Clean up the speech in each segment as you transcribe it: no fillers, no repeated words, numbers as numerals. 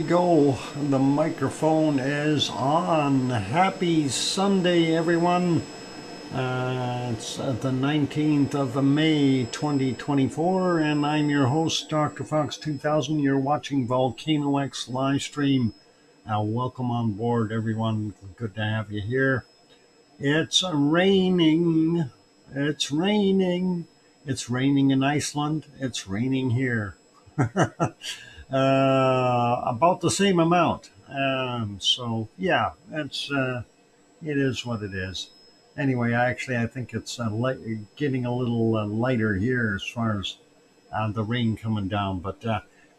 go. The microphone is on. Happy Sunday, everyone. It's the 19th of May, 2024, and I'm your host, DrFox2000. You're watching VolcanoX live stream. Welcome on board, everyone. Good to have you here. It's raining. It's raining. It's raining in Iceland. It's raining here. About the same amount. So yeah, it is what it is. Anyway, I think it's getting a little lighter here as far as the rain coming down. But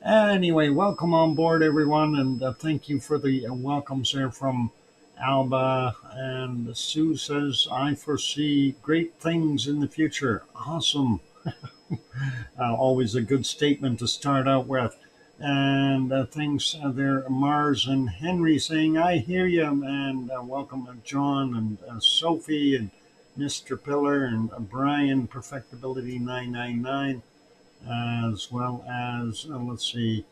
anyway, welcome on board, everyone, and thank you for the welcomes there from Alba. And Sue says, I foresee great things in the future. Awesome. Always a good statement to start out with. And thanks there, Mars and Henry saying, I hear you. And welcome John and Sophie and Mr. Pillar and Brian, Perfectability 999, as well as, let's see,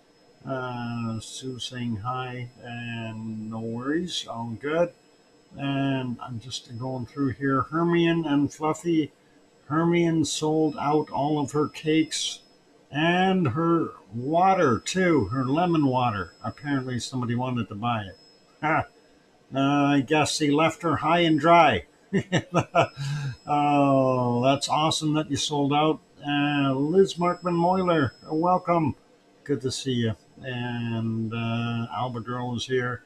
Sue saying hi and no worries, all good. And I'm just going through here. Hermione and Fluffy. Hermione sold out all of her cakes and her water too, her lemon water. Apparently somebody wanted to buy it. I guess he left her high and dry. Oh, that's awesome that you sold out. Liz Markman Moyler, welcome. Good to see you. And Alba Girl is here.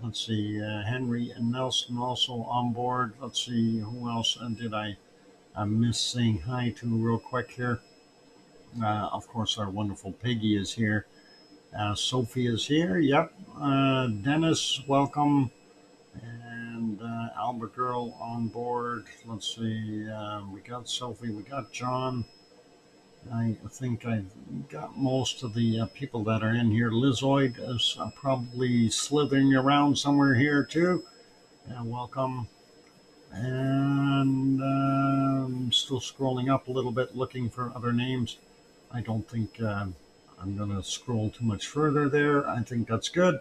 Let's see, Henry and Nelson also on board. Let's see, who else did I miss saying hi to real quick here? Of course, our wonderful Peggy is here. Sophie is here. Yep. Dennis, welcome. And Albert Girl on board. Let's see. We got Sophie. We got John. I think I've got most of the people that are in here. Lizoid is probably slithering around somewhere here too. Welcome. And I'm still scrolling up a little bit looking for other names. I don't think I'm going to scroll too much further there. I think that's good.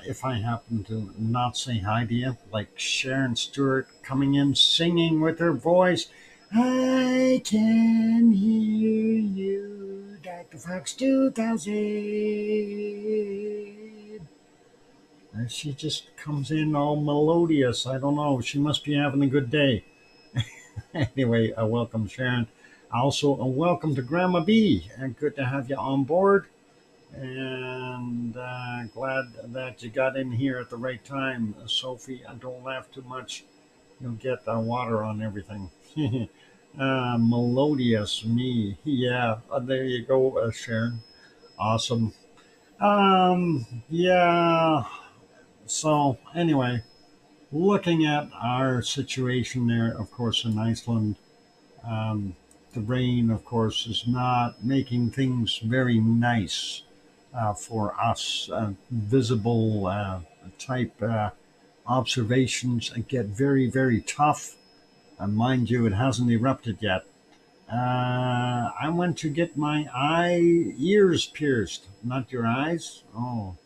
If I happen to not say hi to you, like Sharon Stewart coming in singing with her voice, I can hear you, Dr. Fox 2000. And she just comes in all melodious. I don't know. She must be having a good day. Anyway, welcome, Sharon. Also, a welcome to Grandma B. And good to have you on board. And glad that you got in here at the right time. Sophie, don't laugh too much. You'll get water on everything. Melodious me. Yeah, there you go, Sharon. Awesome. Yeah. So, anyway, looking at our situation there, of course, in Iceland, the rain, of course, is not making things very nice for us. Visible type observations get very, very tough. And mind you, it hasn't erupted yet. I went to get my ears pierced, not your eyes. Oh,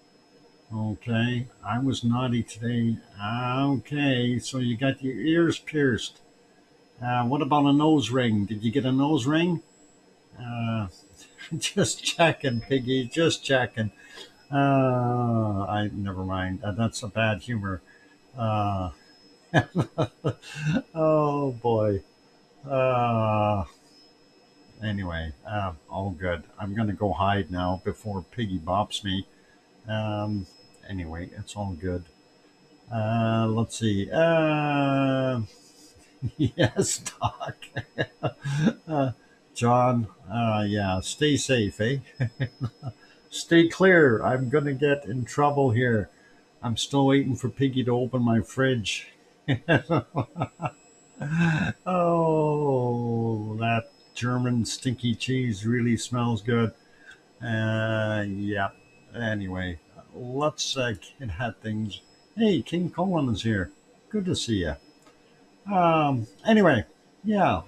okay. I was naughty today. Okay, so you got your ears pierced. What about a nose ring? Did you get a nose ring? Just checking, Piggy. Just checking. I never mind. That's a bad humor. Uh, oh boy. Anyway, all good. I'm gonna go hide now before Piggy bops me. Anyway, it's all good. Let's see. Yes, Doc. John, yeah, stay safe, eh? Stay clear. I'm going to get in trouble here. I'm still waiting for Piggy to open my fridge. Oh, that German stinky cheese really smells good. Yeah. Anyway, let's get at things. Hey, King Colin is here. Good to see you. Anyway, yeah,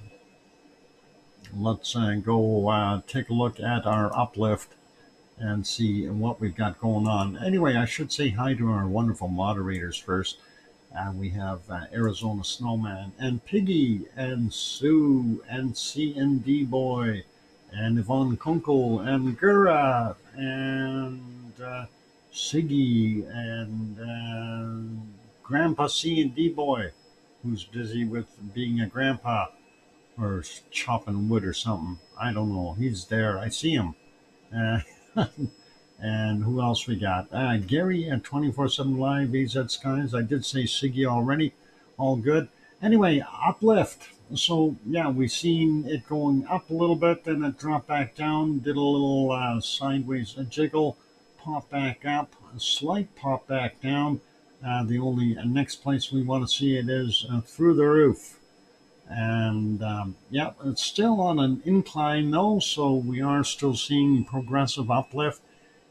let's go take a look at our uplift. and see what we've got going on. Anyway, I should say hi to our wonderful moderators first. We have Arizona Snowman and Piggy and Sue and C&D Boy and Yvonne Kunkel and Gura and Siggy and Grandpa C&D Boy, who's busy with being a grandpa or chopping wood or something. I don't know. He's there. I see him. Uh, and who else we got? Gary at 24/7 Live, AZ Skies. I did say Siggy already. All good. Anyway, uplift. So, yeah, we've seen it going up a little bit, then it dropped back down, did a little sideways jiggle, pop back up, a slight pop back down. The only next place we want to see it is through the roof. And yeah, it's still on an incline though, so we are still seeing progressive uplift,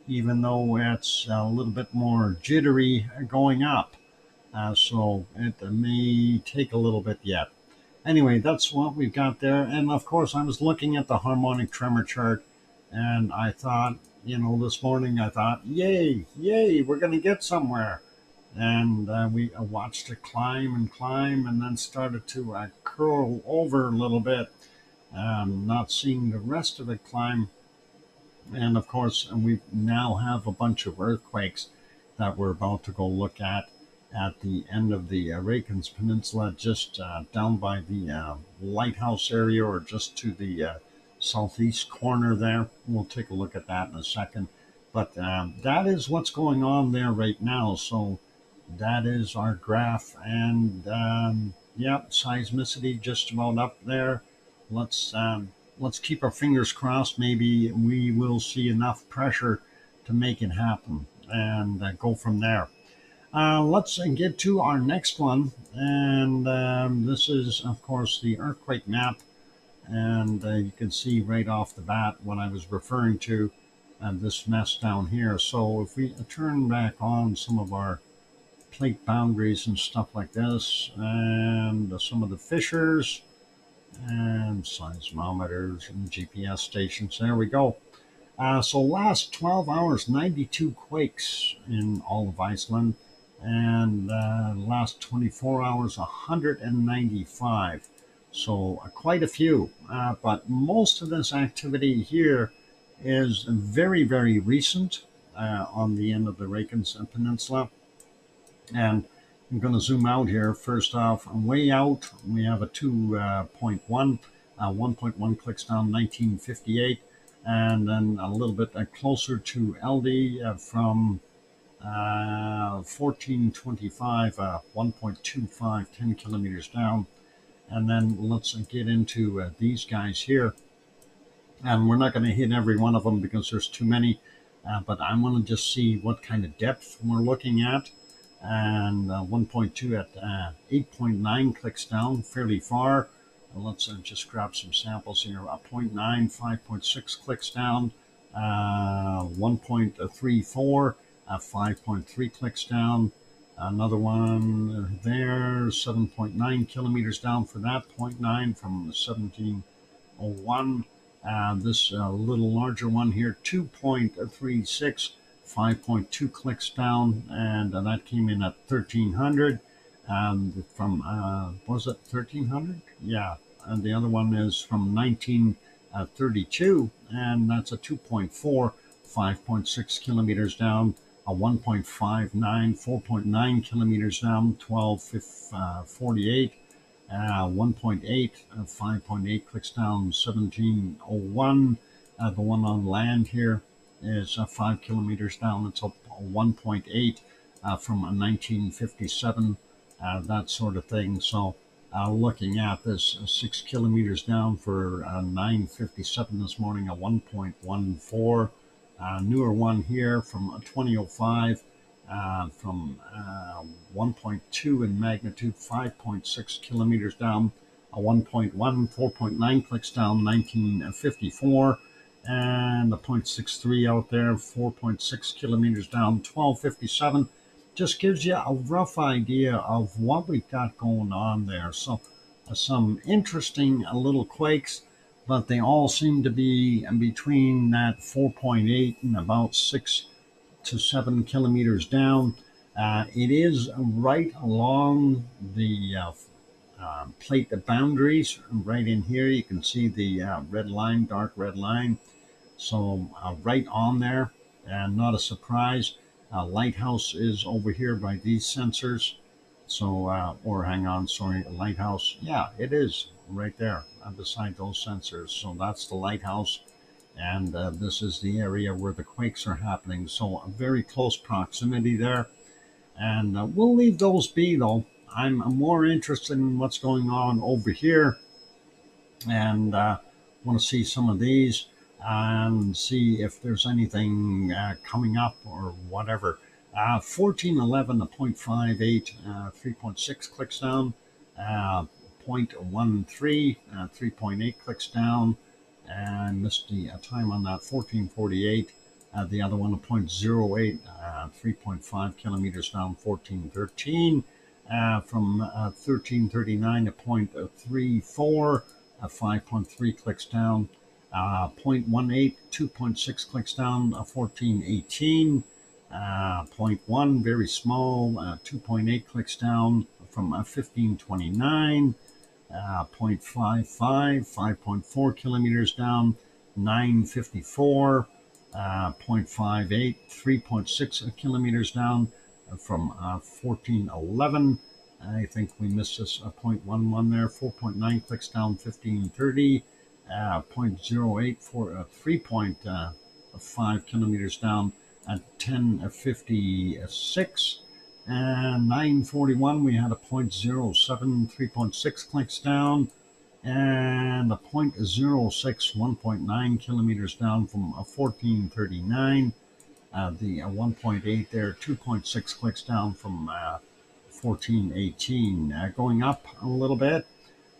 even though it's a little bit more jittery going up. So it may take a little bit yet. Anyway, that's what we've got there. And of course, I was looking at the harmonic tremor chart, and I thought, this morning I thought, yay, yay, we're going to get somewhere. And we watched it climb, and then started to curl over a little bit, not seeing the rest of it climb. And of course, we now have a bunch of earthquakes that we're about to go look at the end of the Reykjanes Peninsula, just down by the lighthouse area, or just to the southeast corner there. We'll take a look at that in a second. But that is what's going on there right now. So that is our graph, and yeah, seismicity just about up there. Let's keep our fingers crossed. Maybe we will see enough pressure to make it happen, and go from there. Let's get to our next one, and this is, of course, the earthquake map, and you can see right off the bat what I was referring to, this mess down here. So if we turn back on some of our plate boundaries and stuff like this, and some of the fissures and seismometers and GPS stations. There we go. So last 12 hours, 92 quakes in all of Iceland, and last 24 hours, 195. So quite a few. But most of this activity here is very, very recent on the end of the Reykjanes Peninsula. And I'm going to zoom out here. First off, way out, we have a 2.1, 1.1 clicks down, 1958. And then a little bit closer to LD from 1425, 1.25, 10 kilometers down. And then let's get into these guys here. And we're not going to hit every one of them because there's too many. But I'm going to just see what kind of depth we're looking at. And 1.2 at 8.9 clicks down, fairly far. Let's just grab some samples here. 0.9, 5.6 clicks down, 1.34, 5.3 clicks down. Another one there, 7.9 kilometers down for that, 0.9 from 1701. This little larger one here, 2.36. 5.2 clicks down, and that came in at 1300 from was it 1300? Yeah, and the other one is from 1932, and that's a 2.4, 5.6 kilometers down, a 1.59, 4.9 kilometers down, 1248, 1.8, 5.8 clicks down, 1701. The one on land here is 5 kilometers down. It's up 1.8 from 1957, that sort of thing. So looking at this, 6 kilometers down for 9:57 this morning, a 1.14. Newer one here from 2005, from 1.2 in magnitude, 5.6 kilometers down, a 1.1, 4.9 clicks down, 1954. And the 0.63 out there, 4.6 kilometers down, 1257. Just gives you a rough idea of what we've got going on there. So some interesting little quakes. but they all seem to be in between that 4.8 and about 6 to 7 kilometers down. It is right along the plate boundaries. Right in here, you can see the red line, dark red line. So right on there, and not a surprise. Lighthouse is over here by these sensors. So, or hang on, sorry, lighthouse. Yeah, it is right there beside those sensors. So that's the lighthouse. And this is the area where the quakes are happening. So a very close proximity there. And we'll leave those be though. I'm more interested in what's going on over here, and want to see some of these and see if there's anything coming up or whatever. 1411 to 0.58, 3.6 clicks down, 0.13, 3.8 clicks down, and missed the time on that, 1448. The other one, a 0.08, 3.5 kilometers down, 1413. From 1339 to 0.34, 5.3 clicks down, 0.18, 2.6 clicks down, 1418. 0.1, very small, 2.8 clicks down from 1529. 0.55, 5.4 kilometers down, 954. 0.58, 3.6 kilometers down from 1411. I think we missed this 0.11 there, 4.9 clicks down, 1530. 0.08 for 3.5 kilometers down at 1056. And 941, we had a 0.07, 3.6 clicks down, and a 0.06, 1.9 kilometers down from 1439. The 1.8 there, 2.6 clicks down from 1418. Going up a little bit,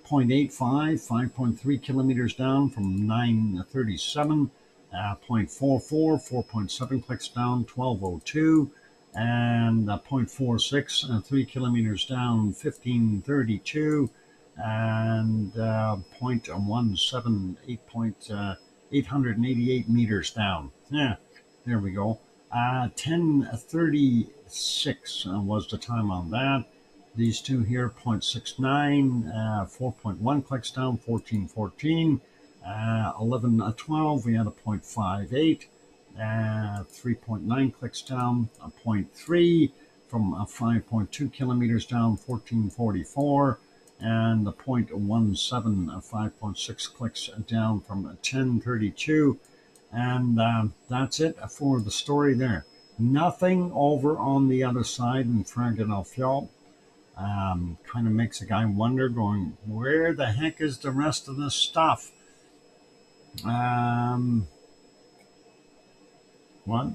0.85, 5.3 kilometers down from 937. 0.44, 4.7 clicks down, 1202. And 0.46, 3 kilometers down, 1532. And 0.17, 888 meters down. Yeah, there we go. 1036 was the time on that. These two here, 0.69, 4.1 clicks down, 1414. 1112, we had a 0.58. 3.9 clicks down, 0.3 from 5.2 kilometers down, 1444. And the 0.17, 5.6 clicks down from 1032. And that's it for the story there. Nothing over on the other side in Erupción. Kind of makes a guy wonder, going, where the heck is the rest of this stuff? What?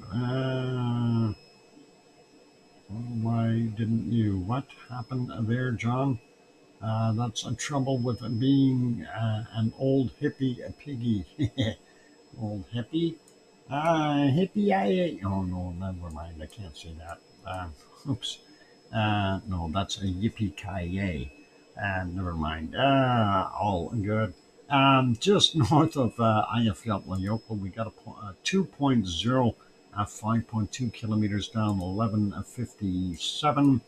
Why didn't you? What happened there, John? That's a trouble with being an old hippie piggy. Old hippie? Hippie, oh no, never mind. I can't say that. Oops. No, that's a yippee-ki-yay. Never mind. All good. Just north of Eyjafjallajökull, we got a 2.0, 5.2 kilometers down, 1157.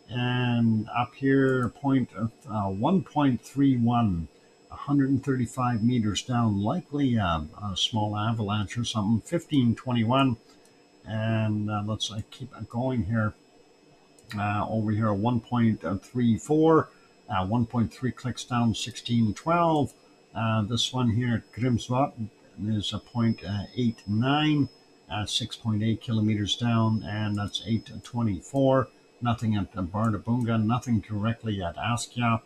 And up here, 1.31, 135 meters down, likely a small avalanche or something, 1521. And let's keep going here. Over here, 1.34, 1.3 clicks down, 1612. This one here at Grimsvot is a 0.89, 6.8 kilometers down, and that's 824. Nothing at Bardabunga, nothing directly at Askja.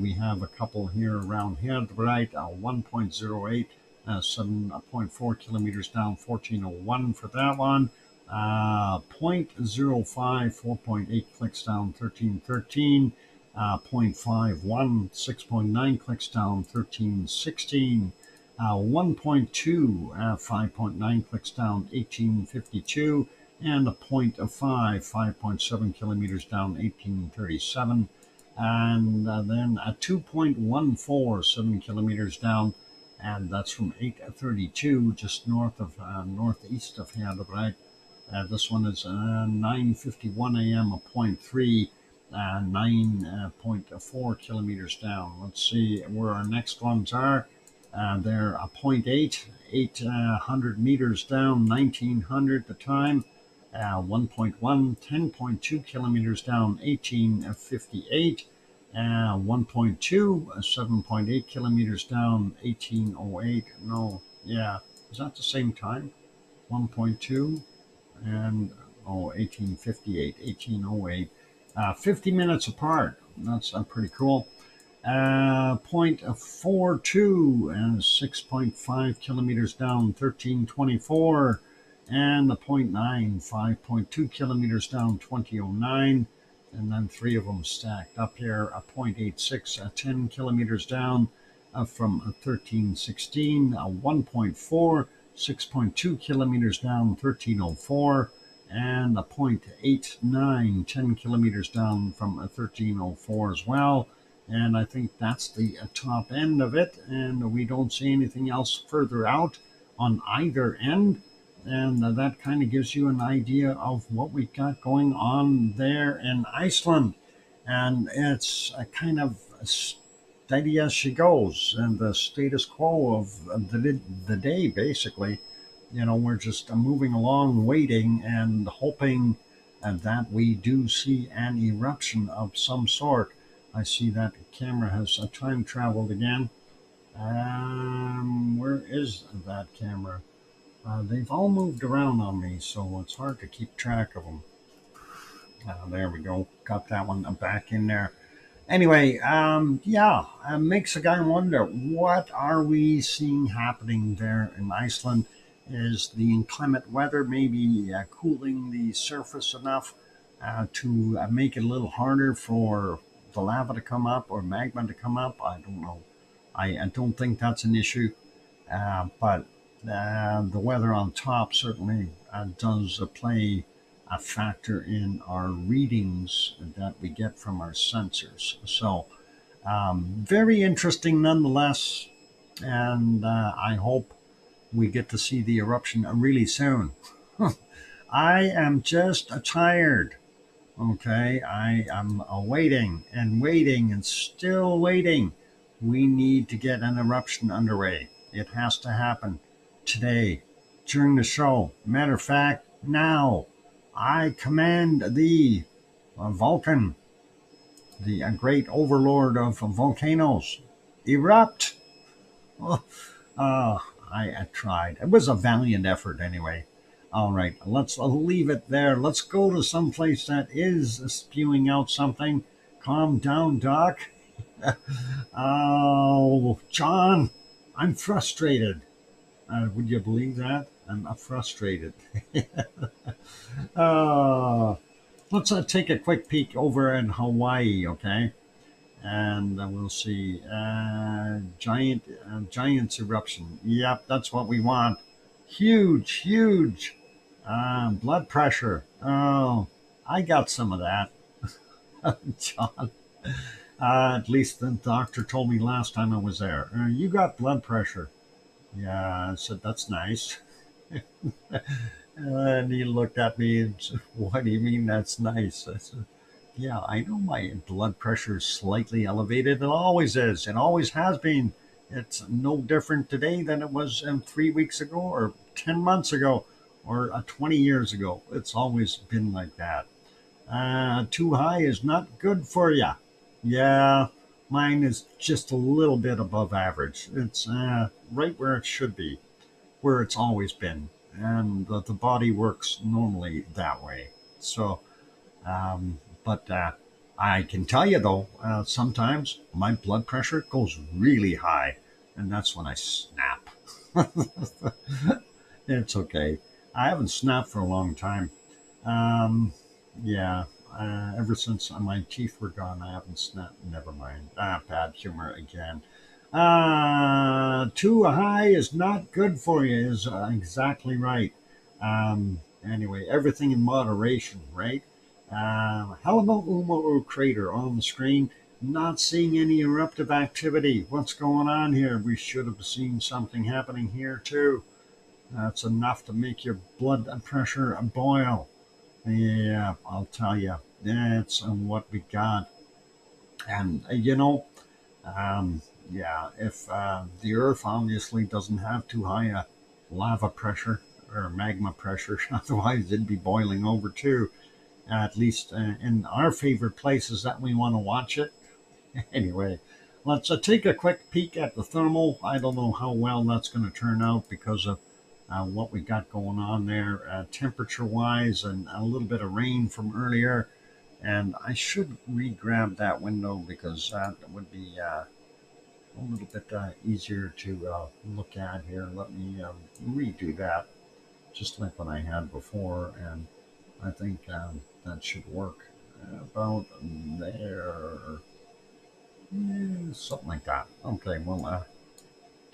We have a couple here around Herdbreit, 1.08, 7.4 kilometers down, 1401 for that one. 0.05, 4.8 clicks down, 1313. 0.51, 6.9 clicks down, 1316. 1.2, 5.9 clicks down, 1852. And a 0.5, 5.7 kilometers down, 1837. And then a 2.14, 7 kilometers down, and that's from 8:32, just northeast of Heidelberg. This one is 9:51 a.m. a 0.3, 9.4 kilometers down. Let's see where our next ones are. They're a 0.8, 800 meters down, 1900 the time. 1.1, 10.2 kilometers down, 1858. 1.2, 7.8 kilometers down, 1808. No, yeah, is that the same time? 1.2 and 1858, 1808. 50 minutes apart. That's pretty cool. 0.42 and 6.5 kilometers down, 1324. And the 0.9, 5.2 kilometers down, 2009. And then three of them stacked up here, a 0.86, 10 kilometers down from 1316, 1.4, 6.2 kilometers down, 1304, and a 0.89, 10 kilometers down from 1304 as well. And I think that's the top end of it, and we don't see anything else further out on either end. And that kind of gives you an idea of what we got going on there in Iceland. And it's a kind of steady as she goes, and the status quo of the day, basically. You know, we're just moving along, waiting and hoping that we do see an eruption of some sort. I see that camera has time traveled again. Where is that camera? They've all moved around on me, so it's hard to keep track of them. There we go. Got that one back in there. Anyway, yeah, it makes a guy wonder, what are we seeing happening there in Iceland? Is the inclement weather maybe cooling the surface enough to make it a little harder for the lava to come up or magma to come up? I don't know. I don't think that's an issue, but the weather on top certainly does play a factor in our readings that we get from our sensors. So, very interesting nonetheless, and I hope we get to see the eruption really soon. I am just tired. Okay, I am waiting and waiting and still waiting. We need to get an eruption underway. It has to happen today during the show. Matter of fact, now I command the Vulcan, the great overlord of volcanoes, erupt. I tried. It was a valiant effort anyway. All right, let's leave it there. Let's go to some place that is spewing out something. Calm down, Doc. Oh, John, I'm frustrated. Would you believe that? I'm frustrated. Let's take a quick peek over in Hawaii, okay? And we'll see. Giant's eruption. Yep, that's what we want. Huge, huge. Blood pressure. Oh, I got some of that. John. At least the doctor told me last time I was there. You got blood pressure. Yeah, I said, that's nice. And he looked at me and said, what do you mean that's nice? I said, yeah, I know my blood pressure is slightly elevated. It always is. It always has been. It's no different today than it was 3 weeks ago or 10 months ago or 20 years ago. It's always been like that. Too high is not good for you. Yeah, mine is just a little bit above average. It's right where it should be, where it's always been. And the body works normally that way. So, but I can tell you though, sometimes my blood pressure goes really high, and that's when I snap. It's okay. I haven't snapped for a long time. Yeah, ever since my teeth were gone, I haven't snapped. Never mind. Bad humor again. Too high is not good for you, is exactly right. Anyway, everything in moderation, right? Halemaumau crater on the screen. Not seeing any eruptive activity. What's going on here? We should have seen something happening here too. That's enough to make your blood pressure boil. Yeah, I'll tell you. That's what we got. And um, yeah, if the Earth obviously doesn't have too high a lava pressure or magma pressure, otherwise it'd be boiling over too. At least in our favorite places that we want to watch it. Anyway, let's take a quick peek at the thermal. I don't know how well that's going to turn out because of what we got going on there, temperature wise, and a little bit of rain from earlier. And I should re-grab that window because that would be a little bit easier to look at here. Let me redo that just like what I had before, and I think that should work about there. Yeah, something like that. Okay, we'll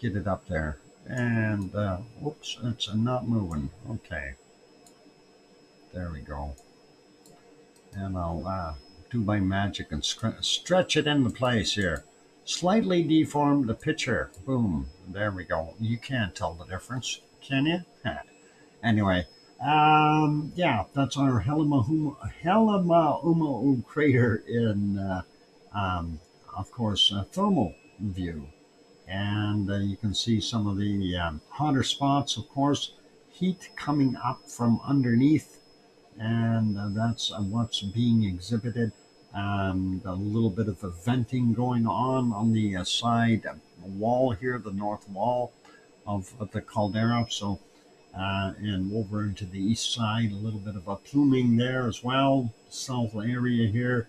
get it up there. And whoops, it's not moving. Okay, there we go. And I'll do my magic and stretch it into place here. Slightly deform the picture. Boom. There we go. You can't tell the difference, can you? Anyway, yeah, that's our Helemaumau crater in, of course, thermal view. And you can see some of the hotter spots, of course, heat coming up from underneath, and that's what's being exhibited. A little bit of a venting going on the side wall here, the north wall of the caldera. So, and over into the east side, a little bit of a pluming there as well. South area here,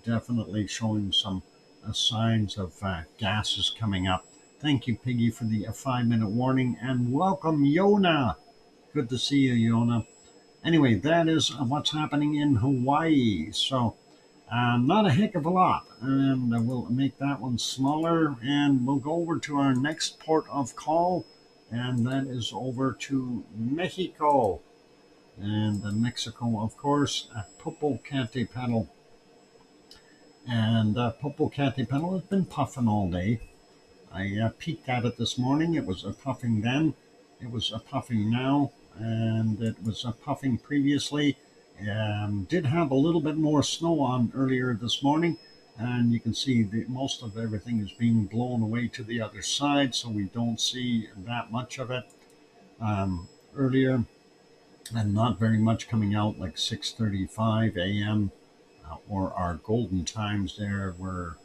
definitely showing some signs of gases coming up. Thank you, Piggy, for the 5-minute warning, and welcome, Yona. Good to see you, Yona. Anyway, that is what's happening in Hawaii. So, not a heck of a lot. And we'll make that one smaller, and we'll go over to our next port of call, and that is over to Mexico. And Mexico, of course, Popocatépetl. And Popocatépetl has been puffing all day. I peeked at it this morning. It was puffing then. It was puffing now. And it was puffing previously. Did have a little bit more snow on earlier this morning. And you can see that most of everything is being blown away to the other side. So we don't see that much of it earlier. And not very much coming out like 6:35 a.m. Or our golden times there were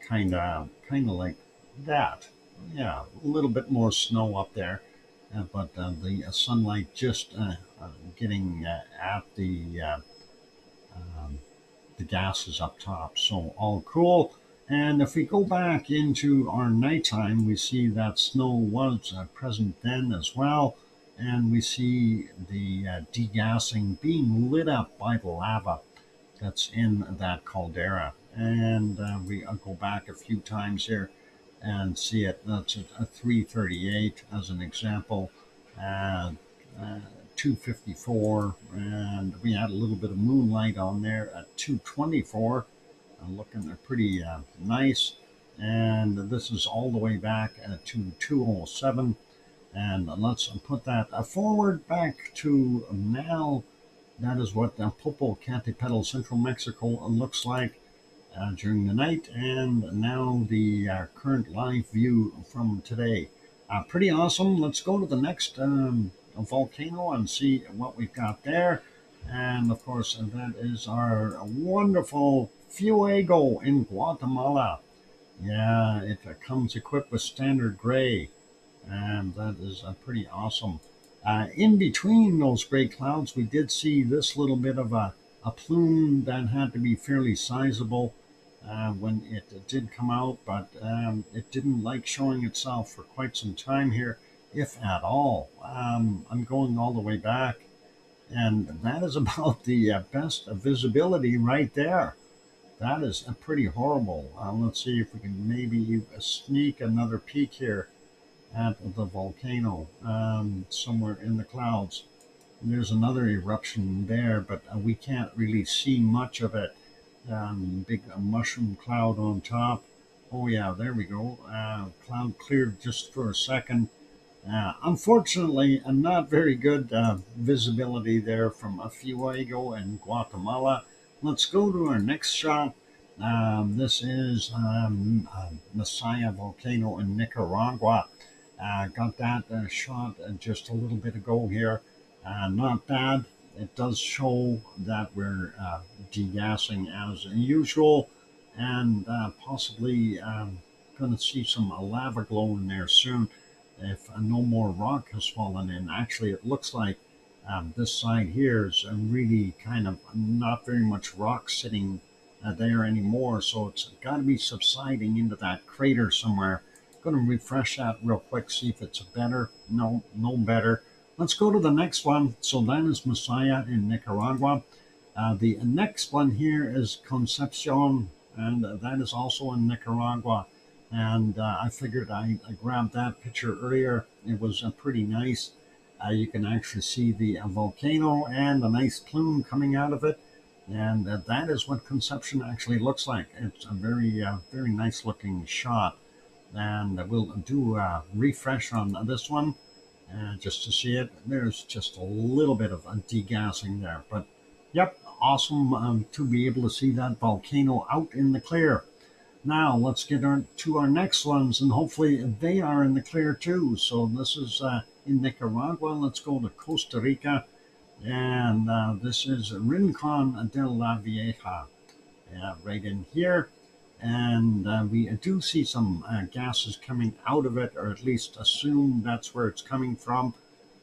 kind of like that. Yeah, a little bit more snow up there, but the sunlight just getting at the gases up top. So all cool. And if we go back into our nighttime, we see that snow was present then as well. And we see the degassing being lit up by the lava that's in that caldera. And we go back a few times here and see it. That's a 338 as an example, uh, 254, and we had a little bit of moonlight on there at 224, looking pretty nice. And this is all the way back to 207. And let's put that forward back to now. That is what Popocatépetl, central Mexico, looks like during the night, and now the current live view from today. Pretty awesome. Let's go to the next volcano and see what we've got there. And of course, that is our wonderful Fuego in Guatemala. Yeah, it comes equipped with standard gray, and that is pretty awesome. In between those gray clouds, we did see this little bit of a plume that had to be fairly sizable when it did come out, but it didn't like showing itself for quite some time here, if at all. I'm going all the way back, and that is about the best visibility right there. That is pretty horrible. Let's see if we can maybe sneak another peek here at the volcano somewhere in the clouds. And there's another eruption there, but we can't really see much of it. Big mushroom cloud on top. Oh yeah, there we go. Cloud cleared just for a second. Unfortunately, not very good visibility there from Fuego in Guatemala. Let's go to our next shot. This is Messiah volcano in Nicaragua. Got that shot just a little bit ago here. Not bad. It does show that we're degassing as usual, and possibly going to see some lava glow in there soon if no more rock has fallen in. Actually, it looks like this side here is really kind of not very much rock sitting there anymore, so it's got to be subsiding into that crater somewhere. Going to refresh that real quick, see if it's better. No, no better. Let's go to the next one. So that is Messiah in Nicaragua. The next one here is Concepcion, and that is also in Nicaragua. And I figured I grabbed that picture earlier. It was pretty nice. You can actually see the volcano and a nice plume coming out of it. And that is what Concepcion actually looks like. It's a very nice looking shot. And we'll do a refresh on this one just to see it. There's just a little bit of a degassing there. But yep, awesome to be able to see that volcano out in the clear. Now let's get to our next ones, and hopefully they are in the clear too. So this is in Nicaragua. Let's go to Costa Rica, and this is Rincon de la Vieja, right in here. And we do see some gases coming out of it, or at least assume that's where it's coming from,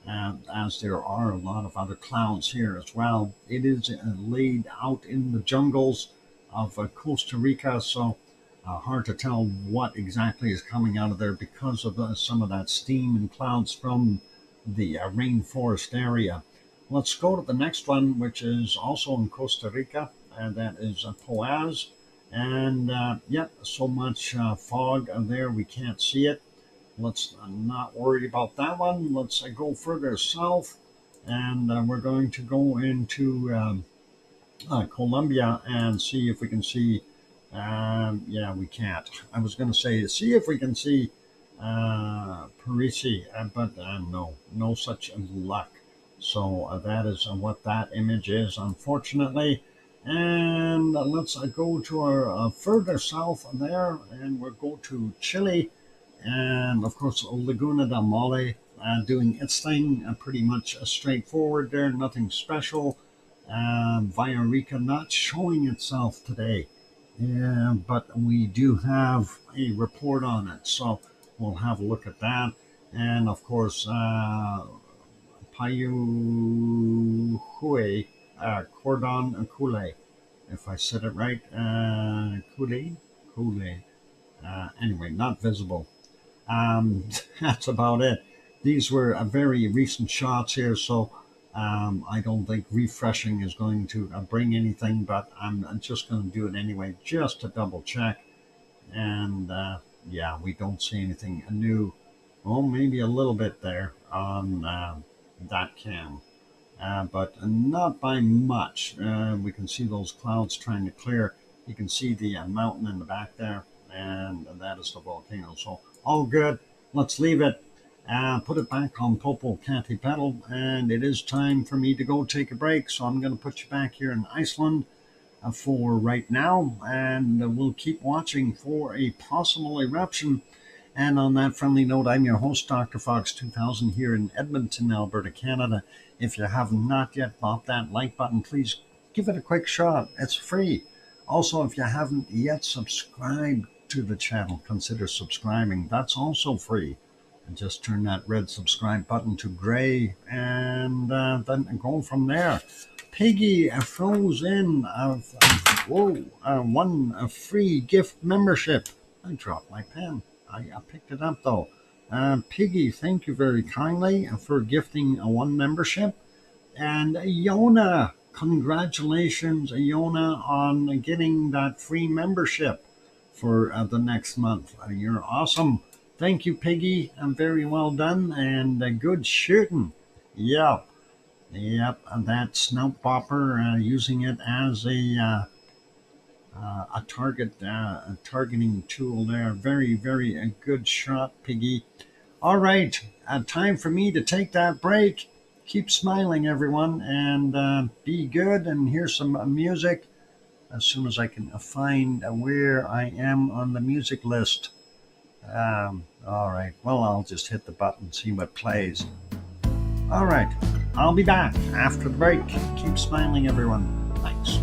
as there are a lot of other clouds here as well. It is laid out in the jungles of Costa Rica, so hard to tell what exactly is coming out of there because of some of that steam and clouds from the rainforest area. Let's go to the next one, which is also in Costa Rica, and that is Poaz. And yep, so much fog there, we can't see it. Let's not worry about that one. Let's go further south, and we're going to go into Colombia and see if we can see. Yeah, we can't. I was going to say, see if we can see Parisi, but no, no such luck. So that is what that image is, unfortunately. And let's go to our further south there, and we'll go to Chile, and of course Laguna del Mole doing its thing, pretty much straightforward there, nothing special. Villarrica not showing itself today, but we do have a report on it, so we'll have a look at that. And of course, Payuhue, Cordon Cule, if I said it right, Cule. Anyway, not visible. That's about it. These were very recent shots here, so I don't think refreshing is going to bring anything, but I'm just going to do it anyway, just to double check. And yeah, we don't see anything new. Well, maybe a little bit there on that cam, but not by much. We can see those clouds trying to clear. You can see the mountain in the back there, and that is the volcano. So all good. Let's leave it. Put it back on Popocatépetl, and it is time for me to go take a break. So I'm going to put you back here in Iceland for right now, and we'll keep watching for a possible eruption. And on that friendly note, I'm your host, DrFox2000, here in Edmonton, Alberta, Canada. If you have not yet bought that like button, please give it a quick shot. It's free. Also, if you haven't yet subscribed to the channel, consider subscribing. That's also free. And just turn that red subscribe button to gray, and then go from there. Piggy froze in one free gift membership. I dropped my pen. I picked it up though. Piggy, thank you very kindly for gifting one membership. And Yona, congratulations, Yona, on getting that free membership for the next month. You're awesome. Thank you, Piggy. Very well done, and good shooting. Yep. Yep, that snout bopper, using it as a a targeting tool there. Very, very a good shot, Piggy. All right, time for me to take that break. Keep smiling, everyone, and be good. And here's some music as soon as I can find where I am on the music list. All right, well, I'll just hit the button, see what plays. All right, I'll be back after the break. Keep smiling, everyone. Thanks.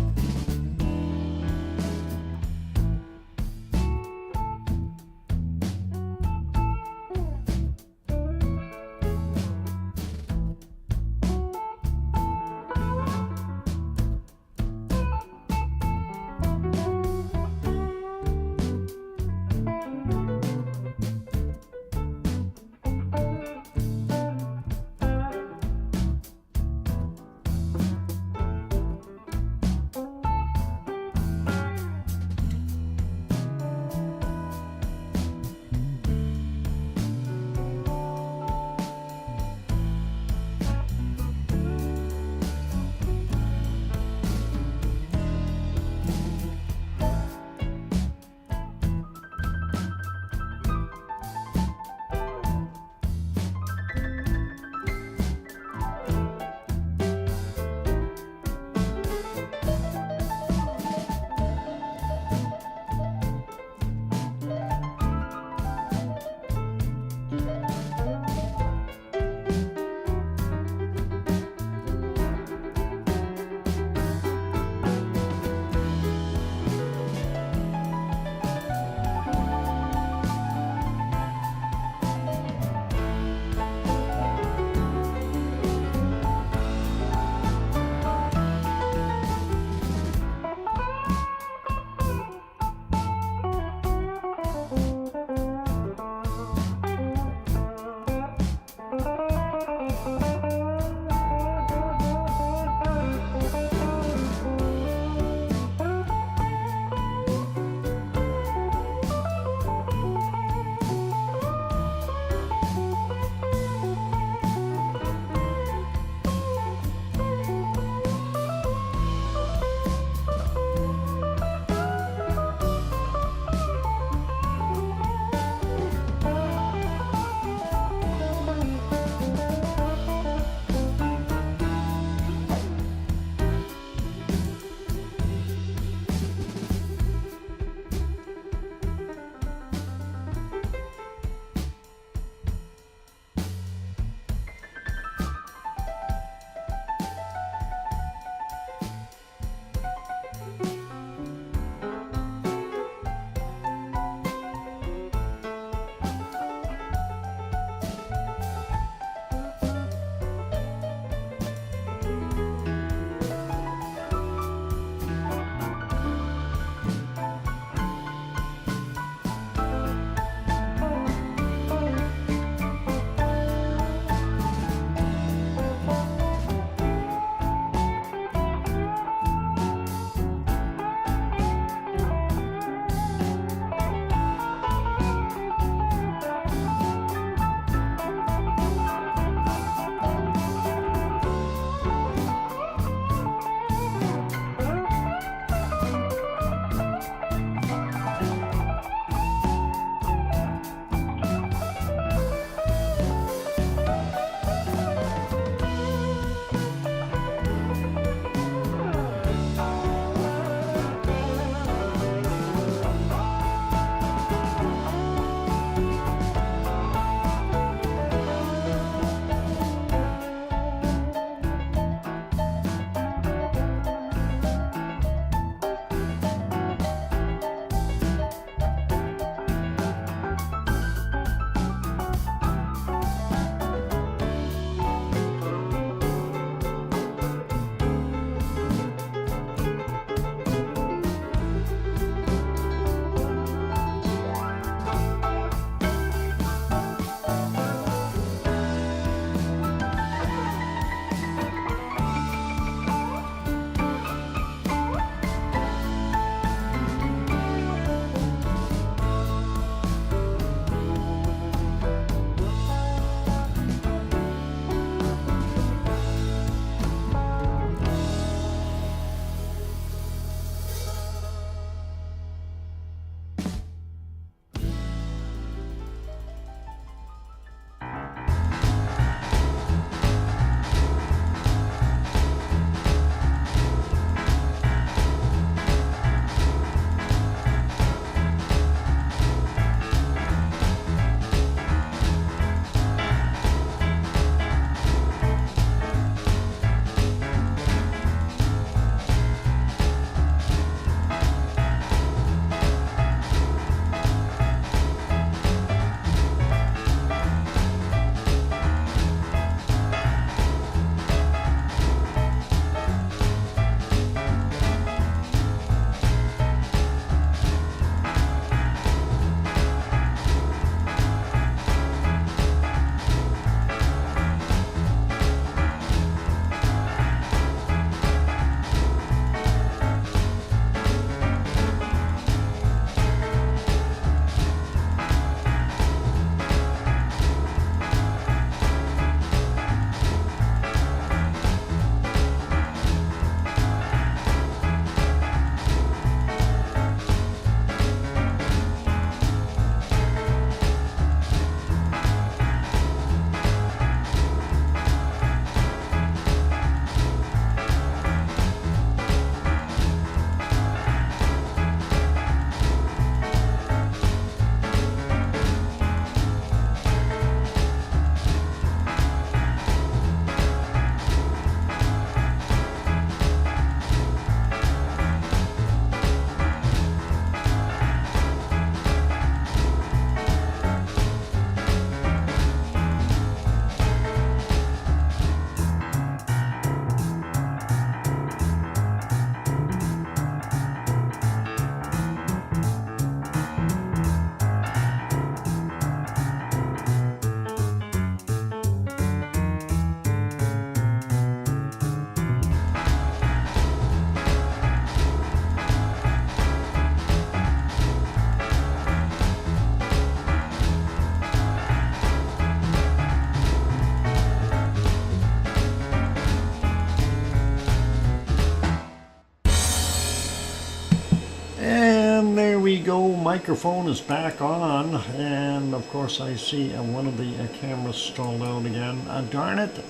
And there we go. Microphone is back on. And of course, I see one of the cameras stalled out again. Darn it.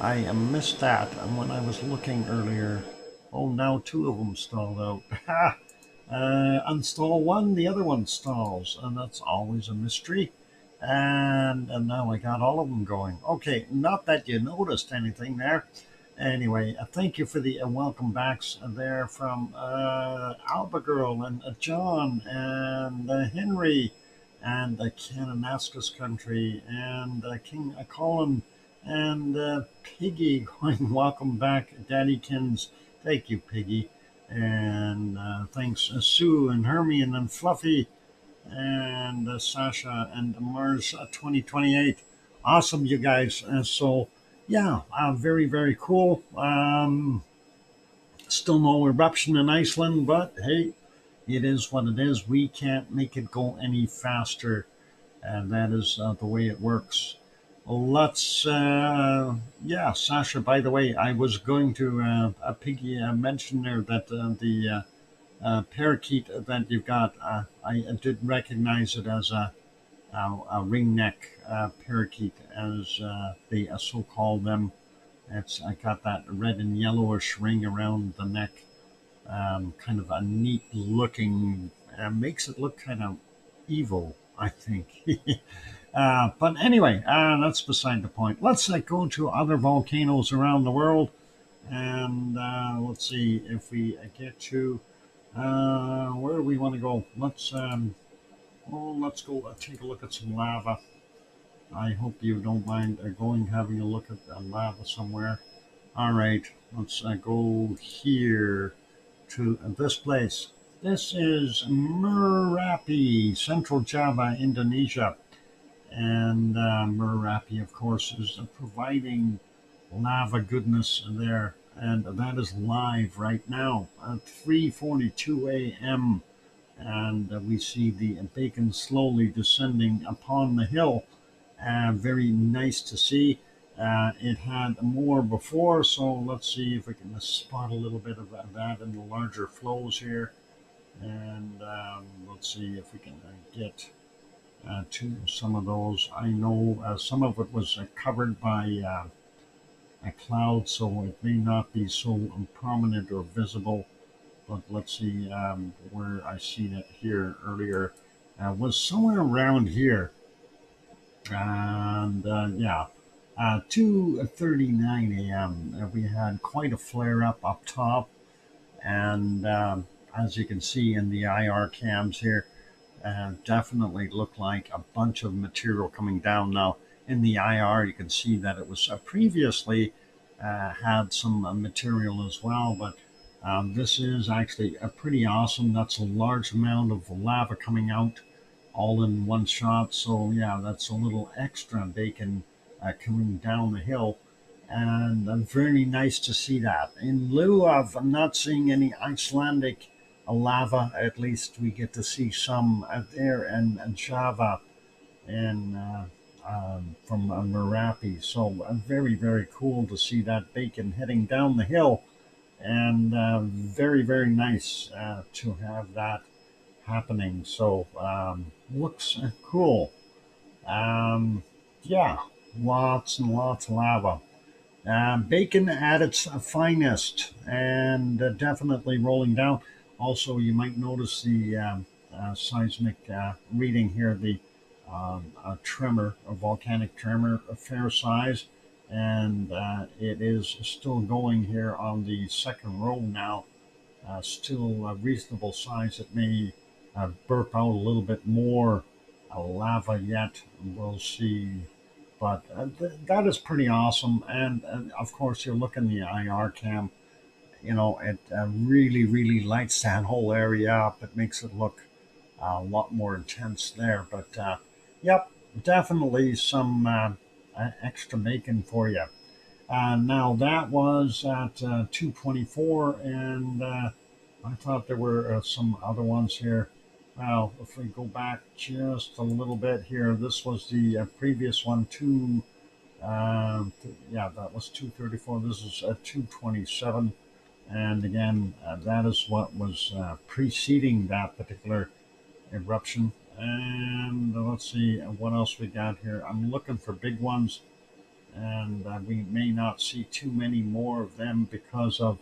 I missed that when I was looking earlier. Oh, now two of them stalled out. Ha! Uninstall one, the other one stalls. And that's always a mystery. And now I got all of them going. Okay, not that you noticed anything there. Anyway, thank you for the welcome backs there from Alba Girl and John and Henry and Kananaskis Country and King Colin and Piggy going welcome back, Daddykins. Thank you, Piggy. And thanks, Sue and Hermione and Fluffy and Sasha and Mars 2028. Awesome, you guys. So, yeah, very, very cool. Still no eruption in Iceland, but hey, it is what it is. We can't make it go any faster, and that is the way it works. Let's, yeah, Sasha, by the way, I was going to Piggy mention there that the parakeet that you've got, I did recognize it as a ringneck parakeet, as they so call them. It's I got that red and yellowish ring around the neck, kind of a neat looking. Makes it look kind of evil, I think. But anyway, that's beside the point. Let's go to other volcanoes around the world, and let's see if we get to where do we want to go. Let's go take a look at some lava. I hope you don't mind going having a look at lava somewhere. All right, let's go here to this place. This is Merapi, Central Java, Indonesia. And Merapi, of course, is providing lava goodness there. And that is live right now at 3:42 a.m. And we see the bacon slowly descending upon the hill. Very nice to see. It had more before, so let's see if we can spot a little bit of that in the larger flows here. And let's see if we can get to some of those. I know some of it was covered by a cloud, so it may not be so prominent or visible. But let's see where I seen it here earlier. Was somewhere around here. And yeah, 2:39 a.m. We had quite a flare up top, and as you can see in the IR cams here, definitely looked like a bunch of material coming down. Now in the IR, you can see that it was previously had some material as well, but this is actually a pretty awesome. That's a large amount of lava coming out all in one shot. So yeah, that's a little extra bacon coming down the hill, and very nice to see that. In lieu of not seeing any Icelandic lava, at least we get to see some there in Java and from Merapi. So very, very cool to see that bacon heading down the hill, and very, very nice to have that happening. So looks cool. Yeah, lots and lots of lava. Bacon at its finest, and definitely rolling down. Also, you might notice the seismic reading here, the tremor, a volcanic tremor, a fair size, and it is still going here on the second row now. Still a reasonable size. It may burp out a little bit more lava yet. We'll see. But that is pretty awesome. And of course, you're looking the IR cam. You know, it really, really lights that whole area up. It makes it look a lot more intense there. But yep, definitely some extra bacon for you. Now that was at 2:24, and I thought there were some other ones here. Well, if we go back just a little bit here, this was the previous one, yeah, that was 2:34. This is 2:27. And again, that is what was preceding that particular eruption. And let's see what else we got here. I'm looking for big ones, and we may not see too many more of them because of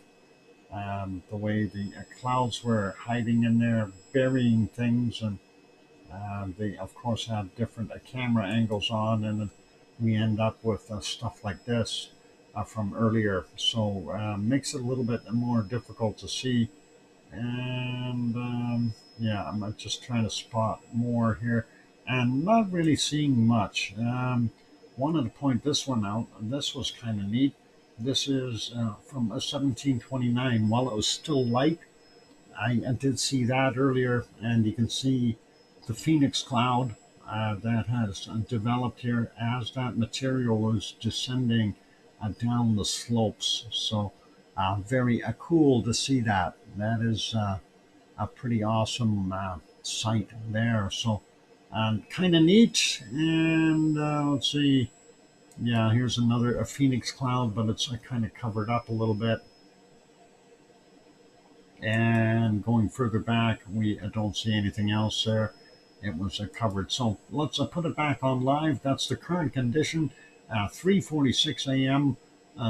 the way the clouds were hiding in there, burying things, and they, of course, have different camera angles on, and we end up with stuff like this from earlier. So makes it a little bit more difficult to see. And yeah, I'm just trying to spot more here, and not really seeing much. Wanted to point this one out. This was kind of neat. This is from 1729. While it was still light, I did see that earlier, and you can see the phoenix cloud that has developed here as that material is descending down the slopes. So very cool to see that. That is a pretty awesome sight there. So kind of neat. And let's see. Yeah, here's another a phoenix cloud, but it's kind of covered up a little bit. And going further back, we don't see anything else there. It was covered. So let's put it back on live. That's the current condition. 3:46 a.m.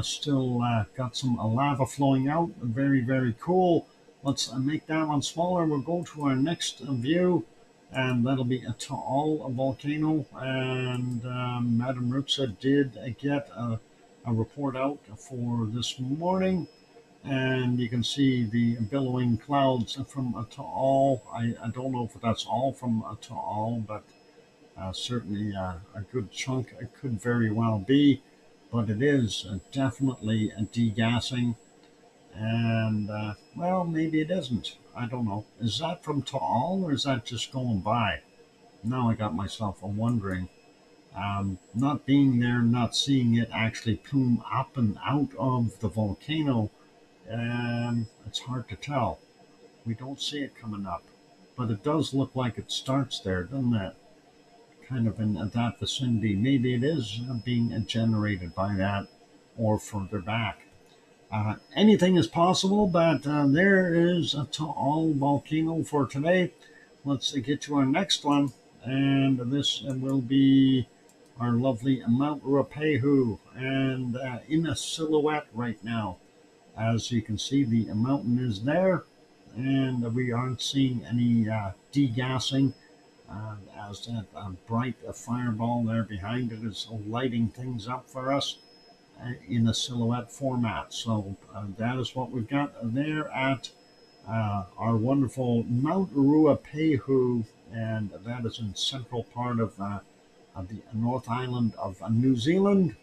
Still got some lava flowing out. Very, very cool. Let's make that one smaller. We'll go to our next view, and that'll be a Taal volcano. And Madam Rutsa did get a report out for this morning. And you can see the billowing clouds from Taal. I don't know if that's all from Taal, but certainly a good chunk. It could very well be, but it is definitely degassing. And well, maybe it isn't. I don't know. Is that from Taal, or is that just going by? Now I got myself wondering. Not being there, not seeing it actually plume up and out of the volcano, it's hard to tell. We don't see it coming up, but it does look like it starts there, doesn't it? Kind of in that vicinity. Maybe it is being generated by that or further back. Anything is possible, but there is a Taal volcano for today. Let's get to our next one, and this will be our lovely Mount Ruapehu, and in a silhouette right now. As you can see, the mountain is there, and we aren't seeing any degassing as that bright fireball there behind it is lighting things up for us in a silhouette format. So that is what we've got there at our wonderful Mount Ruapehu, and that is in central part of the North Island of New Zealand.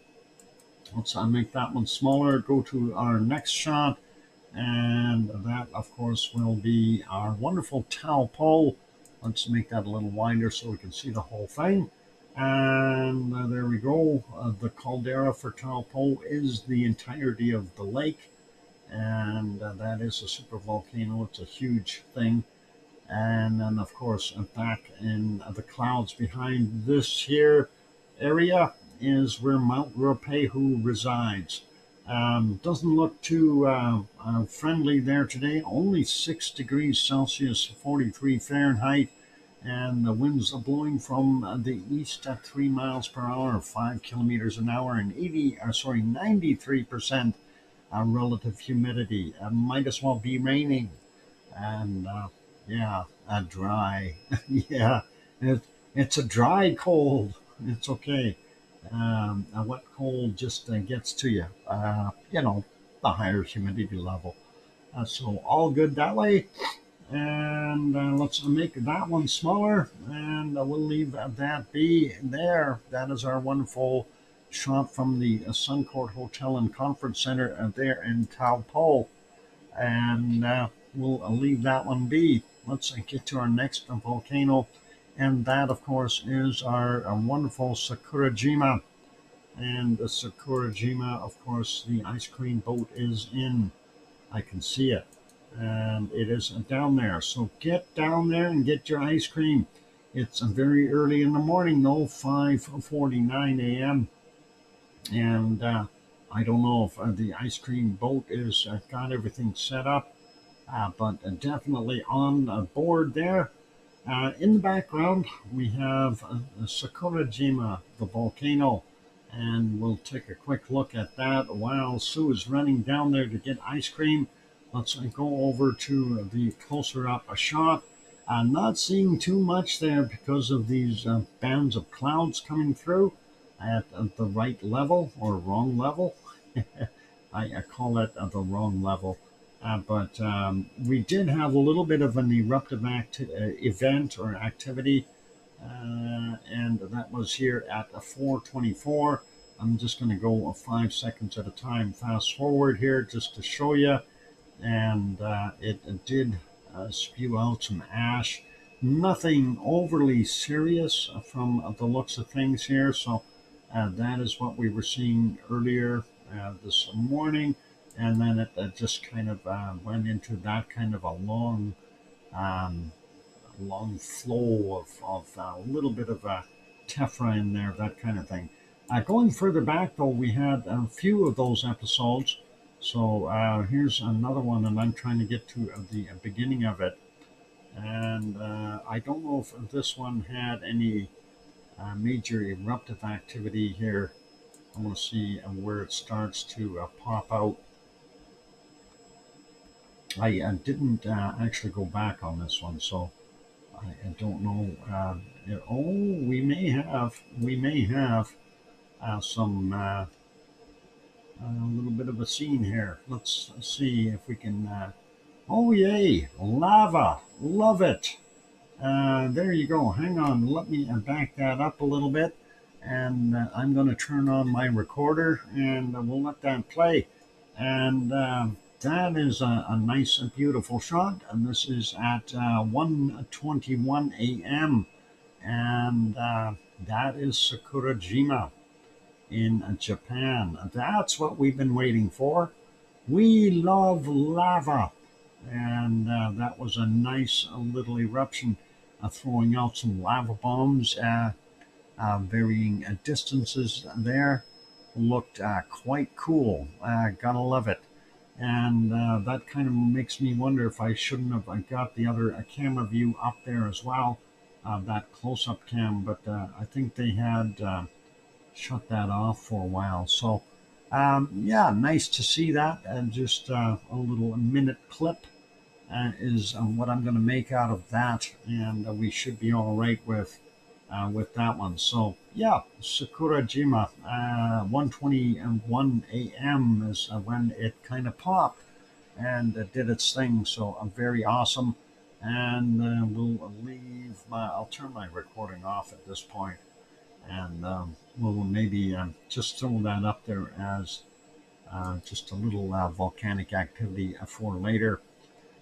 Let's make that one smaller, go to our next shot, and that, of course, will be our wonderful Taupo. Let's make that a little wider so we can see the whole thing. And there we go. The caldera for Taupo is the entirety of the lake, and that is a supervolcano. It's a huge thing. And then, of course, back in the clouds behind this here area is where Mount Ruapehu resides. Doesn't look too friendly there today. Only 6 degrees Celsius, 43 Fahrenheit, and the winds are blowing from the east at 3 miles per hour, 5 kilometers an hour, and 93% relative humidity. Might as well be raining, and yeah, dry. Yeah, it's a dry cold. It's okay. A wet cold just gets to you, the higher humidity level. So all good that way. And let's make that one smaller, and we'll leave that be there. That is our wonderful shot from the Suncourt Hotel and Conference Center there in Taupo. And we'll leave that one be. Let's get to our next volcano, and that, of course, is our wonderful Sakurajima. And the Sakurajima, of course, the ice cream boat is in. I can see it, and it is down there. So get down there and get your ice cream. It's very early in the morning, though, 5:49 a.m. And I don't know if the ice cream boat is got everything set up, but definitely on board there. In the background, we have Sakurajima, the volcano, and we'll take a quick look at that while Sue is running down there to get ice cream. Let's go over to the closer up a shot. Not seeing too much there because of these bands of clouds coming through at the right level or wrong level. I call it the wrong level. But we did have a little bit of an eruptive event or activity, and that was here at 4:24. I'm just going to go 5 seconds at a time, fast forward here just to show you. And it did spew out some ash. Nothing overly serious from the looks of things here. So that is what we were seeing earlier this morning. And then it just kind of went into that kind of a um, long flow of a little bit of a tephra in there, that kind of thing. Going further back, though, we had a few of those episodes. So here's another one, and I'm trying to get to the beginning of it. And I don't know if this one had any major eruptive activity here. I want to see where it starts to pop out. I didn't actually go back on this one, so I don't know. We may have some a little bit of a scene here. Let's see if we can. Oh yay, lava! Love it. There you go. Hang on, let me back that up a little bit, and I'm going to turn on my recorder, and we'll let that play. And that is a nice and beautiful shot, and this is at 1:21 a.m. and that is Sakurajima in Japan. That's what we've been waiting for. We love lava, and that was a nice little eruption, throwing out some lava bombs, varying distances there. Looked quite cool. Gotta love it. And that kind of makes me wonder if I shouldn't have got the other camera view up there as well, that close-up cam, but I think they had shut that off for a while. So yeah, nice to see that. And just a little minute clip is what I'm going to make out of that, and we should be all right with that one. So yeah, Sakurajima, 1:21 a.m. is when it kind of popped and did its thing. So very awesome. And I'll turn my recording off at this point, and we'll maybe just throw that up there as just a little volcanic activity for later.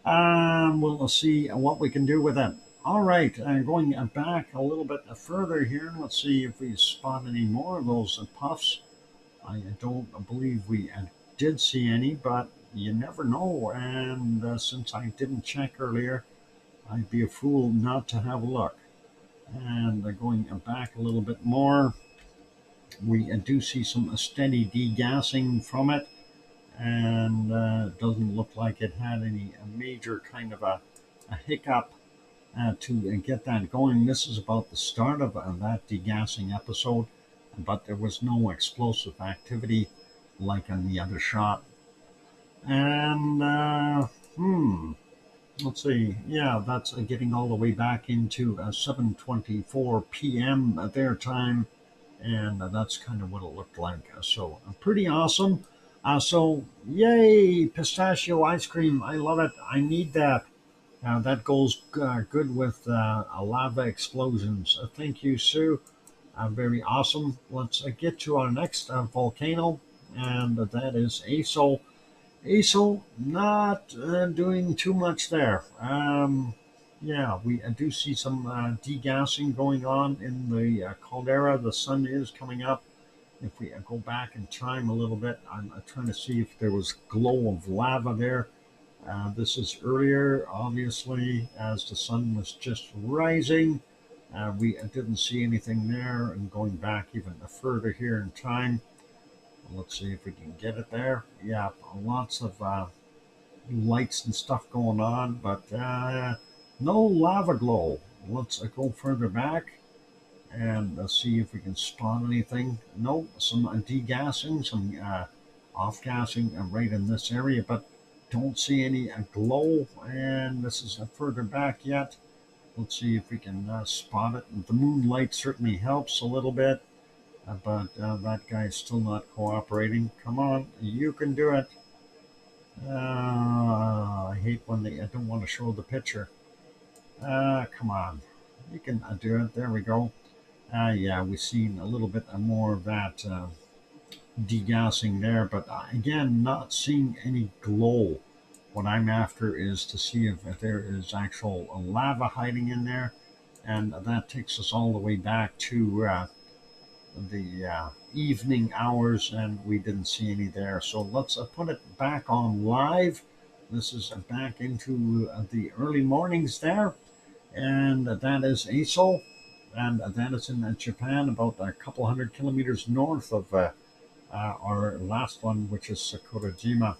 We'll see what we can do with it. All right, going back a little bit further here, let's see if we spot any more of those puffs. I don't believe we did see any, but you never know. And since I didn't check earlier, I'd be a fool not to have a look. And going back a little bit more, we do see some steady degassing from it, and it doesn't look like it had any major kind of a hiccup to get that going. This is about the start of that degassing episode, but there was no explosive activity like on the other shot. And let's see, yeah, that's getting all the way back into 7:24 p.m. their time, and that's kind of what it looked like. So pretty awesome. So yay, pistachio ice cream! I love it. I need that. That goes good with lava explosions. Thank you, Sue. Very awesome. Let's get to our next volcano, and that is Aso. Aso, not doing too much there. Yeah, we do see some degassing going on in the caldera. The sun is coming up. If we go back in time a little bit, I'm trying to see if there was glow of lava there. This is earlier, obviously, as the sun was just rising. We didn't see anything there. And going back even further here in time, Let's see if we can get it there. Yeah, lots of lights and stuff going on, but no lava glow. Let's go further back and see if we can spot anything. No, some degassing, some off-gassing right in this area, but don't see any glow. And this is further back yet. Let's see if we can spot it. The moonlight certainly helps a little bit, but that guy's still not cooperating. Come on, you can do it. I hate when I don't want to show the picture. Come on, you can do it. There we go. Yeah, we've seen a little bit more of that degassing there, but again, not seeing any glow. What I'm after is to see if there is actual lava hiding in there, and that takes us all the way back to the evening hours, and we didn't see any there. So let's put it back on live. This is back into the early mornings there, and that is ASO, and that is in Japan, about a couple hundred kilometers north of our last one, which is Sakurajima.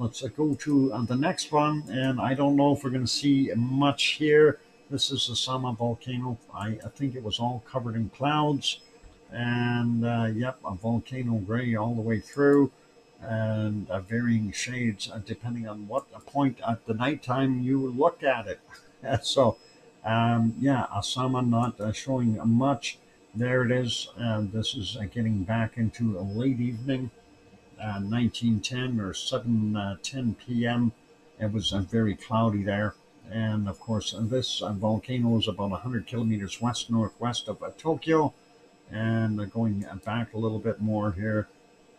Let's go to the next one, and I don't know if we're going to see much here. This is the Sama volcano. I think it was all covered in clouds, and yep, a volcano gray all the way through, and varying shades depending on what point at the nighttime you look at it. So, yeah, Asama not showing much. There it is. This is getting back into a late evening. 1910 or 7:10 p.m. It was very cloudy there. And of course, this volcano is about 100 kilometers west northwest of Tokyo. And going back a little bit more here,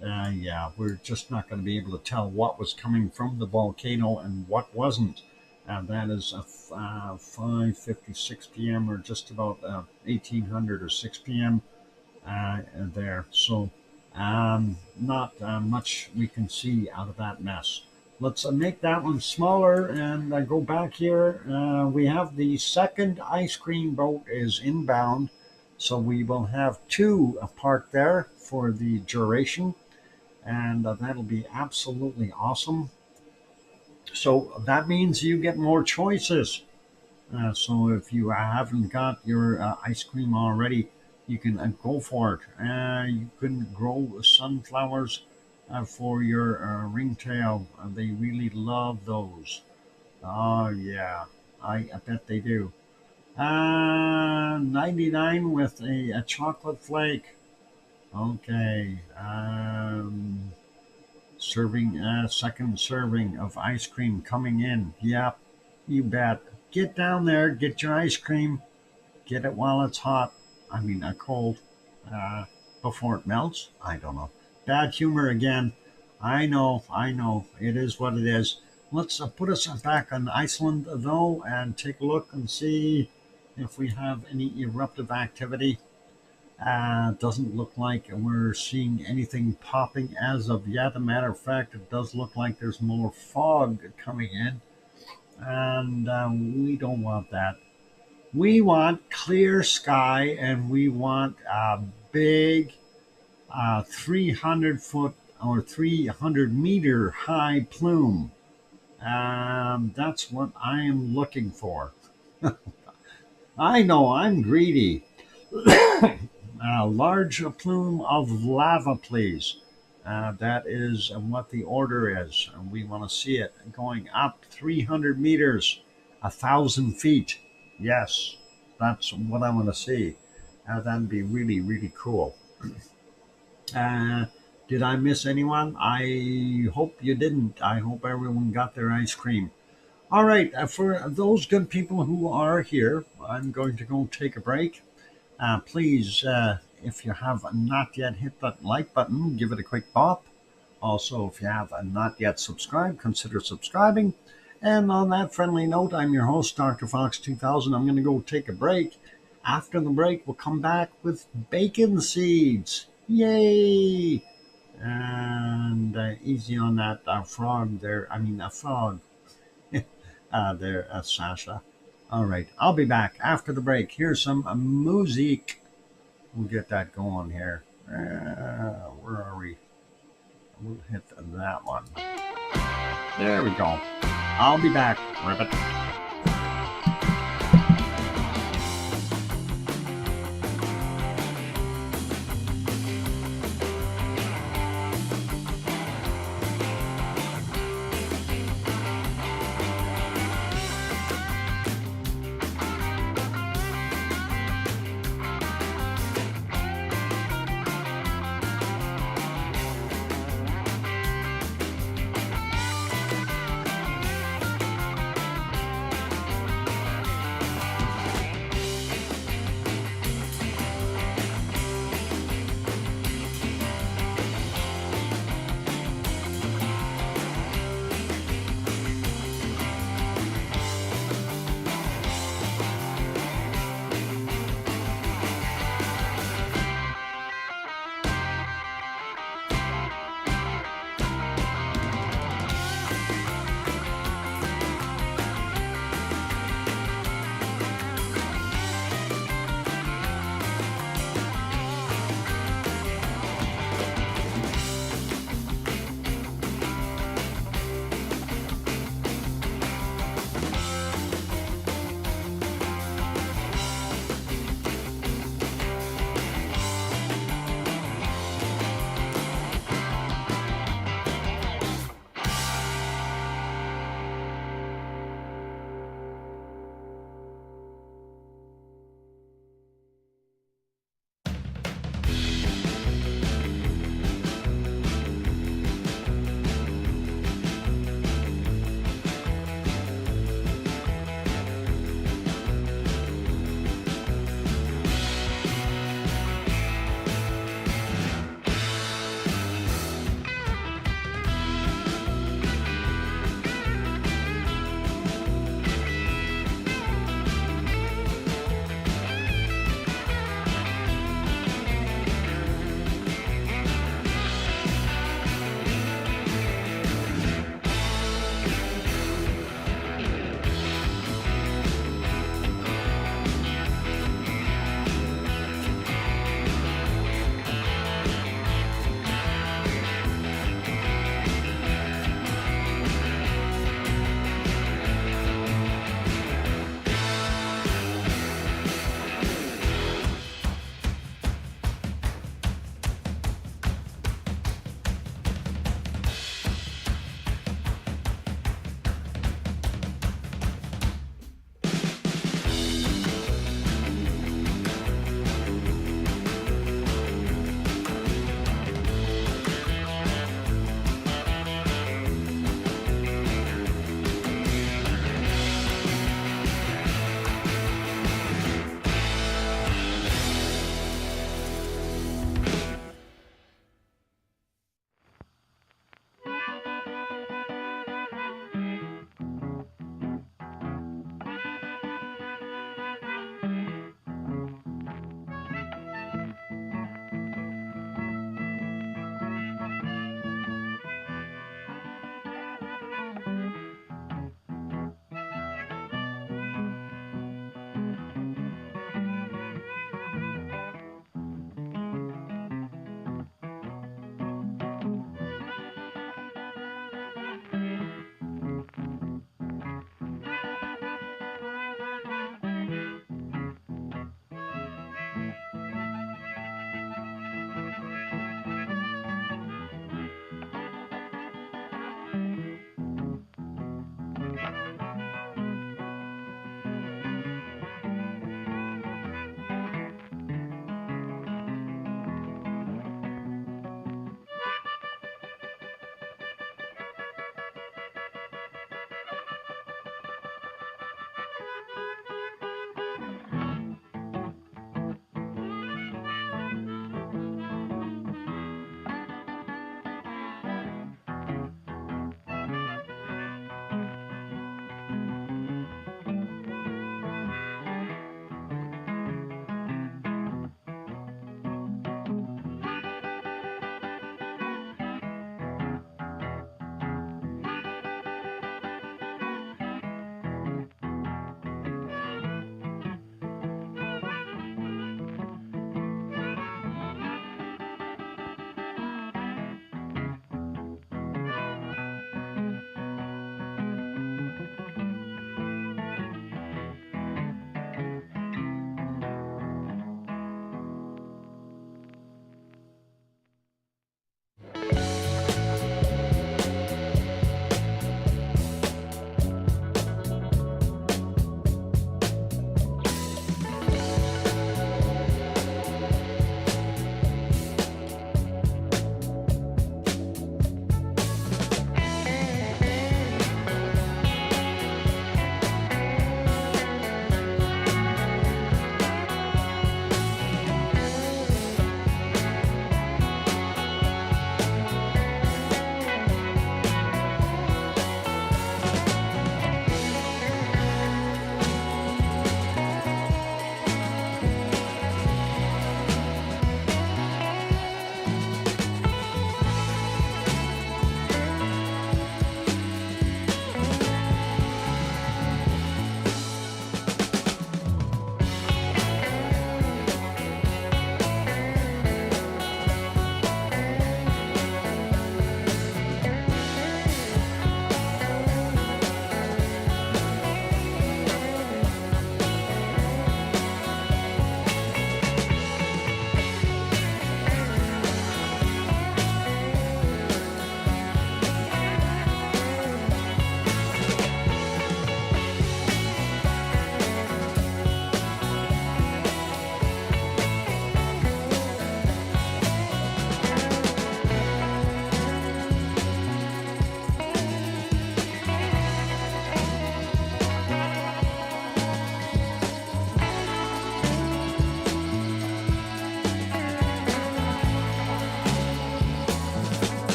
yeah, we're just not going to be able to tell what was coming from the volcano and what wasn't. That is 5:56 p.m. or just about 1800 or 6 p.m. There. So not much we can see out of that mess. Let's make that one smaller and go back here. We have the second ice cream boat is inbound, so we will have two parked there for the duration, and that'll be absolutely awesome. So that means you get more choices. So if you haven't got your ice cream already, you can go for it. You can grow sunflowers for your ringtail. They really love those. Oh yeah, I bet they do. 99 with a chocolate flake. Okay. Serving second serving of ice cream coming in. Yep, you bet. Get down there, get your ice cream, get it while it's hot. I mean, cold, before it melts. I don't know. Bad humor again. I know. It is what it is. Let's put us back on Iceland, though, and take a look and see if we have any eruptive activity. Doesn't look like we're seeing anything popping as of yet. As a matter of fact, it does look like there's more fog coming in, and we don't want that. We want clear sky, and we want a big 300-foot or 300-meter high plume. That's what I am looking for. I know I'm greedy. A large plume of lava, please. That is what the order is. And we want to see it going up 300 meters, 1,000 feet. Yes, that's what I want to see. That'd be really, really cool. Did I miss anyone? I hope you didn't. I hope everyone got their ice cream. All right, for those good people who are here, I'm going to go take a break. Please, if you have not yet hit that like button, give it a quick bop. Also, if you have not yet subscribed, consider subscribing. And on that friendly note, I'm your host, DrFox2000. I'm going to go take a break. After the break, we'll come back with bacon seeds. Yay! And easy on that frog there. I mean, a frog there, Sasha. All right, I'll be back after the break. Here's some music. We'll get that going here. Where are we? We'll hit that one. There we go. I'll be back. Ribbit.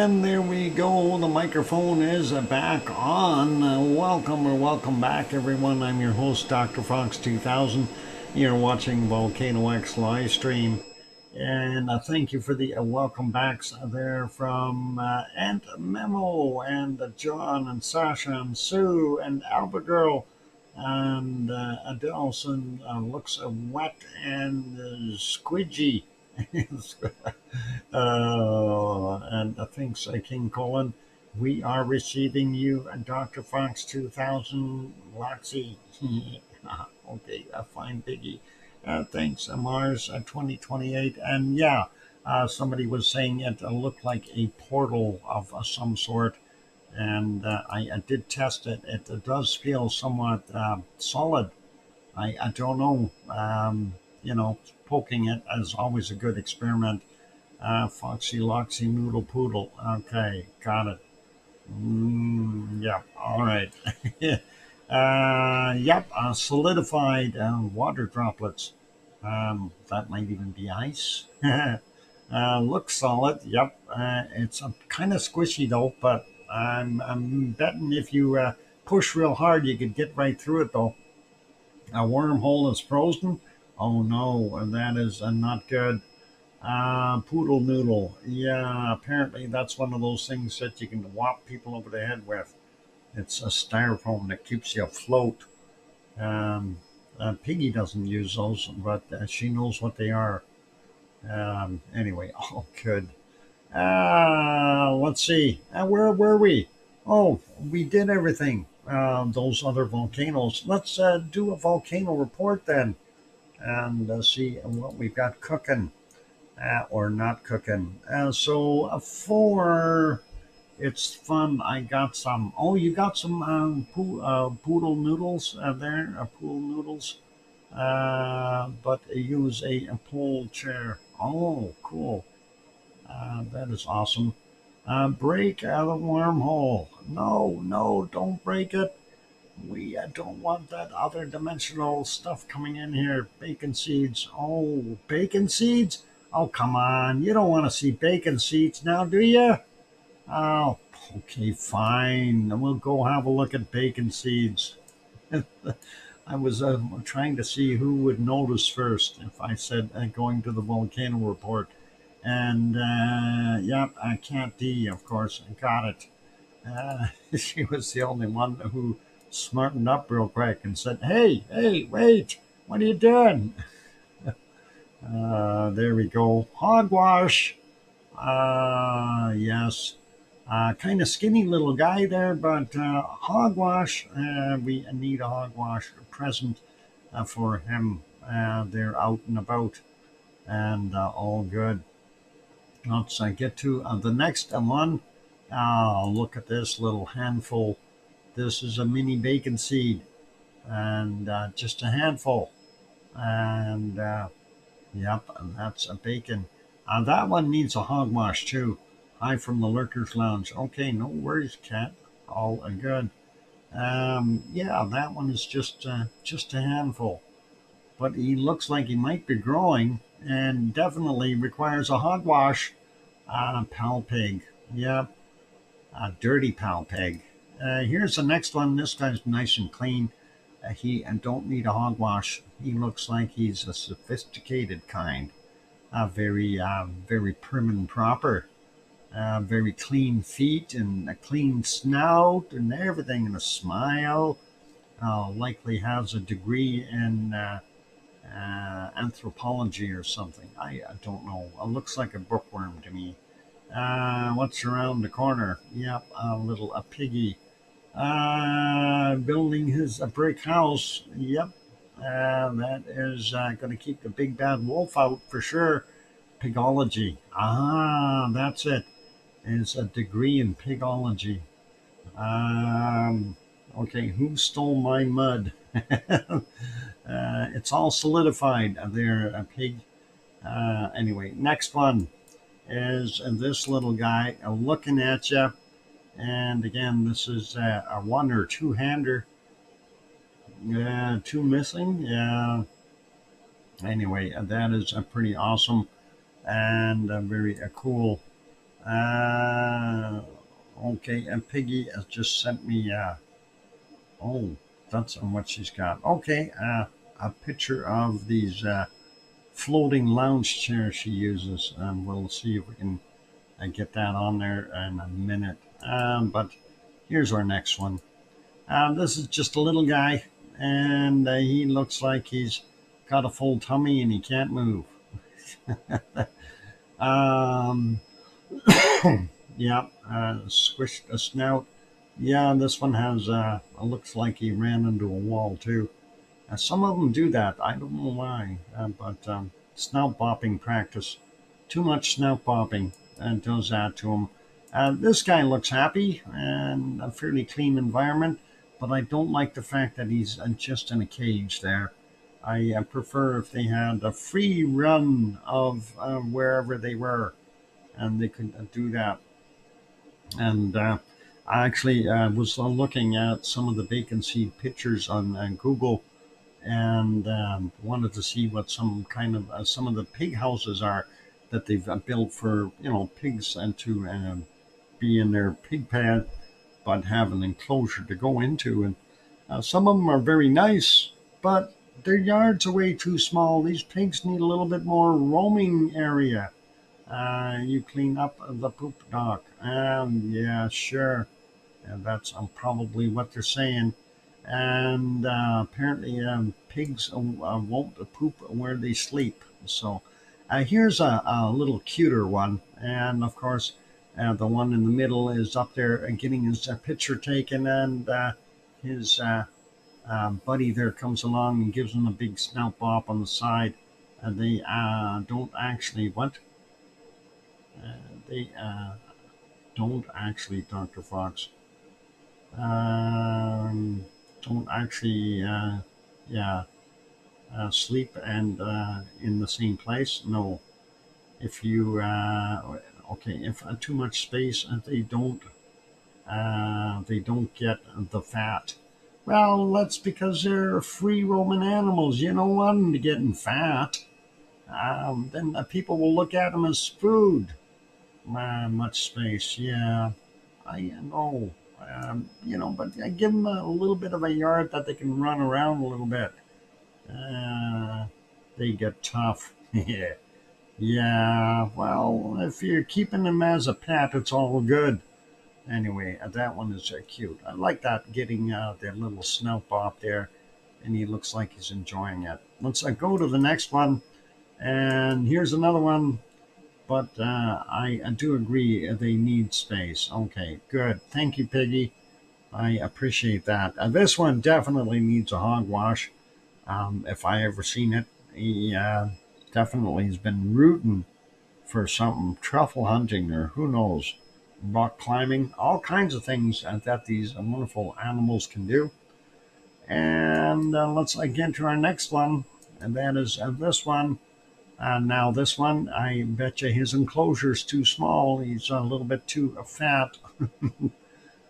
And there we go. The microphone is back on. Welcome back, everyone. I'm your host, DrFox2000. You're watching VolcanoX live stream. And thank you for the welcome backs there from Aunt Memo and John and Sasha and Sue and Albert Girl and Adelson looks wet and squidgy. And thanks, King Colin. We are receiving you, Dr. Fox 2000, Loxy. Okay, fine, Biggie. Thanks, Mars 2028. And yeah, somebody was saying it looked like a portal of some sort. And I did test it. It does feel somewhat solid. I don't know. Poking it is always a good experiment. Foxy Loxy Noodle Poodle. Okay, got it. Yeah, all right. Yep, solidified water droplets. That might even be ice. Looks solid. Yep. It's kind of squishy though, but I'm betting if you push real hard, you could get right through it though. A wormhole is frozen. Oh no, that is not good. Poodle noodle. Yeah, apparently that's one of those things that you can whop people over the head with. It's a styrofoam that keeps you afloat. Piggy doesn't use those, but she knows what they are. Anyway, all good. Let's see. Where were we? Oh, we did everything. Those other volcanoes. Let's do a volcano report then and see what we've got cooking or not cooking. For it's fun, I got some. Oh, you got some poodle noodles there, pool noodles. But use a pole chair. Oh, cool. That is awesome. Break the wormhole. No, no, don't break it. We don't want that other dimensional stuff coming in here. Bacon seeds. Oh, bacon seeds? Oh, come on. You don't want to see bacon seeds now, do you? Oh, okay, fine. We'll go have a look at bacon seeds. I was trying to see who would notice first if I said going to the volcano report. And yep, Cat D, of course, got it. She was the only one who smartened up real quick and said, hey, wait, what are you doing? There we go. Hogwash. Yes. Kind of skinny little guy there, but hogwash. We need a hogwash present for him. They're out and about and all good. Let's get to the next one. Look at this little handful. This is a mini bacon seed and just a handful. And yep, that's a bacon. That one needs a hogwash too. Hi from the Lurkers Lounge. Okay, no worries, Cat. All good. Yeah, that one is just a handful. But he looks like he might be growing and definitely requires a hogwash. Pal Pig. Yep. Dirty Pal Pig. Here's the next one. This guy's nice and clean. He don't need a hogwash. He looks like he's a sophisticated kind. Very prim and proper. Very clean feet and a clean snout and everything, and a smile. Likely has a degree in anthropology or something. I don't know. It looks like a bookworm to me. What's around the corner? Yep, a piggy. Building his a brick house. Yep, that is going to keep the big bad wolf out for sure. Pigology. That's it. Is a degree in pigology. Okay, who stole my mud? It's all solidified there, a pig. Anyway, next one is this little guy looking at you. And again, this is a one or two hander. Two missing. Yeah. Anyway, that is pretty awesome and very cool. Okay, and Piggy has just sent me. Oh, that's what she's got. Okay, a picture of these floating lounge chairs she uses, and we'll see if we can get that on there in a minute. But here's our next one. This is just a little guy, and he looks like he's got a full tummy and he can't move. Um, yeah, squished a snout. Yeah, this one has, looks like he ran into a wall too. Some of them do that. I don't know why, but snout bopping practice. Too much snout bopping does that to him. This guy looks happy and a fairly clean environment, but I don't like the fact that he's just in a cage there. I prefer if they had a free run of wherever they were and they could do that. And I actually was looking at some of the vacancy pictures on Google and wanted to see what some of the pig houses are that they've built for pigs and to be in their pig pad, but have an enclosure to go into. And some of them are very nice, but their yards are way too small. These pigs need a little bit more roaming area. You clean up the poop dock. Yeah, sure. And that's probably what they're saying. And apparently, pigs won't poop where they sleep. So here's a little cuter one. And of course, the one in the middle is up there and getting his picture taken. And his buddy there comes along and gives him a big snout bop on the side. They don't actually, what? They don't actually, Dr. Fox. Don't actually, yeah, sleep and in the same place. No, if you, okay, if too much space, they don't get the fat. Well, that's because they're free roaming animals. You don't want them to getting fat. Then people will look at them as food. Much space, yeah. I know. But I give them a little bit of a yard that they can run around a little bit. Uh, they get tough. Yeah. Yeah. Well, if you're keeping them as a pet, it's all good. Anyway, that one is cute. I like that getting their little snout bop there, and he looks like he's enjoying it. Let's go to the next one. And here's another one. But I do agree they need space. Okay, good. Thank you, Piggy. I appreciate that. This one definitely needs a hogwash. If I ever seen it, he definitely has been rooting for something, truffle hunting or who knows, rock climbing, all kinds of things that these wonderful animals can do. And let's get to our next one, and that is this one. Now this one, I bet you his enclosure is too small. He's a little bit too fat.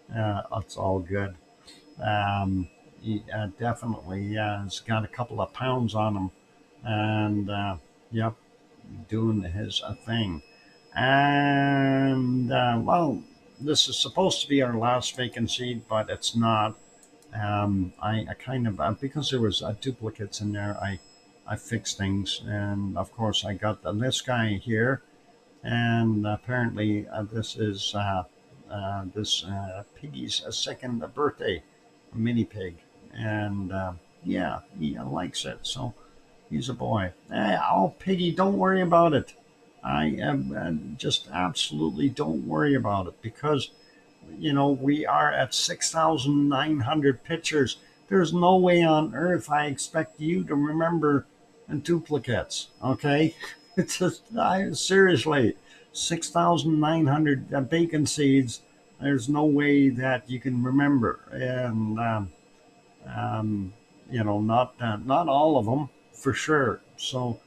It's all good. He definitely has got a couple of pounds on him, and yep, doing his thing. And well, this is supposed to be our last vacancy, but it's not. I kind of because there was duplicates in there. I fixed things, and of course I got this guy here, and apparently this piggy's second birthday, a mini pig, and yeah, he likes it, so he's a boy. Oh, Piggy, don't worry about it. I am just absolutely don't worry about it because we are at 6,900 pictures. There's no way on earth I expect you to remember duplicates. Okay, it's just seriously 6,900 bacon seeds. There's no way that you can remember, and um, not all of them for sure. So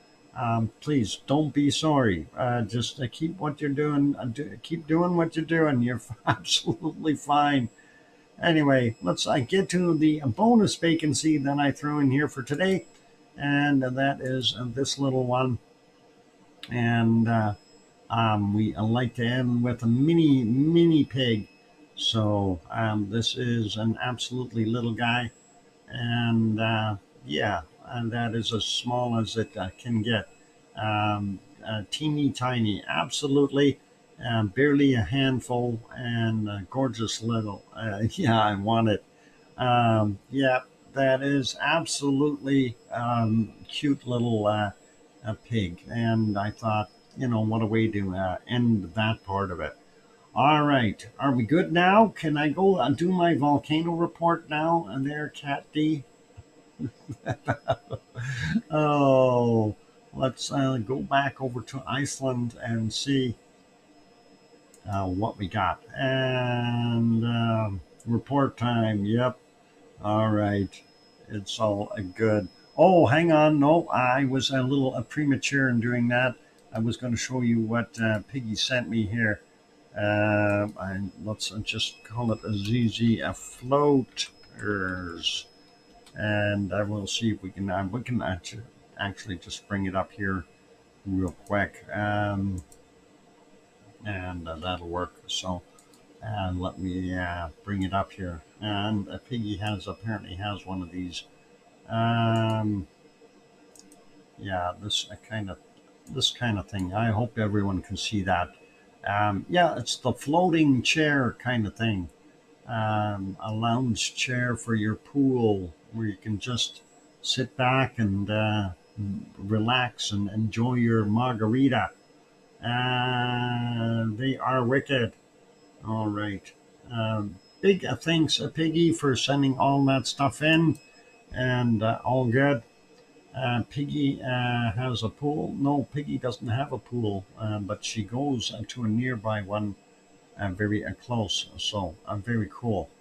please don't be sorry. Just keep what you're doing. Keep doing what you're doing. You're absolutely fine. Anyway, let's get to the bonus vacancy that I threw in here for today, and that is this little one. And We like to end with a mini pig. So this is an absolutely little guy, and yeah, and that is as small as it can get. Teeny tiny, absolutely, barely a handful, and gorgeous little. Yeah, I want it. Yeah, that is absolutely cute little pig, and I thought, what a way to end that part of it. All right, are we good now? Can I go and do my volcano report now? And there, Cat D. Oh, let's go back over to Iceland and see what we got. And report time. Yep. All right. It's all good. Oh, hang on. No, I was a little premature in doing that. I was going to show you what Piggy sent me here. And let's just call it a ZZ floaters. And I will see if we can actually just bring it up here real quick, and that'll work. So, and let me bring it up here. And Piggy apparently has one of these. Um, yeah, this kind of thing. I hope everyone can see that. Yeah, it's the floating chair kind of thing. A lounge chair for your pool where you can just sit back and relax and enjoy your margarita. They are wicked. All right. Big thanks, Piggy, for sending all that stuff in, and all good. Piggy has a pool. No, Piggy doesn't have a pool, but she goes to a nearby one very close. So very cool.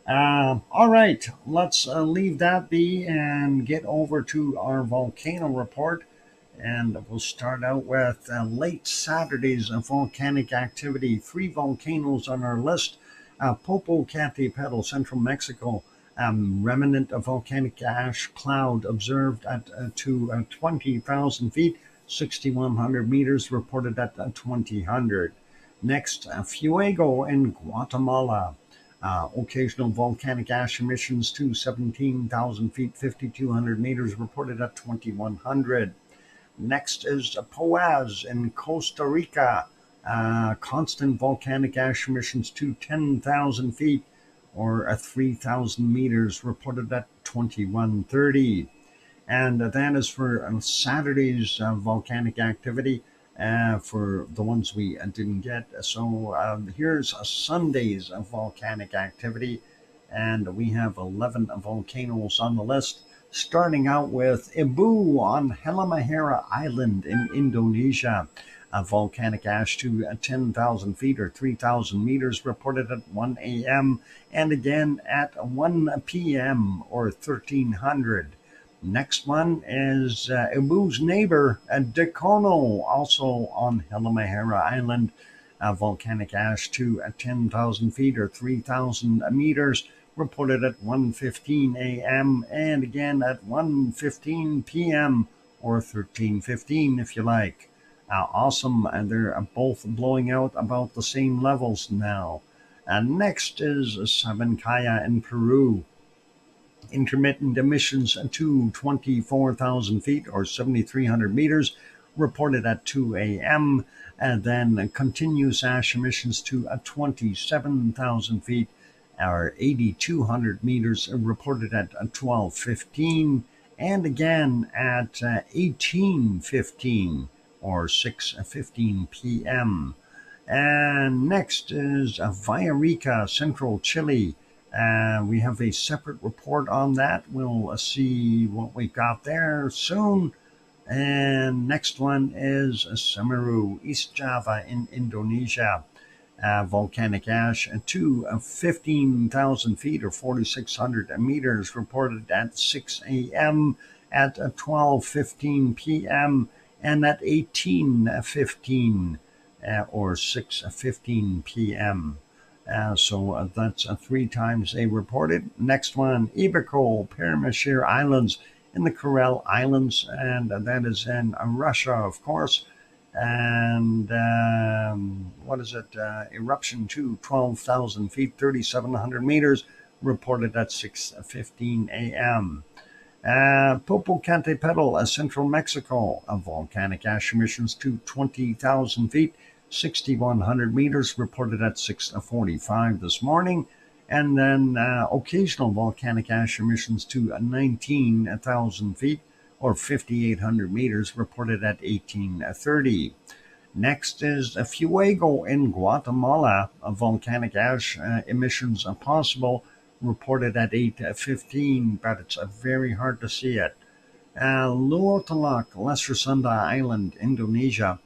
All right, let's leave that be and get over to our volcano report. And we'll start out with late Saturday's volcanic activity. 3 volcanoes on our list. Popocatépetl, central Mexico. Remnant of volcanic ash cloud observed at to 20,000 feet, 6,100 meters, reported at 2000. Next, Fuego in Guatemala. Occasional volcanic ash emissions to 17,000 feet, 5,200 meters, reported at 2,100. Next is Poaz in Costa Rica. Constant volcanic ash emissions to 10,000 feet or 3,000 meters, reported at 2130. And that is for Saturday's volcanic activity. For the ones we didn't get. So here's Sunday's volcanic activity, and we have 11 volcanoes on the list, starting out with Ibu on Halmahera Island in Indonesia. Volcanic ash to 10,000 feet or 3,000 meters, reported at 1 a.m. and again at 1 p.m. or 1300. Next one is Ibu's neighbor, Dacono, also on Halmahera Island. Volcanic ash to 10,000 feet or 3,000 meters, reported at 1:15 a.m. and again at 1:15 p.m. or 13:15 if you like. Awesome, and they're both blowing out about the same levels now. Next is Sabancaya in Peru. Intermittent emissions to 24,000 feet or 7,300 meters, reported at 2 a.m. And then continuous ash emissions to 27,000 feet or 8,200 meters, reported at 12:15 and again at 18:15 or 6:15 p.m. And next is Villarrica, central Chile. We have a separate report on that. We'll see what we got there soon. And next one is Semeru, East Java in Indonesia. Volcanic ash to 15,000 feet or 4,600 meters, reported at 6 a.m., at 12:15 p.m., and at 18:15 or 6:15 p.m. So that's 3 times they reported. Next one, Ibiko, Paramashir Islands in the Kuril Islands, and that is in Russia, of course. And what is it? Eruption 2, 12,000 feet, 3,700 meters, reported at 6:15 a.m. Popocatépetl, central Mexico, volcanic ash emissions to 20,000 feet, 6,100 meters, reported at 6:45 this morning. And then occasional volcanic ash emissions to 19,000 feet, or 5,800 meters, reported at 18:30. Next is Fuego in Guatemala, volcanic ash emissions possible, reported at 8:15, but it's very hard to see it. Luotalak, Lesser Sunda Island, Indonesia,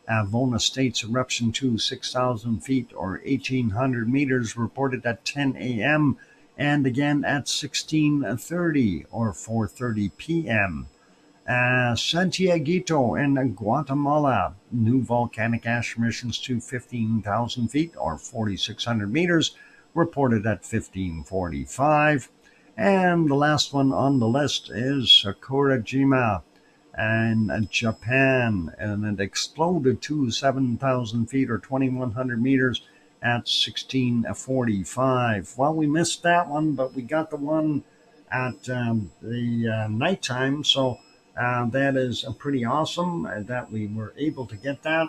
Vona State's eruption to 6,000 feet or 1,800 meters, reported at 10 a.m. and again at 16:30 or 4:30 p.m. Santiaguito in Guatemala, new volcanic ash emissions to 15,000 feet or 4,600 meters, reported at 15:45. And the last one on the list is Sakurajima in Japan, and it exploded to 7,000 feet or 2,100 meters at 16:45. Well, we missed that one, but we got the one at the nighttime, so that is pretty awesome that we were able to get that.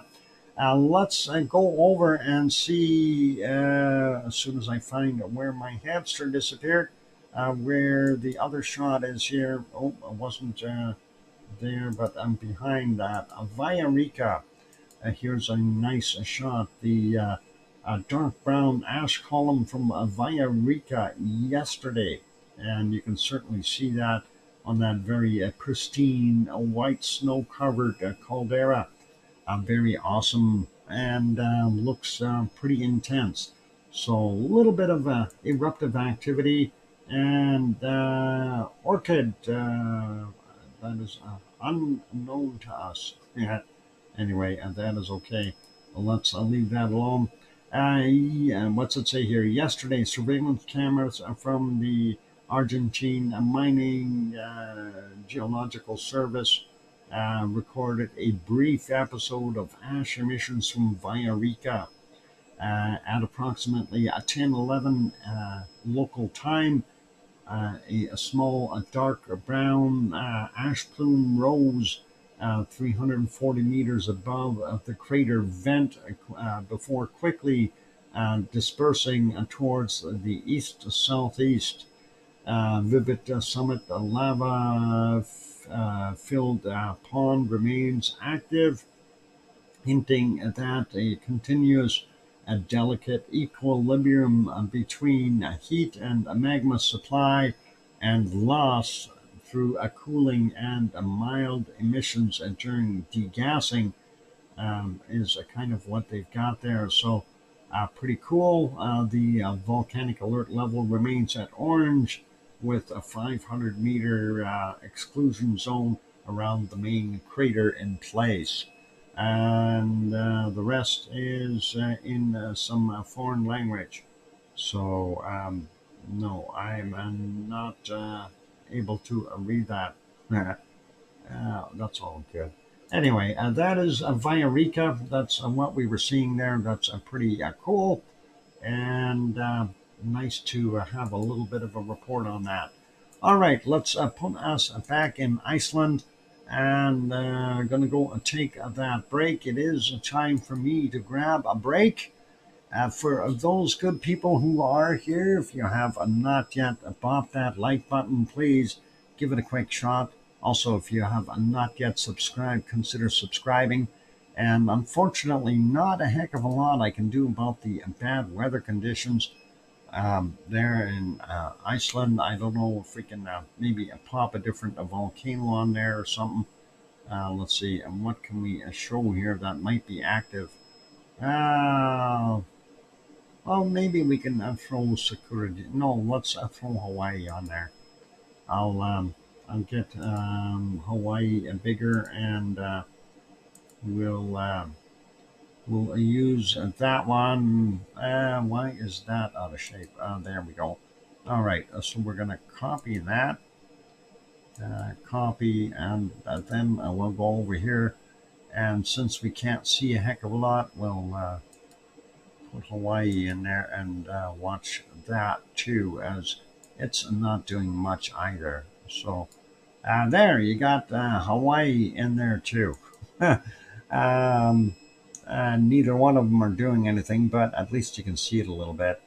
Let's go over and see, as soon as I find where my hamster disappeared, where the other shot is here. Oh, I wasn't there, but I'm behind that. Villarrica. Here's a nice shot. The dark brown ash column from Villarrica yesterday. And you can certainly see that on that very pristine, white, snow-covered caldera. Very awesome and looks pretty intense. So a little bit of eruptive activity and orchid that is unknown to us. Yeah. Anyway, that is okay. Let's leave that alone. Yeah, what's it say here? Yesterday, surveillance cameras from the Argentine Mining Geological Service recorded a brief episode of ash emissions from Villarrica at approximately 10:11 local time. A small dark brown ash plume rose 340 meters above the crater vent before quickly dispersing towards the east-southeast. Vivid summit lava filled pond remains active, hinting that a continuous delicate equilibrium between heat and magma supply and loss through a cooling and mild emissions during degassing is kind of what they've got there. So pretty cool. The volcanic alert level remains at orange with a 500-meter exclusion zone around the main crater in place. And the rest is in some foreign language. So, no, I'm not able to read that. That's all good. Anyway, that is Villarrica. That's what we were seeing there. That's pretty cool and nice to have a little bit of a report on that. All right, let's put us back in Iceland and going to go and take that break. It is time for me to grab a break. For those good people who are here, if you have not yet bopped that like button, please give it a quick shot. Also, if you have not yet subscribed, consider subscribing. And unfortunately, not a heck of a lot I can do about the bad weather conditions there in Iceland. I don't know if we can maybe pop a different volcano on there or something. Let's see, and what can we show here that might be active? Well, maybe we can throw Sakura. No, let's throw Hawaii on there. I'll get Hawaii bigger and we'll use that one. Why is that out of shape? There we go. All right, so we're going to copy that. Copy, and then we'll go over here And since we can't see a heck of a lot, we'll put Hawaii in there and watch that too, as it's not doing much either. So there, you got Hawaii in there too. Neither one of them are doing anything, but at least you can see it a little bit.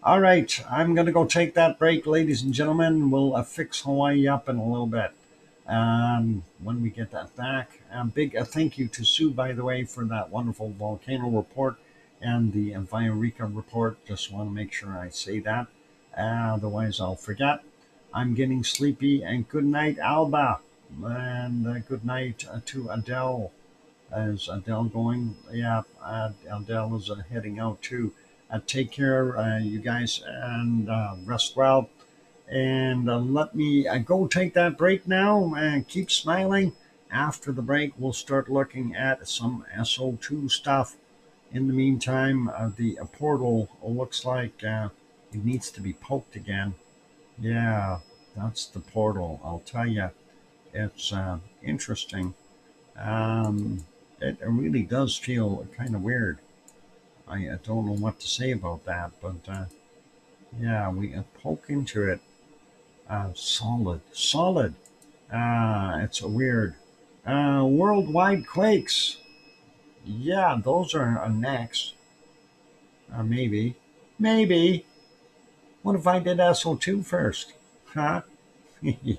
All right, I'm going to go take that break, ladies and gentlemen. We'll fix Hawaii up in a little bit when we get that back. Big thank you to Sue, by the way, for that wonderful volcano report and the Viorica report. Just want to make sure I say that. Otherwise, I'll forget. I'm getting sleepy, and good night, Alba. And good night to Adele. Is Adele going? Yeah, Adele is heading out too. Take care, you guys, and rest well. And let me go take that break now and keep smiling. After the break, we'll start looking at some SO2 stuff. In the meantime, the portal looks like it needs to be poked again. Yeah, that's the portal. I'll tell you, it's interesting. It really does feel kind of weird. I don't know what to say about that, but yeah, we poke into it. Solid. It's a weird. Worldwide quakes. Yeah, those are next. Maybe. What if I did SO2 first? Huh? I'm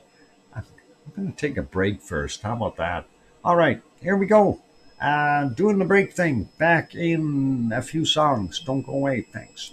going to take a break first. How about that? All right, here we go. Doing the break thing. Back in a few songs. Don't go away. Thanks.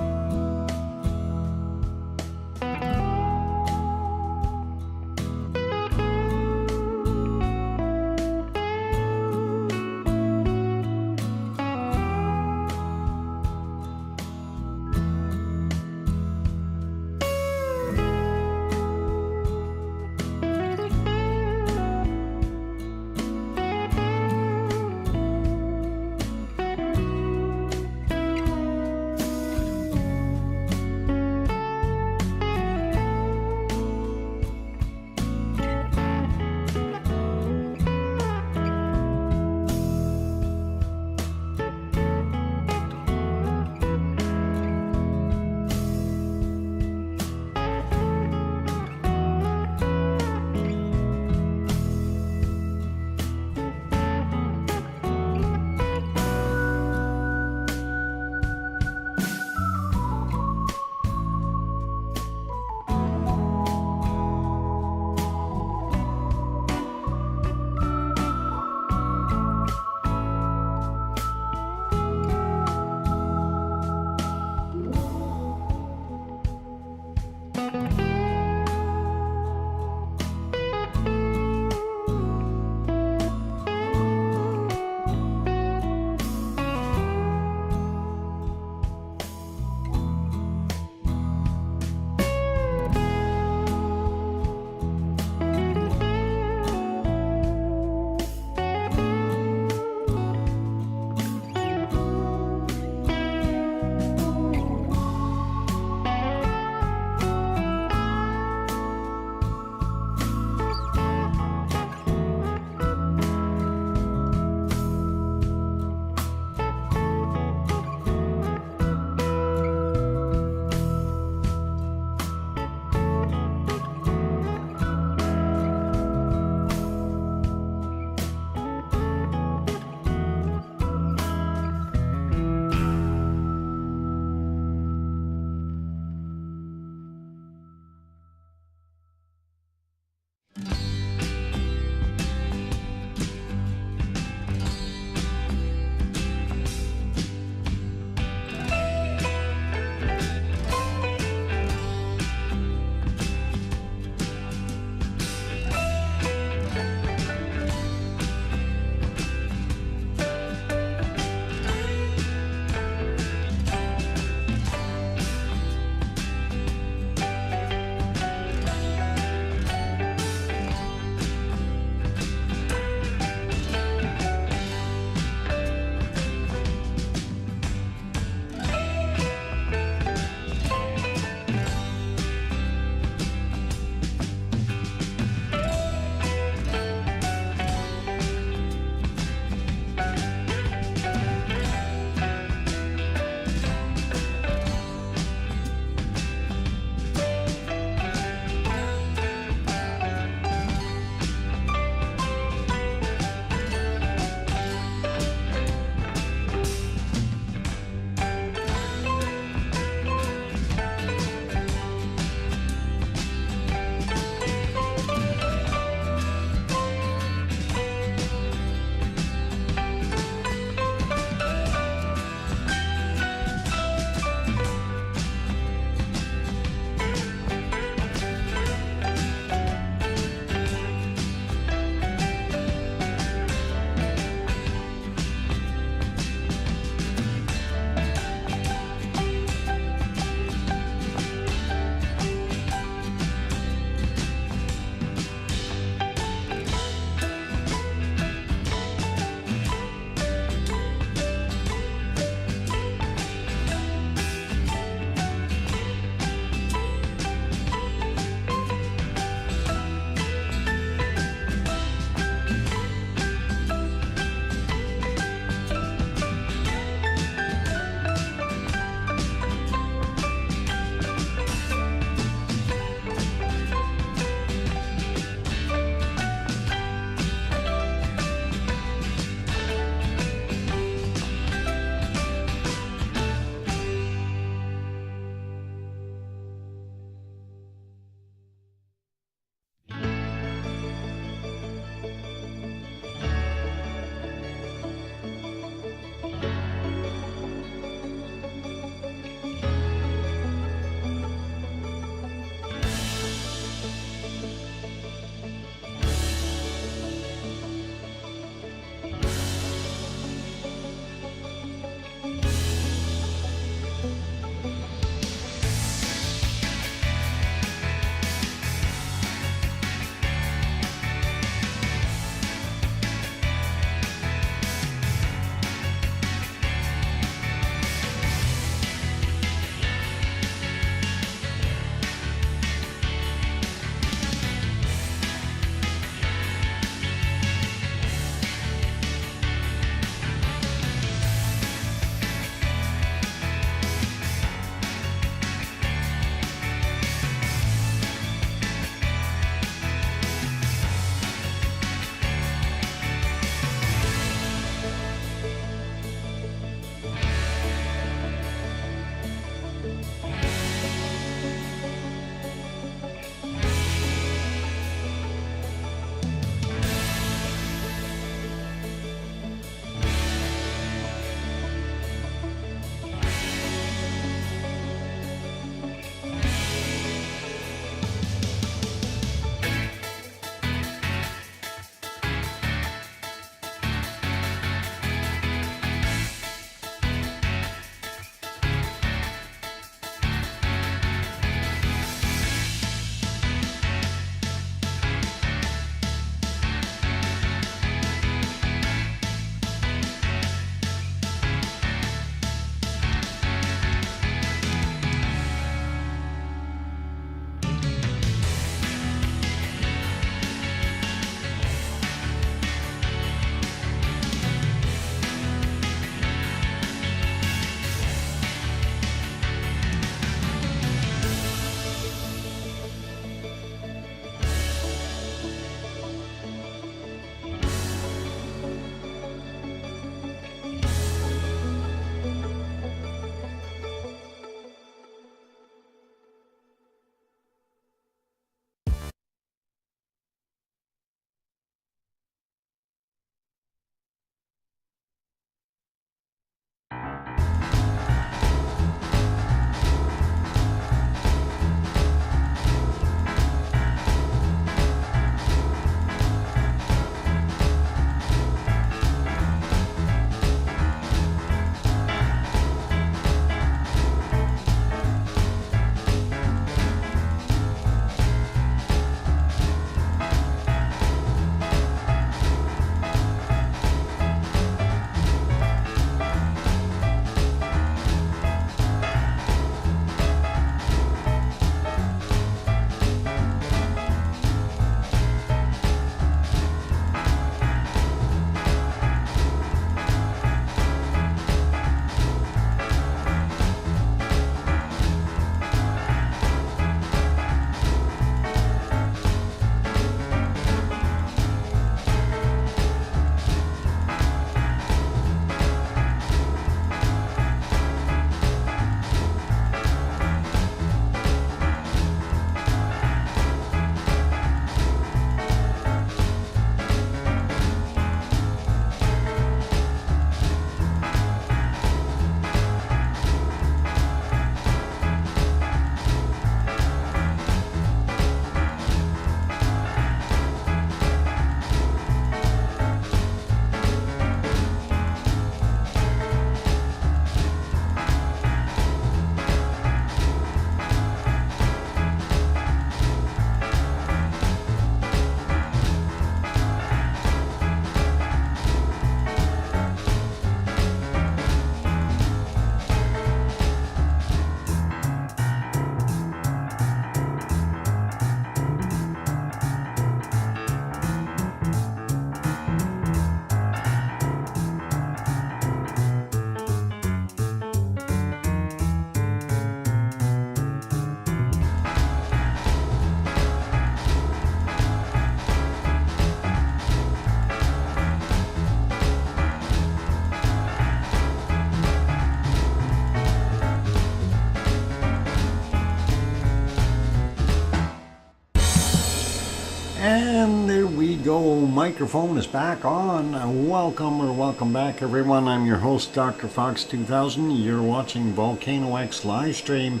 And there we go. Microphone is back on. Welcome back, everyone. I'm your host, DrFox2000. You're watching VolcanoX live stream.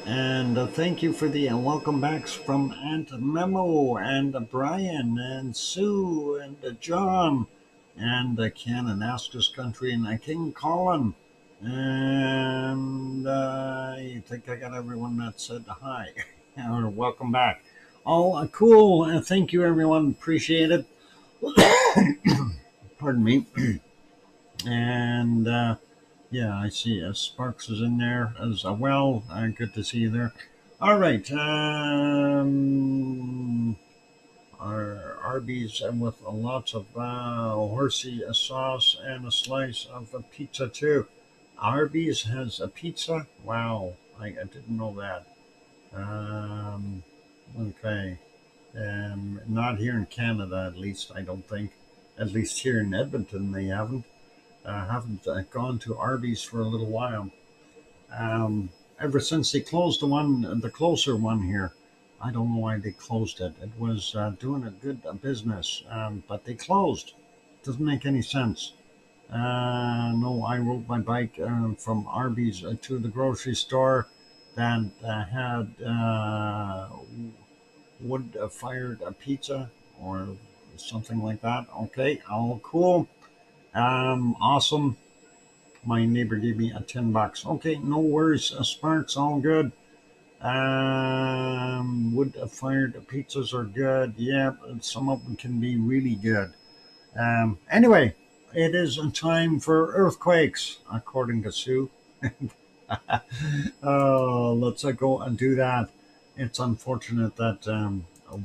And thank you for the welcome backs from Aunt Memo and Brian and Sue and John and Ken and Askus Country and King Colin. And I think I got everyone that said hi or welcome back. Oh, cool. Thank you, everyone. Appreciate it. Pardon me. And yeah, I see Sparks is in there as well. Good to see you there. All right. Our Arby's with lots of horsey sauce and a slice of a pizza, too. Arby's has a pizza? Wow. I didn't know that. Okay. Not here in Canada, at least, I don't think. At least here in Edmonton, they haven't. Haven't gone to Arby's for a little while. Ever since they closed the closer one here. I don't know why they closed it. It was doing a good business, but they closed. Doesn't make any sense. No, I rode my bike from Arby's to the grocery store that had wood-fired pizza or something like that. Okay, all cool. Awesome. My neighbor gave me $10. Okay, no worries. Sparks, all good. Wood-fired pizzas are good. Yeah, some of them can be really good. Anyway, it is time for earthquakes, according to Sue. Let's go and do that. It's unfortunate that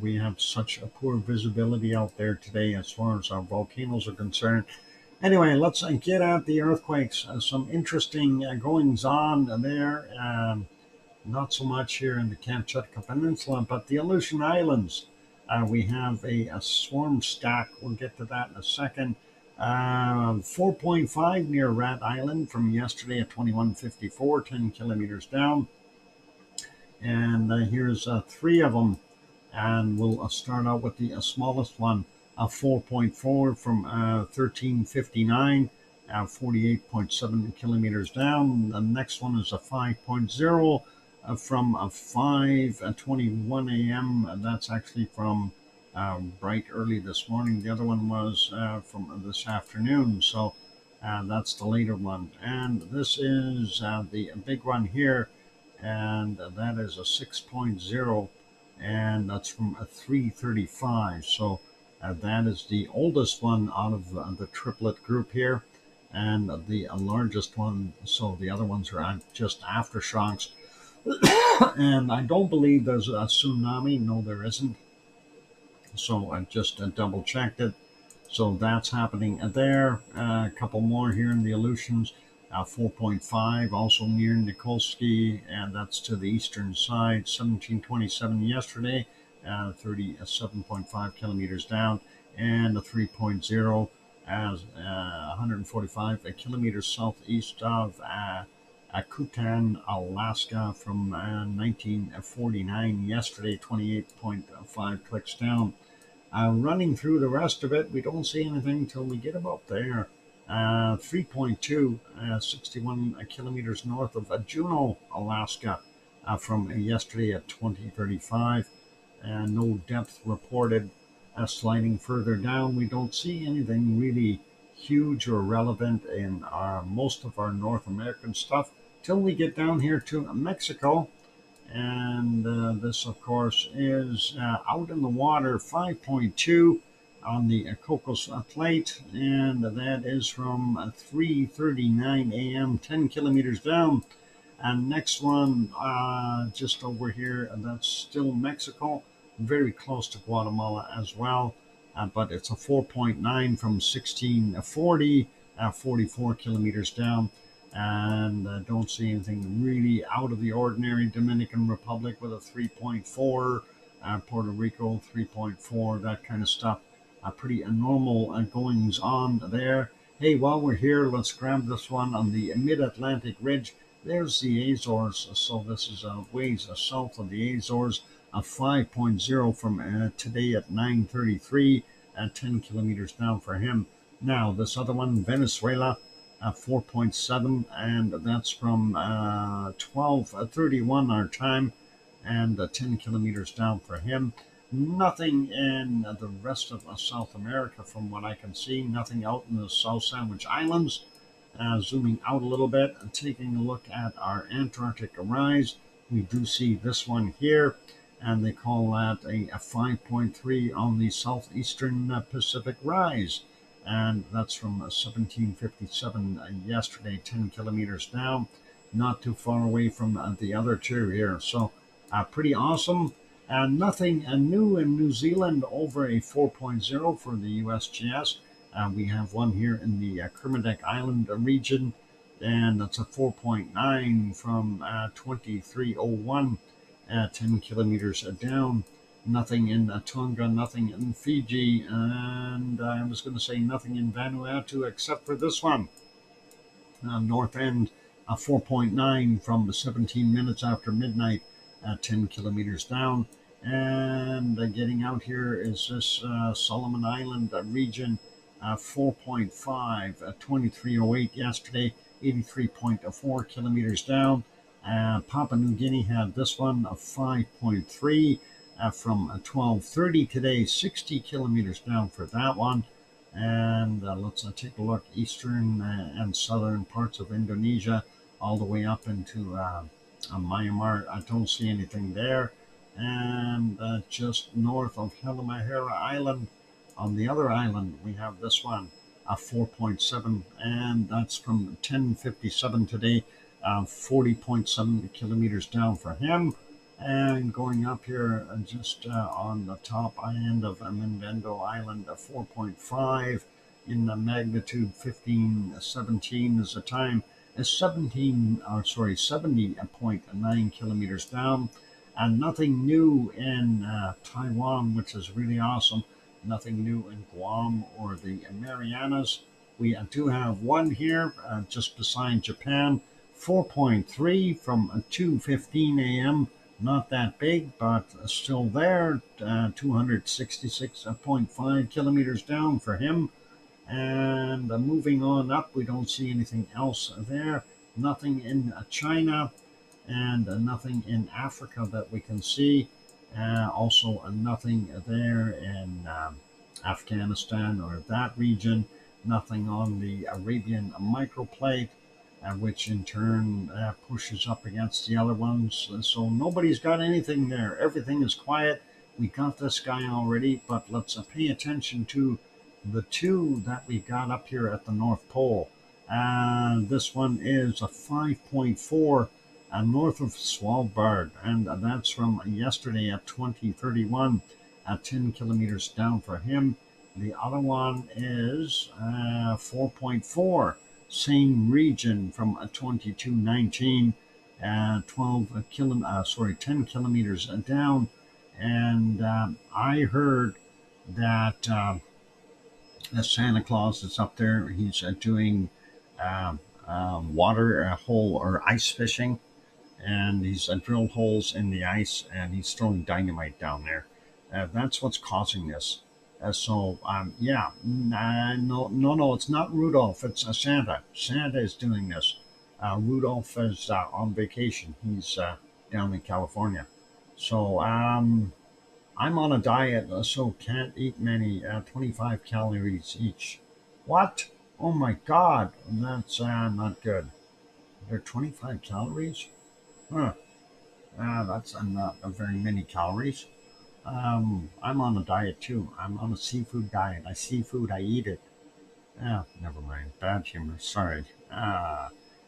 we have such a poor visibility out there today as far as our volcanoes are concerned. Anyway, let's get at the earthquakes. Some interesting goings on there. Not so much here in the Kamchatka Peninsula, but the Aleutian Islands. We have a swarm stack. We'll get to that in a second. 4.5 near Rat Island from yesterday at 2154, 10 kilometers down. And here's three of them. And we'll start out with the smallest one, 4.4 from 1359, 48.7 kilometers down. The next one is a 5.0 from 5:21 a.m. That's actually from bright early this morning. The other one was from this afternoon. So that's the later one. And this is the big one here. And that is a 6.0. And that's from 3:35. So that is the oldest one out of the triplet group here, and the largest one. So the other ones are just aftershocks. And I don't believe there's a tsunami. No, there isn't. So I just double checked it. So that's happening there. A couple more here in the Aleutians. 4.5, also near Nikolsky, and that's to the eastern side. 1727 yesterday, 37.5 kilometers down, and a 3.0 as 145 kilometers southeast of Akutan, Alaska, from 1949 yesterday, 28.5 clicks down. Running through the rest of it, we don't see anything until we get about there. 3.2, 61 kilometers north of Juneau, Alaska, from yesterday at 2035. No depth reported. Sliding further down, we don't see anything really huge or relevant in most of our North American stuff till we get down here to Mexico. And this, of course, is out in the water, 5.2 on the Cocos Plate, and that is from 3:39 a.m., 10 kilometers down. And next one, just over here, that's still Mexico, very close to Guatemala as well, but it's a 4.9 from 1640, 44 kilometers down. And don't see anything really out of the ordinary. Dominican Republic with a 3.4, Puerto Rico 3.4, that kind of stuff. Pretty normal goings on there. Hey, while we're here, let's grab this one on the mid-Atlantic ridge. There's the Azores. So this is ways south of the Azores. a 5.0 from today at 9:33, 10 kilometers down for him. Now, this other one, Venezuela, 4.7, and that's from 12:31 our time, and 10 kilometers down for him. Nothing in the rest of South America from what I can see, nothing out in the South Sandwich Islands. Zooming out a little bit and taking a look at our Antarctic rise, we do see this one here, and they call that a 5.3 on the southeastern Pacific rise, and that's from 1757 yesterday, 10 kilometers down, not too far away from the other two here. So pretty awesome. And nothing new in New Zealand over a 4.0 for the USGS. We have one here in the Kermadec Island region, and that's a 4.9 from 2301, 10 kilometers down. Nothing in Tonga, nothing in Fiji, and I was going to say nothing in Vanuatu except for this one. North End, 4.9 from 17 minutes after midnight, 10 kilometers down. And getting out here is this Solomon Island region, 4.5, 2308 yesterday, 83.4 kilometers down. Papua New Guinea had this one of 5.3 from 12:30 today, 60 kilometers down for that one. And let's take a look, eastern and southern parts of Indonesia, all the way up into Myanmar. I don't see anything there. And just north of Halmahera Island, on the other island, we have this one, 4.7, and that's from 10:57 today, 40.7 kilometers down for him. And going up here, just on the top end of Mindendo Island, 4.5 in the magnitude, 15:17 is the time, is 70.9 kilometers down. And nothing new in Taiwan, which is really awesome. Nothing new in Guam or the Marianas. We do have one here just beside Japan, 4.3 from 2:15 a.m. Not that big, but still there. 266.5 kilometers down for him. And moving on up, we don't see anything else there. Nothing in China, and nothing in Africa that we can see. Also nothing there in Afghanistan or that region. Nothing on the Arabian microplate, which in turn pushes up against the other ones. So nobody's got anything there. Everything is quiet. We got this guy already, but let's pay attention to the two that we got up here at the North Pole. This one is a 5.4 north of Svalbard, and that's from yesterday at 20:31, 10 kilometers down for him. The other one is 4.4, same region from 2219, 10 kilometers down. And I heard that Santa Claus is up there. He's doing water hole or ice fishing, and he's drilled holes in the ice, and he's throwing dynamite down there. That's what's causing this. No, it's not Rudolph. It's Santa. Santa is doing this. Rudolph is on vacation. He's down in California. So I'm on a diet, so can't eat many. 25 calories each. What? Oh my God, that's not good. They're 25 calories? Huh. That's not very many calories. I'm on a diet too. I'm on a seafood diet. I see food, I eat it. Never mind. Bad humor. Sorry.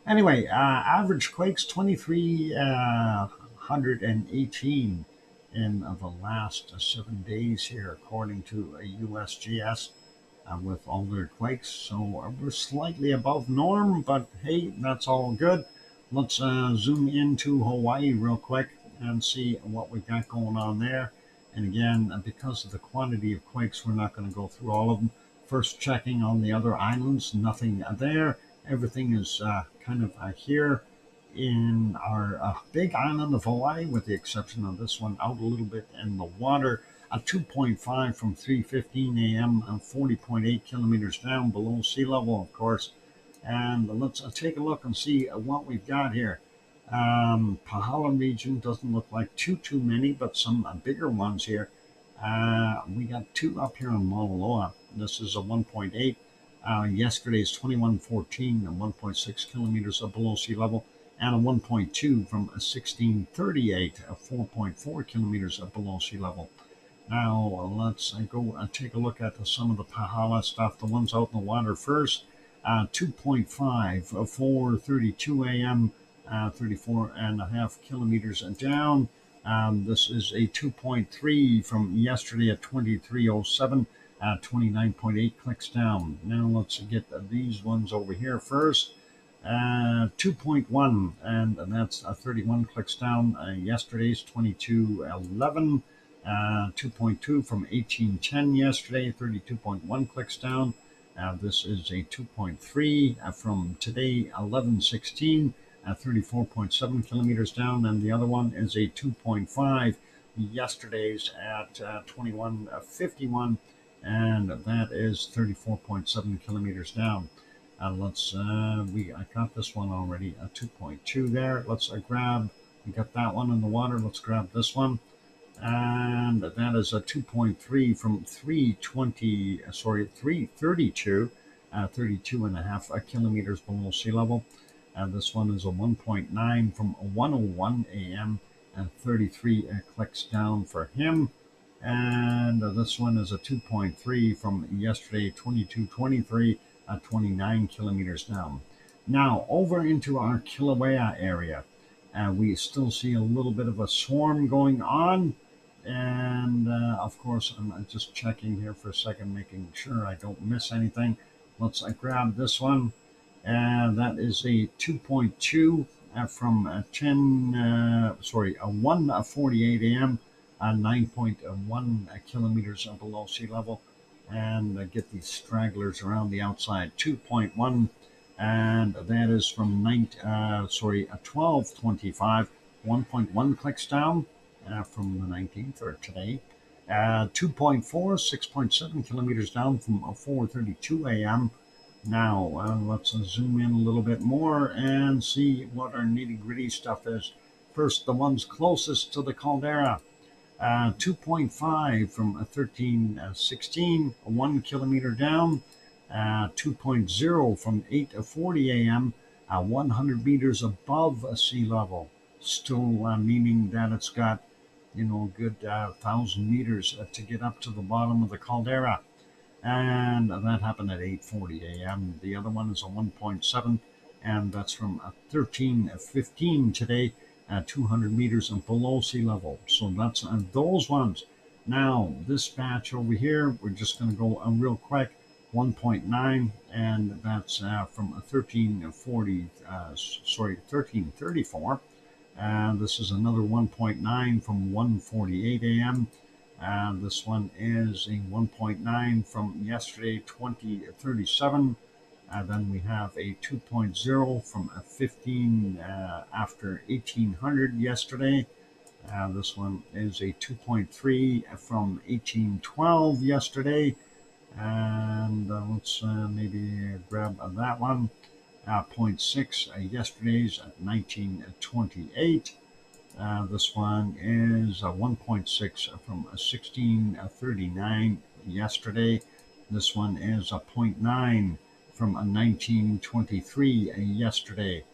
Anyway, average quakes 2,318 in the last 7 days here, according to a USGS. With all their quakes, so we're slightly above norm, but hey, that's all good. Let's zoom into Hawaii real quick and see what we've got going on there. And again, because of the quantity of quakes, we're not going to go through all of them. First, checking on the other islands, nothing there. Everything is kind of here. in our big island of Hawaii, with the exception of this one out a little bit in the water. 2.5 from 3:15 a.m. 40.8 kilometers down below sea level, of course. And let's take a look and see what we've got here. Pahala region doesn't look like too many, but some bigger ones here. We got two up here in Mauna Loa. This is a 1.8. Yesterday's 2114 and 1.6 kilometers below sea level, and a 1.2 from 1638, 4.4 kilometers below sea level. Now let's go take a look at some of the Pahala stuff, the ones out in the water first. 2.5, 4:32 a.m., 34.5 kilometers down. This is a 2.3 from yesterday at 23:07, 29.8 clicks down. Now let's get these ones over here first. 2.1, and that's 31 clicks down. Yesterday's 22:11. 2.2 from 1810 yesterday, 32.1 clicks down. This is a 2.3 from today, 11:16, 34.7 kilometers down, and the other one is a 2.5 yesterday's at 21:51, and that is 34.7 kilometers down. I got this one already, a 2.2 there. Let's we got that one in the water. Let's grab this one. And that is a 2.3 from 332, 32.5 kilometers below sea level. This one is a 1.9 from 1:01 a.m. and 33 clicks down for him. And this one is a 2.3 from yesterday, 22:23, 29 kilometers down. Now over into our Kilauea area. We still see a little bit of a swarm going on. And of course, I'm just checking here for a second, making sure I don't miss anything. Let's grab this one. And that is a 2.2 from 1:48 a.m., 9.1 kilometers below sea level. And get these stragglers around the outside. 2.1, and that is from 12:25, 1.1 clicks down. From the 19th, or today. 2.4, 6.7 kilometers down from 4:32 a.m. Now, let's zoom in a little bit more and see what our nitty-gritty stuff is. First, the ones closest to the caldera. 2.5 from 13:16, 1 kilometer down. 2.0 from 8:40 a.m., 100 meters above sea level. Still meaning that it's got a good 1,000 meters to get up to the bottom of the caldera. And that happened at 8:40 a.m. The other one is a 1.7, and that's from 13:15 today, 200 meters below sea level. So that's those ones. Now, this batch over here, we're just going to go real quick, 1.9, and that's from 13:34. And this is another 1.9 from 1:48 a.m. This one is a 1.9 from yesterday, 20:37. Then we have a 2.0 from 15 after 1800 yesterday. This one is a 2.3 from 1812 yesterday. And let's maybe grab that one. 0.6 yesterday's at 1928. This one is 1.6 from 1639 yesterday. This one is a 0.9 from 1923 yesterday.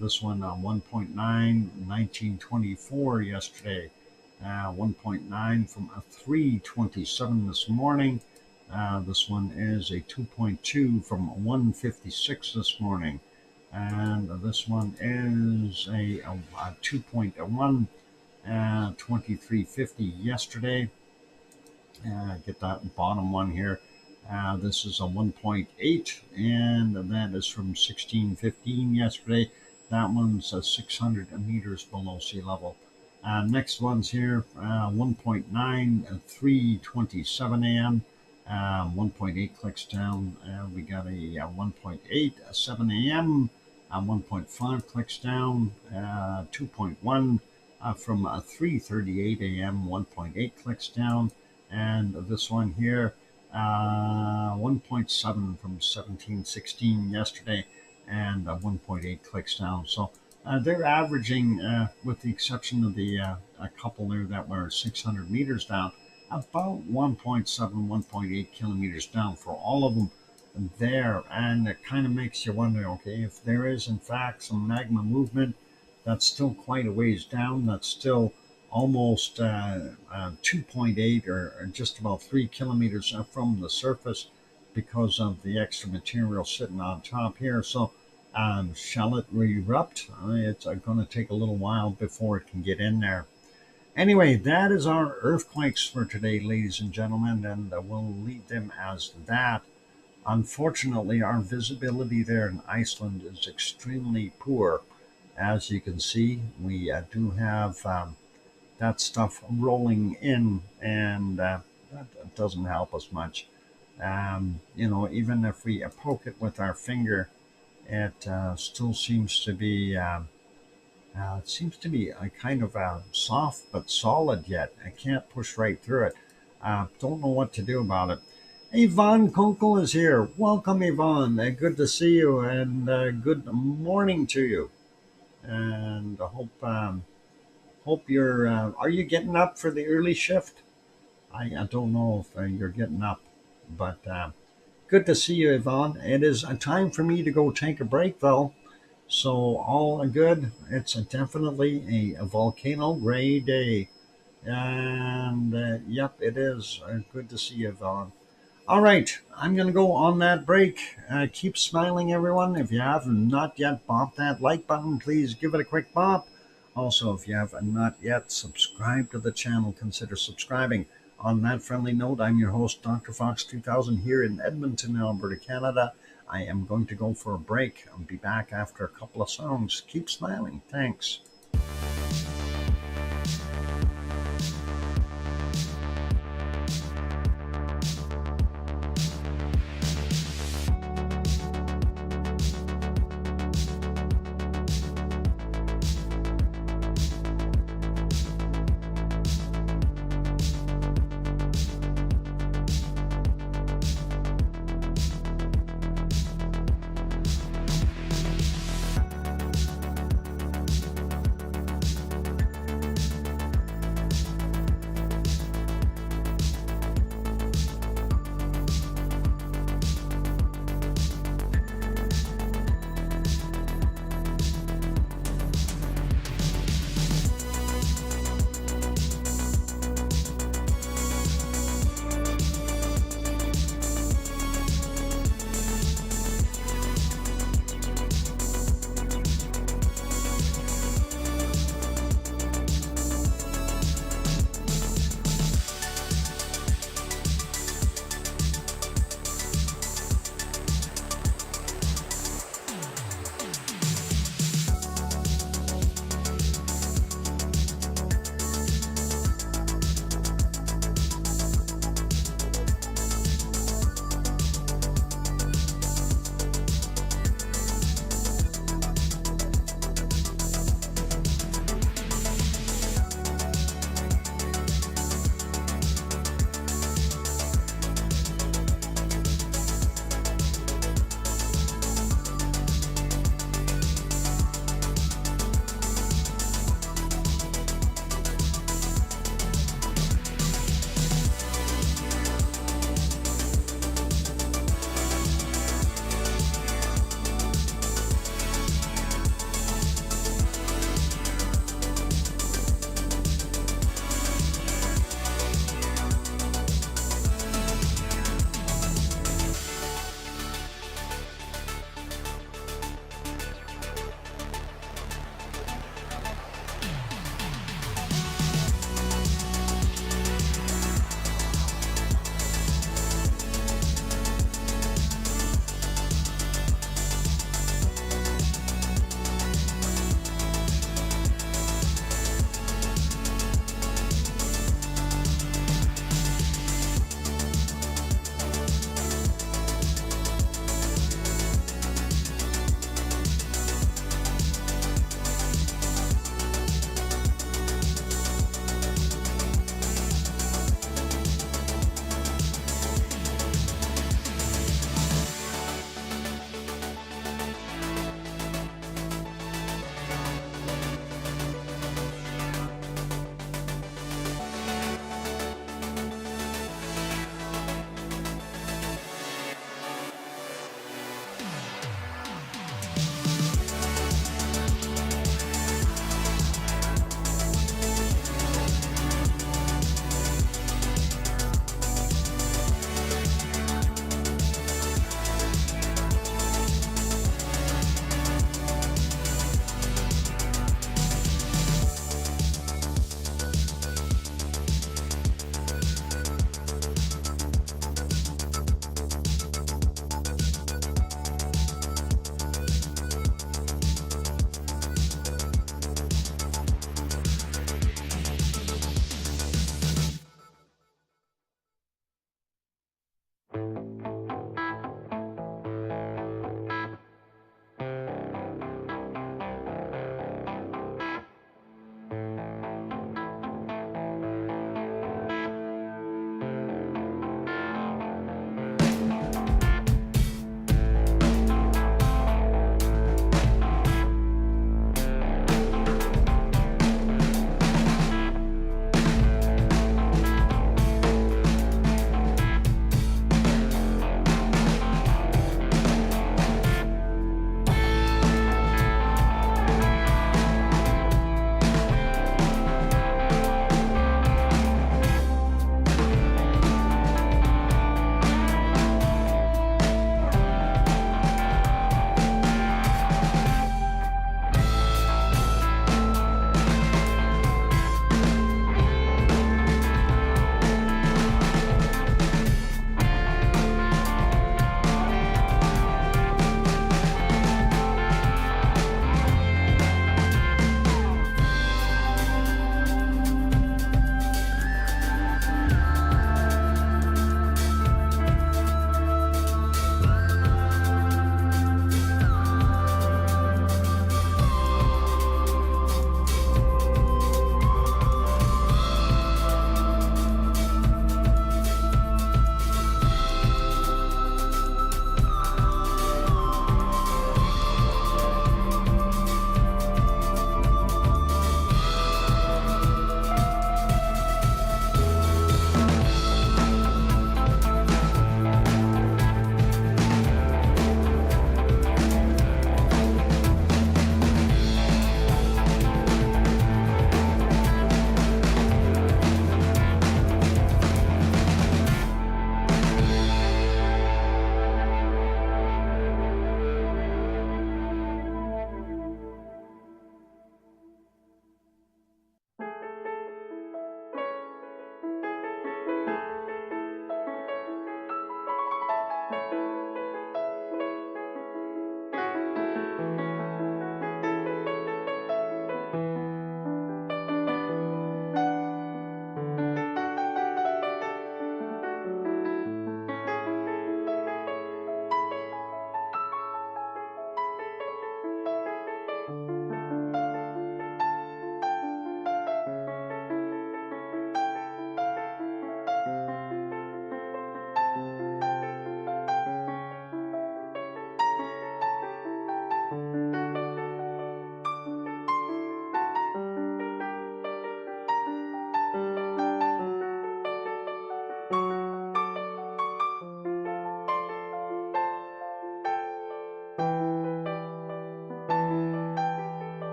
This one 1.9, 1924 yesterday. 1.9 from 327 this morning. This one is a 2.2 from 156 this morning. And this one is a 2.1, 2350 yesterday. Get that bottom one here. This is a 1.8, and that is from 1615 yesterday. That one's 600 meters below sea level. Next one's here, 1.9, 3:27 a.m. 1.8 clicks down. We got a 1.8, 7 a.m. 1.5 clicks down, 2.1 from 3:38 a.m., 1.8 clicks down, and this one here, 1.7 from 17:16 yesterday, and 1.8 clicks down. So they're averaging, with the exception of the a couple there that were 600 meters down, about 1.7, 1.8 kilometers down for all of them there. And it kind of makes you wonder, okay, if there is in fact some magma movement, that's still quite a ways down. That's still almost 2.8 or just about 3 kilometers from the surface because of the extra material sitting on top here. So shall it erupt? It's going to take a little while before it can get in there. Anyway, that is our earthquakes for today, ladies and gentlemen, and we'll leave them as that. Unfortunately, our visibility there in Iceland is extremely poor. As you can see, we do have that stuff rolling in, and that doesn't help us much. Even if we poke it with our finger, it still seems to be a kind of soft but solid yet. I can't push right through it. Don't know what to do about it. Yvonne Kunkel is here. Welcome, Yvonne. Good to see you, and good morning to you. And I hope you're. Are you getting up for the early shift? I don't know if you're getting up, but good to see you, Yvonne. It is a time for me to go take a break, though. So all good. It's definitely a volcano gray day, and yep, it is. Good to see you, Yvonne. All right, I'm going to go on that break. Keep smiling, everyone. If you have not yet bopped that like button, please give it a quick bop. Also, if you have not yet subscribed to the channel, consider subscribing. On that friendly note, I'm your host, DrFox2000, here in Edmonton, Alberta, Canada. I am going to go for a break. I'll be back after a couple of songs. Keep smiling. Thanks.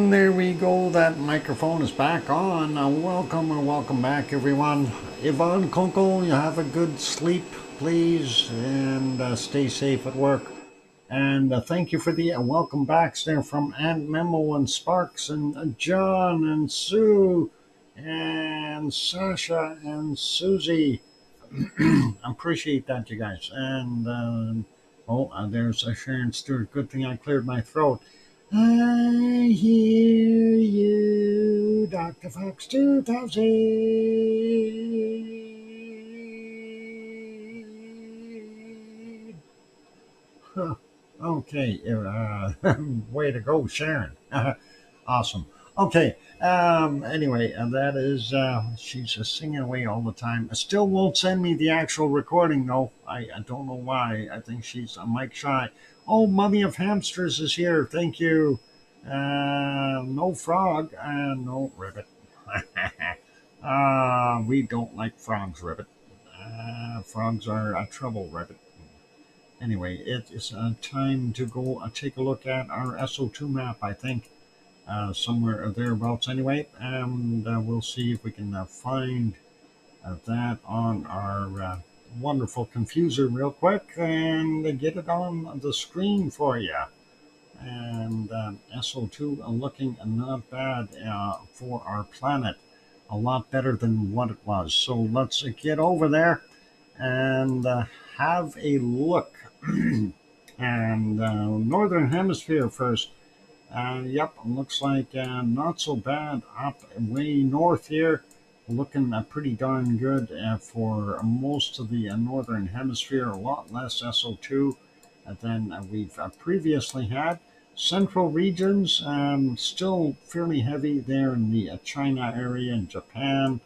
And there we go. That microphone is back on. Welcome back, everyone. Yvonne Kunkel, you have a good sleep, please, and stay safe at work. And thank you for the welcome backs there from Aunt Memo and Sparks and John and Sue and Sasha and Susie. Appreciate that, you guys. And there's Sharon Stewart. Good thing I cleared my throat. I hear you, Dr. Fox 2000. Huh. Okay, way to go, Sharon. Awesome. Okay. Anyway, that is she's just singing away all the time. Still won't send me the actual recording though. I don't know why. I think she's a mic shy. Oh, Mummy of Hamsters is here. Thank you. No frog. No ribbit. We don't like frogs, ribbit. Frogs are a trouble, ribbit. Anyway, it is time to go take a look at our SO2 map, I think. Somewhere thereabouts anyway, and we'll see if we can find that on our wonderful confuser real quick and get it on the screen for you. And SO2 looking not bad for our planet, a lot better than what it was. So let's get over there and have a look. And Northern Hemisphere first. Yep, looks like not so bad up way north here. Looking pretty darn good for most of the Northern Hemisphere. A lot less SO2 than we've previously had. Central regions still fairly heavy there in the China area and Japan.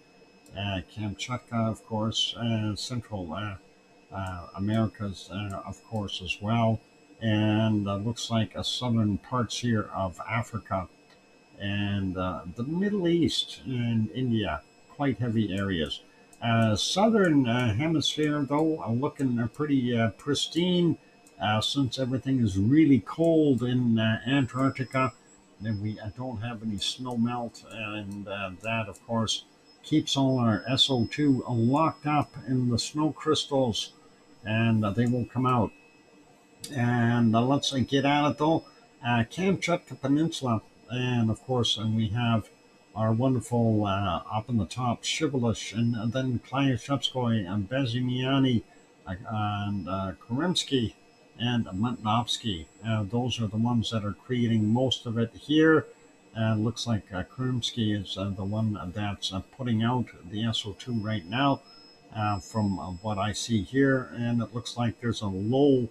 Kamchatka, of course, Central Americas, of course, as well. And looks like southern parts here of Africa and the Middle East and India, quite heavy areas. Southern hemisphere, though, looking pretty pristine since everything is really cold in Antarctica. And we don't have any snow melt, and that, of course, keeps all our SO2 locked up in the snow crystals, and they won't come out. And let's get at it though. Kamchatka Peninsula, and of course, we have our wonderful up in the top Shibboleth, and then Klyashevskoy and Bezimiani and Kerensky and Mutnovsky. Those are the ones that are creating most of it here. Looks like Kerensky is the one that's putting out the SO2 right now from what I see here. And it looks like there's a low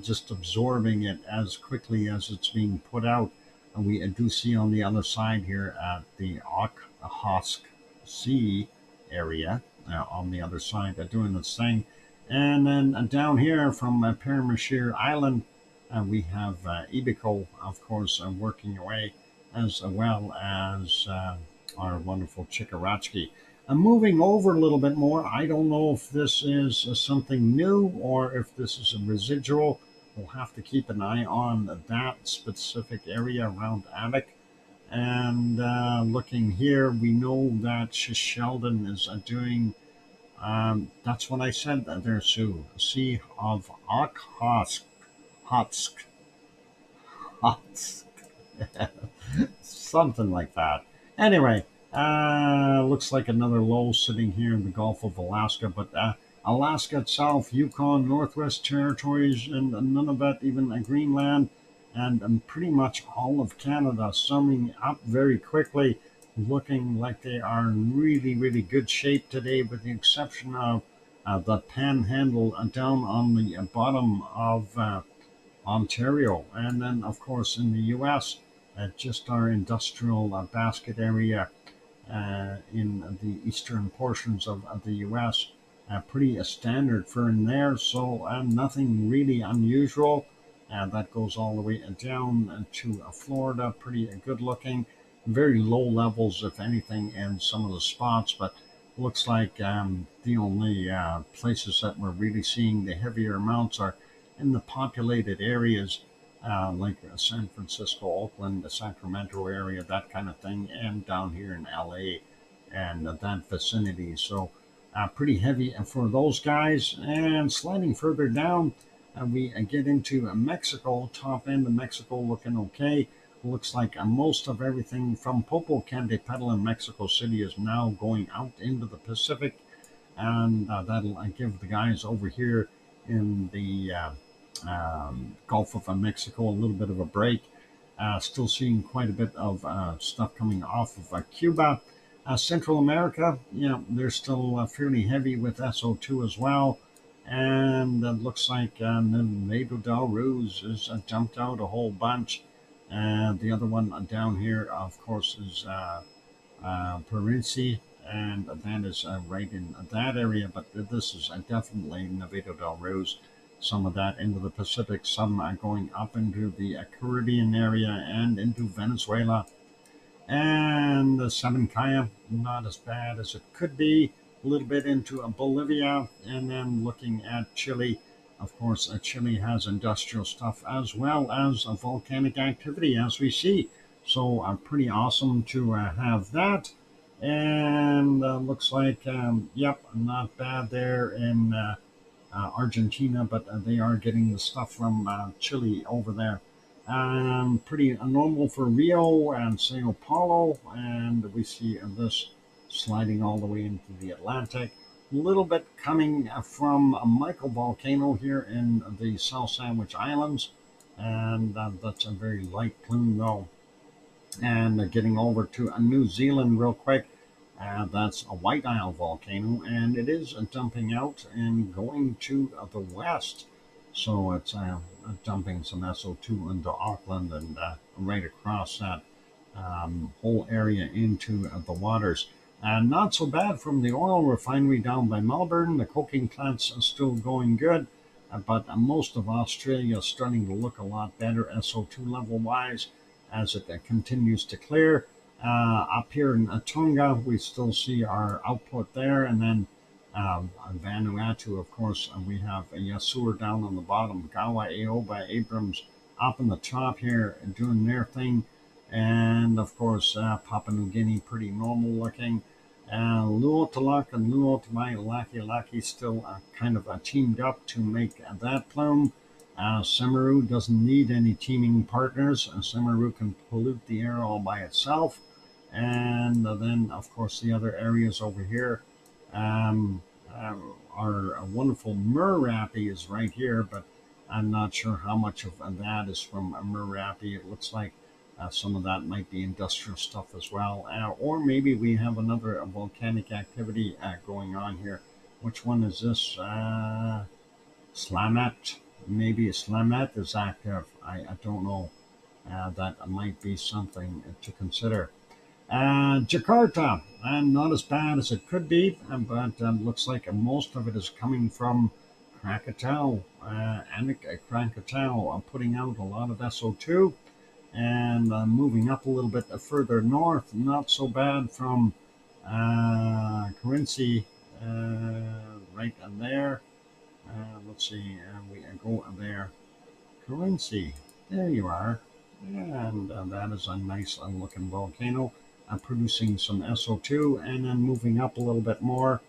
just absorbing it as quickly as it's being put out. And we do see on the other side here at the Okhotsk Sea area on the other side doing its thing. And then down here from Paramashir Island, we have Ibico, of course, working away, as well as our wonderful Chikaratsky. Moving over a little bit more, I don't know if this is something new or if this is a residual. We'll have to keep an eye on that specific area around Adak. And looking here, we know that Sheldon is doing, that's what I said there, Sue, Sea of Okhotsk. Something like that. Anyway, looks like another low sitting here in the Gulf of Alaska, but Alaska itself, Yukon, Northwest Territories, and Nunavut, even Greenland, and pretty much all of Canada summing up very quickly, looking like they are in really, really good shape today, with the exception of the panhandle down on the bottom of Ontario. And then, of course, in the U.S., just our industrial basket area in the eastern portions of the U.S., pretty standard for in there, so nothing really unusual. That goes all the way down to Florida, pretty good looking. Very low levels, if anything, in some of the spots, but looks like the only places that we're really seeing the heavier amounts are in the populated areas like San Francisco, Oakland, the Sacramento area, that kind of thing, and down here in LA and that vicinity. So pretty heavy for those guys. And sliding further down, we get into Mexico, top end of Mexico looking okay. Looks like most of everything from Popocatépetl in Mexico City is now going out into the Pacific, and that'll give the guys over here in the Gulf of Mexico a little bit of a break. Still seeing quite a bit of stuff coming off of Cuba. Central America, they're still fairly heavy with SO2 as well. And it looks like Nevado del Ruiz is jumped out a whole bunch. And the other one down here, of course, is Perenci, and that is right in that area. But this is definitely Nevado del Ruiz. Some of that into the Pacific, some going up into the Caribbean area and into Venezuela. And the Sabancaya, not as bad as it could be. A little bit into Bolivia, and then looking at Chile. Of course, Chile has industrial stuff as well as volcanic activity, as we see. So pretty awesome to have that. And looks like, yep, not bad there in Argentina, but they are getting the stuff from Chile over there. Pretty normal for Rio and Sao Paulo, and we see this sliding all the way into the Atlantic. A little bit coming from a microvolcano here in the South Sandwich Islands, and that's a very light plume though. And getting over to New Zealand real quick, that's a White Isle volcano, and it is dumping out and going to the west. So it's dumping some SO2 into Auckland and right across that whole area into the waters. And not so bad from the oil refinery down by Melbourne. The coking plants are still going good, but most of Australia is starting to look a lot better SO2 level wise as it continues to clear. Up here in Tonga, we still see our output there, and then Vanuatu, of course, we have Yasur down on the bottom, Gawa, Aoba, Abrams up on the top here doing their thing, and of course Papua New Guinea pretty normal looking. Luotalak and Luotamai still kind of teamed up to make that plume. Semeru doesn't need any teaming partners. Semeru can pollute the air all by itself. And then, of course, the other areas over here, our wonderful Merapi is right here, but I'm not sure how much of that is from Merapi. It looks like some of that might be industrial stuff as well. Or maybe we have another volcanic activity going on here. Which one is this? Slamet. Maybe Slamet is active. I don't know. That might be something to consider. Jakarta, not as bad as it could be, but looks like most of it is coming from Krakatau. Krakatau putting out a lot of SO2 and moving up a little bit further north. Not so bad from Carinci, right in there. Let's see, we go there. Carinci, there you are. And that is a nice looking volcano. Producing some SO2, and then moving up a little bit more,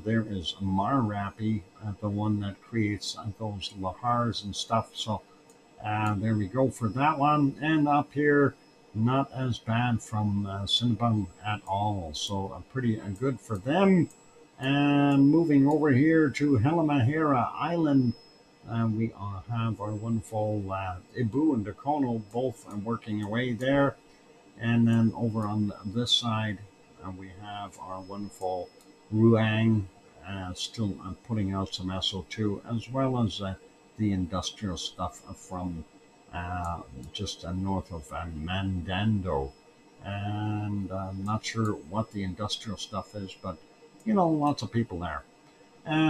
there is Marapi, the one that creates those lahars and stuff. So there we go for that one. And up here, not as bad from Sinabung at all. So pretty good for them. And moving over here to Halmahera Island, we have our wonderful Ibu and Dakono both working away there. And then over on this side, we have our wonderful Ruang still putting out some SO2, as well as the industrial stuff from just north of Mandando. And I'm not sure what the industrial stuff is, but, lots of people there.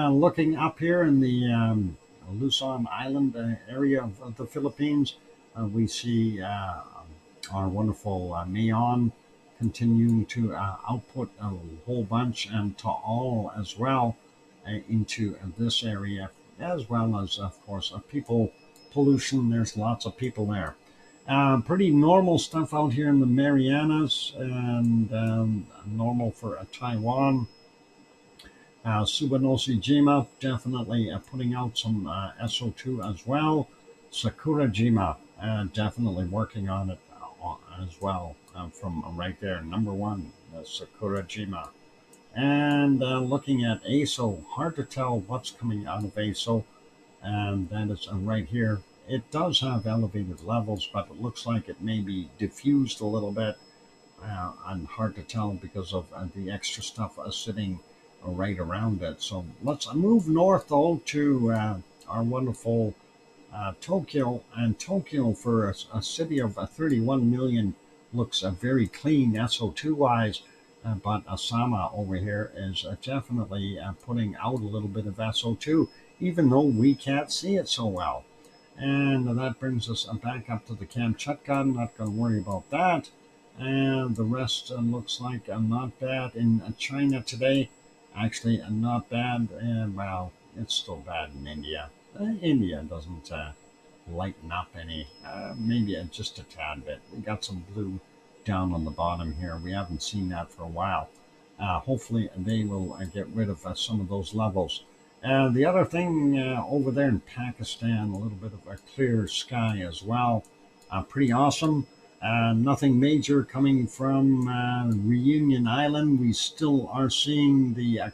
Looking up here in the Luzon Island area of the Philippines, we see our wonderful Mayon continuing to output a whole bunch, and Taal as well into this area, as well as, of course, people pollution. There's lots of people there. Pretty normal stuff out here in the Marianas, and normal for Taiwan. Subanosejima definitely putting out some SO2 as well. Sakurajima definitely working on it as well, from right there, number one, Sakurajima. And looking at ASO, hard to tell what's coming out of ASO, and that is right here. It does have elevated levels, but it looks like it may be diffused a little bit, and hard to tell because of the extra stuff sitting right around it. So let's move north though to our wonderful Tokyo. And Tokyo, for a city of 31 million, looks very clean SO2 wise. But Osama over here is definitely putting out a little bit of SO2, even though we can't see it so well. And that brings us back up to the Kamchatka. Not going to worry about that. And the rest looks like not bad in China today. Actually, not bad. And well, it's still bad in India. India doesn't lighten up any, maybe just a tad bit. We got some blue down on the bottom here. We haven't seen that for a while. Hopefully, they will get rid of some of those levels. The other thing over there in Pakistan, a little bit of a clear sky as well. Pretty awesome. Nothing major coming from Reunion Island. We still are seeing the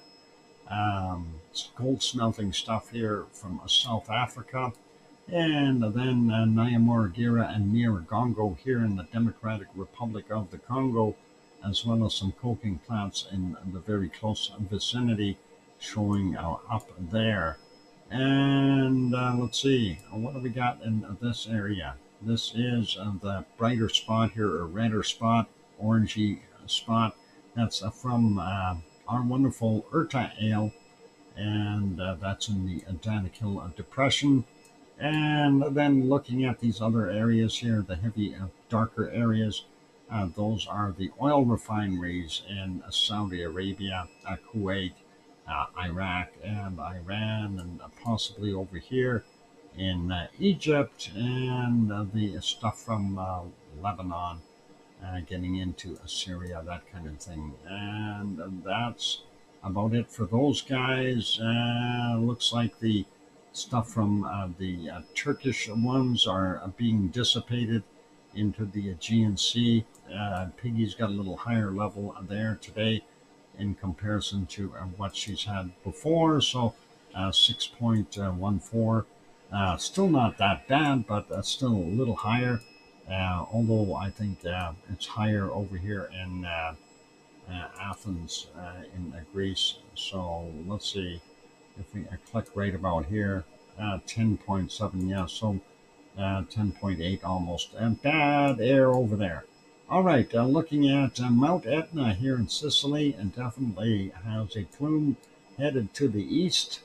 gold smelting stuff here from South Africa. And then Nyamuragira and Nyiragongo here in the Democratic Republic of the Congo, as well as some coking plants in the very close vicinity showing up there. And let's see, what do we got in this area? This is the brighter spot here, or redder spot, orangey spot. That's from our wonderful Urta Ale, and that's in the Danakil Depression. And then looking at these other areas here, the heavy, darker areas, those are the oil refineries in Saudi Arabia, Kuwait, Iraq, and Iran, and possibly over here in Egypt, and the stuff from Lebanon, getting into Syria, that kind of thing. And that's about it for those guys. Looks like the stuff from the Turkish ones are being dissipated into the Aegean Sea. Piggy's got a little higher level there today in comparison to what she's had before. So 6.14. Still not that bad, but still a little higher. Although I think it's higher over here in Athens in Greece. So let's see if we click right about here. 10.7, yeah, so 10.8 almost. And bad air over there. All right, looking at Mount Etna here in Sicily, and definitely has a plume headed to the east.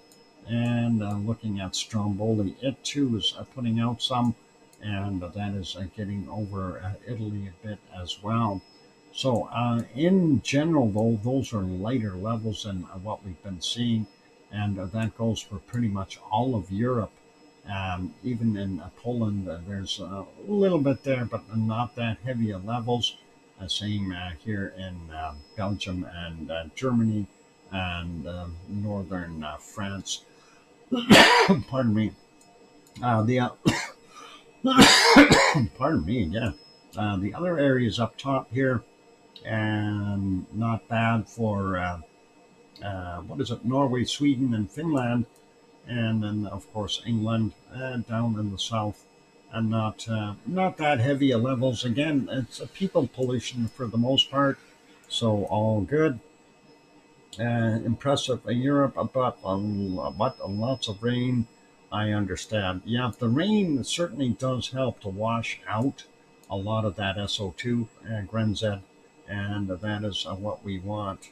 And looking at Stromboli, it too is putting out some, and that is getting over Italy a bit as well. So in general, though, those are lighter levels than what we've been seeing, and that goes for pretty much all of Europe. Even in Poland, there's a little bit there, but not that heavy levels. Same here in Belgium and Germany and northern France. Pardon me. Pardon me, yeah. The other areas up top here, and not bad for what is it? Norway, Sweden, and Finland, and then of course England down in the south, and not that heavy levels. Again, it's a people pollution for the most part, so all good. Impressive Europe, but lots of rain. I understand. Yeah, the rain certainly does help to wash out a lot of that SO2, Grenzed, and that is what we want.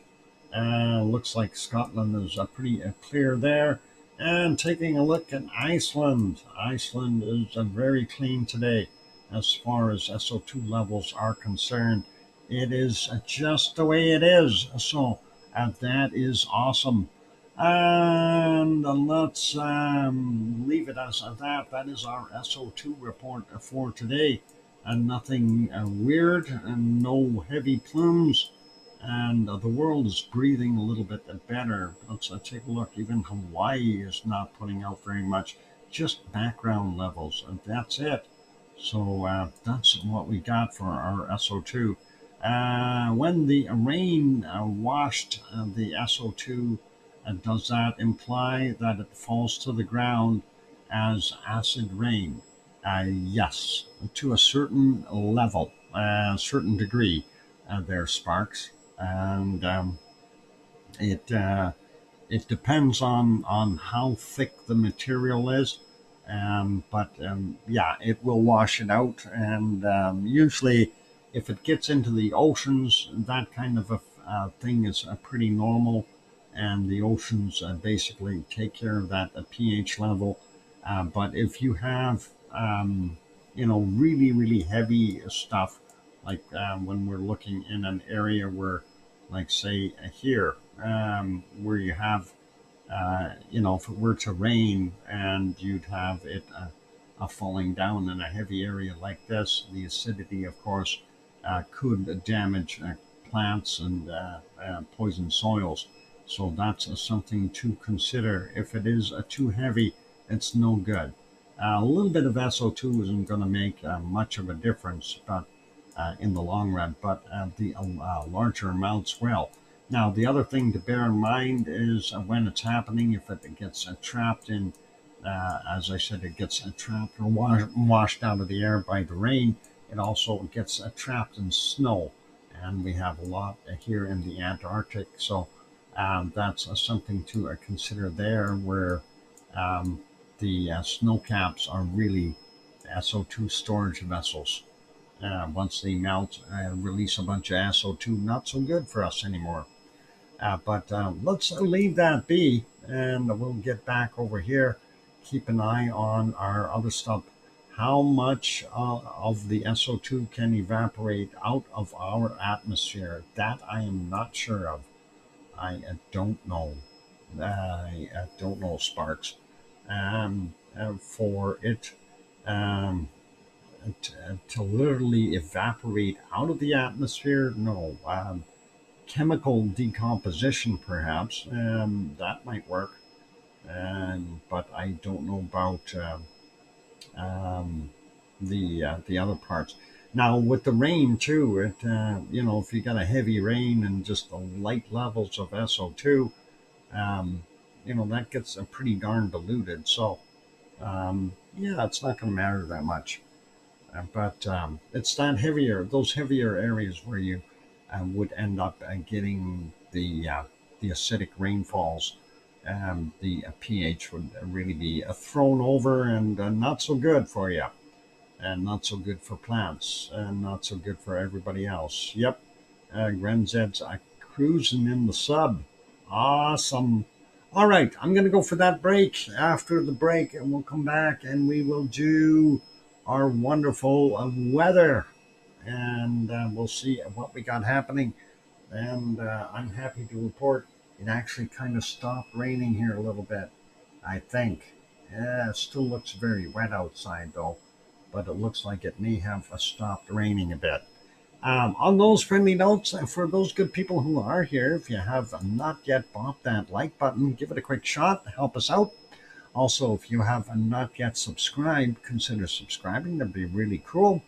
Looks like Scotland is pretty clear there. And taking a look at Iceland. Iceland is very clean today as far as SO2 levels are concerned. It is just the way it is. So that is awesome. And let's leave it as that. That is our SO2 report for today. And nothing weird and no heavy plumes. And the world is breathing a little bit better. Let's take a look. Even Hawaii is not putting out very much, just background levels, and that's it. So that's what we got for our SO2. When the rain washed the SO2, does that imply that it falls to the ground as acid rain? Yes, to a certain level, a certain degree. There, Sparks, and it depends on how thick the material is. But yeah, it will wash it out, and usually, if it gets into the oceans, that kind of a thing is pretty normal, and the oceans basically take care of that pH level. But if you have really really heavy stuff, like when we're looking in an area where, like say here, where you have if it were to rain and you'd have it falling down in a heavy area like this, the acidity, of course, could damage plants and poison soils. So that's something to consider. If it is too heavy, it's no good. A little bit of SO2 isn't going to make much of a difference, but in the long run, but the larger amounts will. Now, the other thing to bear in mind is when it's happening, if it gets trapped in, as I said, it gets trapped or washed out of the air by the rain, it also gets trapped in snow. And we have a lot here in the Antarctic. So that's something to consider there, where the snow caps are really SO2 storage vessels. Once they melt, release a bunch of SO2, not so good for us anymore. But let's leave that be, and we'll get back over here. Keep an eye on our other stuff. How much of the SO2 can evaporate out of our atmosphere? That I am not sure of. I don't know. I don't know, Sparks. For it to literally evaporate out of the atmosphere, no. Chemical decomposition, perhaps, that might work. But I don't know about the other parts. Now with the rain too, if you got a heavy rain and just the light levels of SO2, that gets pretty darn diluted. So yeah, it's not going to matter that much. But it's those heavier areas where you would end up getting the acidic rainfalls. The pH would really be thrown over, and not so good for you, and not so good for plants, and not so good for everybody else. Yep, Grenzed's cruising in the sub. Awesome. All right, I'm going to go for that break. After the break, and we'll come back and we will do our wonderful weather, and we'll see what we got happening. And I'm happy to report it actually kind of stopped raining here a little bit, I think. Yeah, it still looks very wet outside though, but it looks like it may have stopped raining a bit. On those friendly notes, for those good people who are here, if you have not yet bought that like button, give it a quick shot, help us out. Also, if you have not yet subscribed, consider subscribing. That'd be really cool.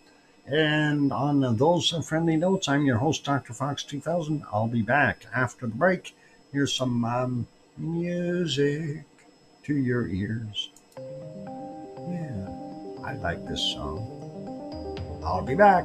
And on those friendly notes, I'm your host, DrFox2000. I'll be back after the break. Here's some music to your ears. Yeah, I like this song. I'll be back.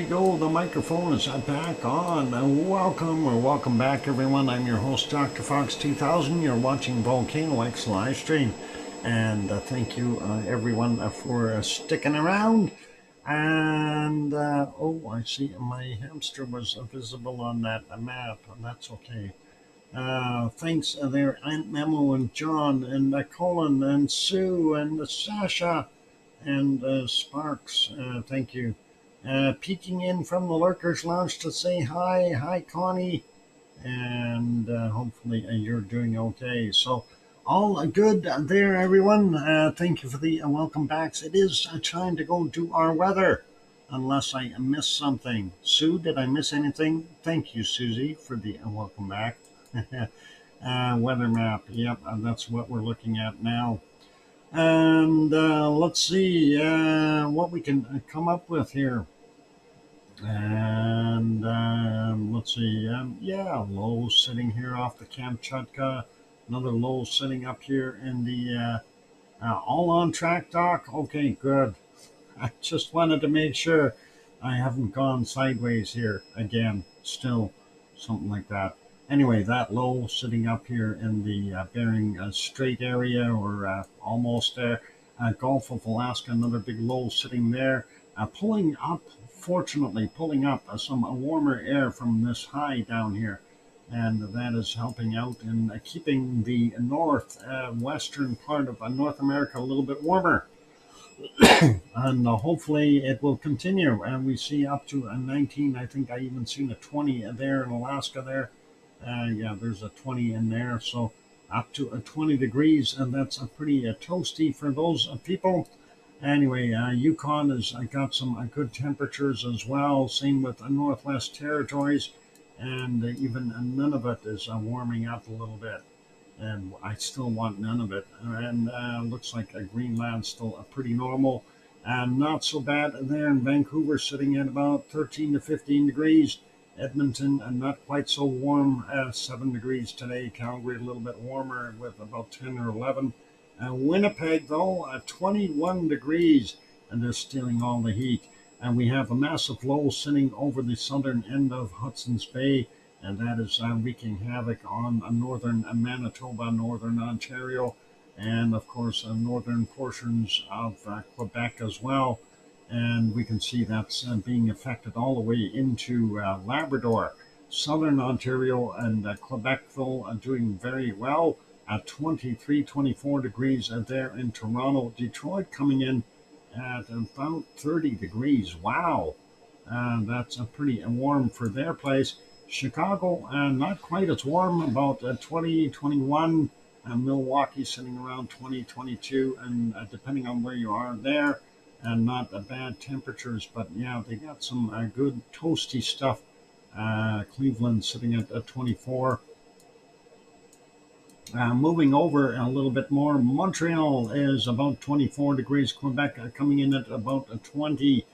we go. The microphone is back on. Welcome back, everyone. I'm your host, DrFox2000. You're watching VolcanoX live stream. And thank you, everyone, for sticking around. And, oh, I see my hamster was visible on that map. That's okay. Thanks there, Aunt Memo and John and Colin and Sue and Sasha and Sparks. Thank you. Peeking in from the Lurkers Lounge to say hi. Hi, Connie. And hopefully you're doing okay. So, all good there, everyone. Thank you for the welcome backs. It is time to go do our weather, unless I missed something. Sue, did I miss anything? Thank you, Susie, for the welcome back. Weather map. Yep, that's what we're looking at now. And let's see what we can come up with here. And let's see. Yeah, low sitting here off the Kamchatka. Another low sitting up here in the all on track dock. Okay, good. I just wanted to make sure I haven't gone sideways here again. Still something like that. Anyway, that low sitting up here in the Bering Strait area, or almost there. Gulf of Alaska, another big low sitting there. Pulling up, fortunately, some warmer air from this high down here. And that is helping out in keeping the western part of North America a little bit warmer. And hopefully it will continue. And we see up to a 19. I think I even seen a 20 there in Alaska there. Yeah, there's a 20 in there. So up to 20 degrees. And that's a pretty toasty for those people. Anyway, Yukon has got some good temperatures as well. Same with the Northwest Territories. And even Nunavut is warming up a little bit. And I still want none of it. And looks like Greenland's still pretty normal. And not so bad there in Vancouver, sitting at about 13 to 15 degrees. Edmonton, not quite so warm, 7 degrees today. Calgary, a little bit warmer with about 10 or 11. Winnipeg, though, 21 degrees, and they're stealing all the heat. And we have a massive low sitting over the southern end of Hudson's Bay, and that is wreaking havoc on northern Manitoba, northern Ontario, and, of course, northern portions of Quebec as well. And we can see that's being affected all the way into Labrador. Southern Ontario and Quebecville are doing very well at 23, 24 degrees there in Toronto. Detroit coming in at about 30 degrees. Wow. That's pretty warm for their place. Chicago, not quite as warm, about 20, 21. Milwaukee sitting around 20, 22, and depending on where you are there, and not bad temperatures, but yeah, they got some good toasty stuff. Cleveland sitting at 24. Moving over a little bit more, Montreal is about 24 degrees. Quebec coming in at about 20.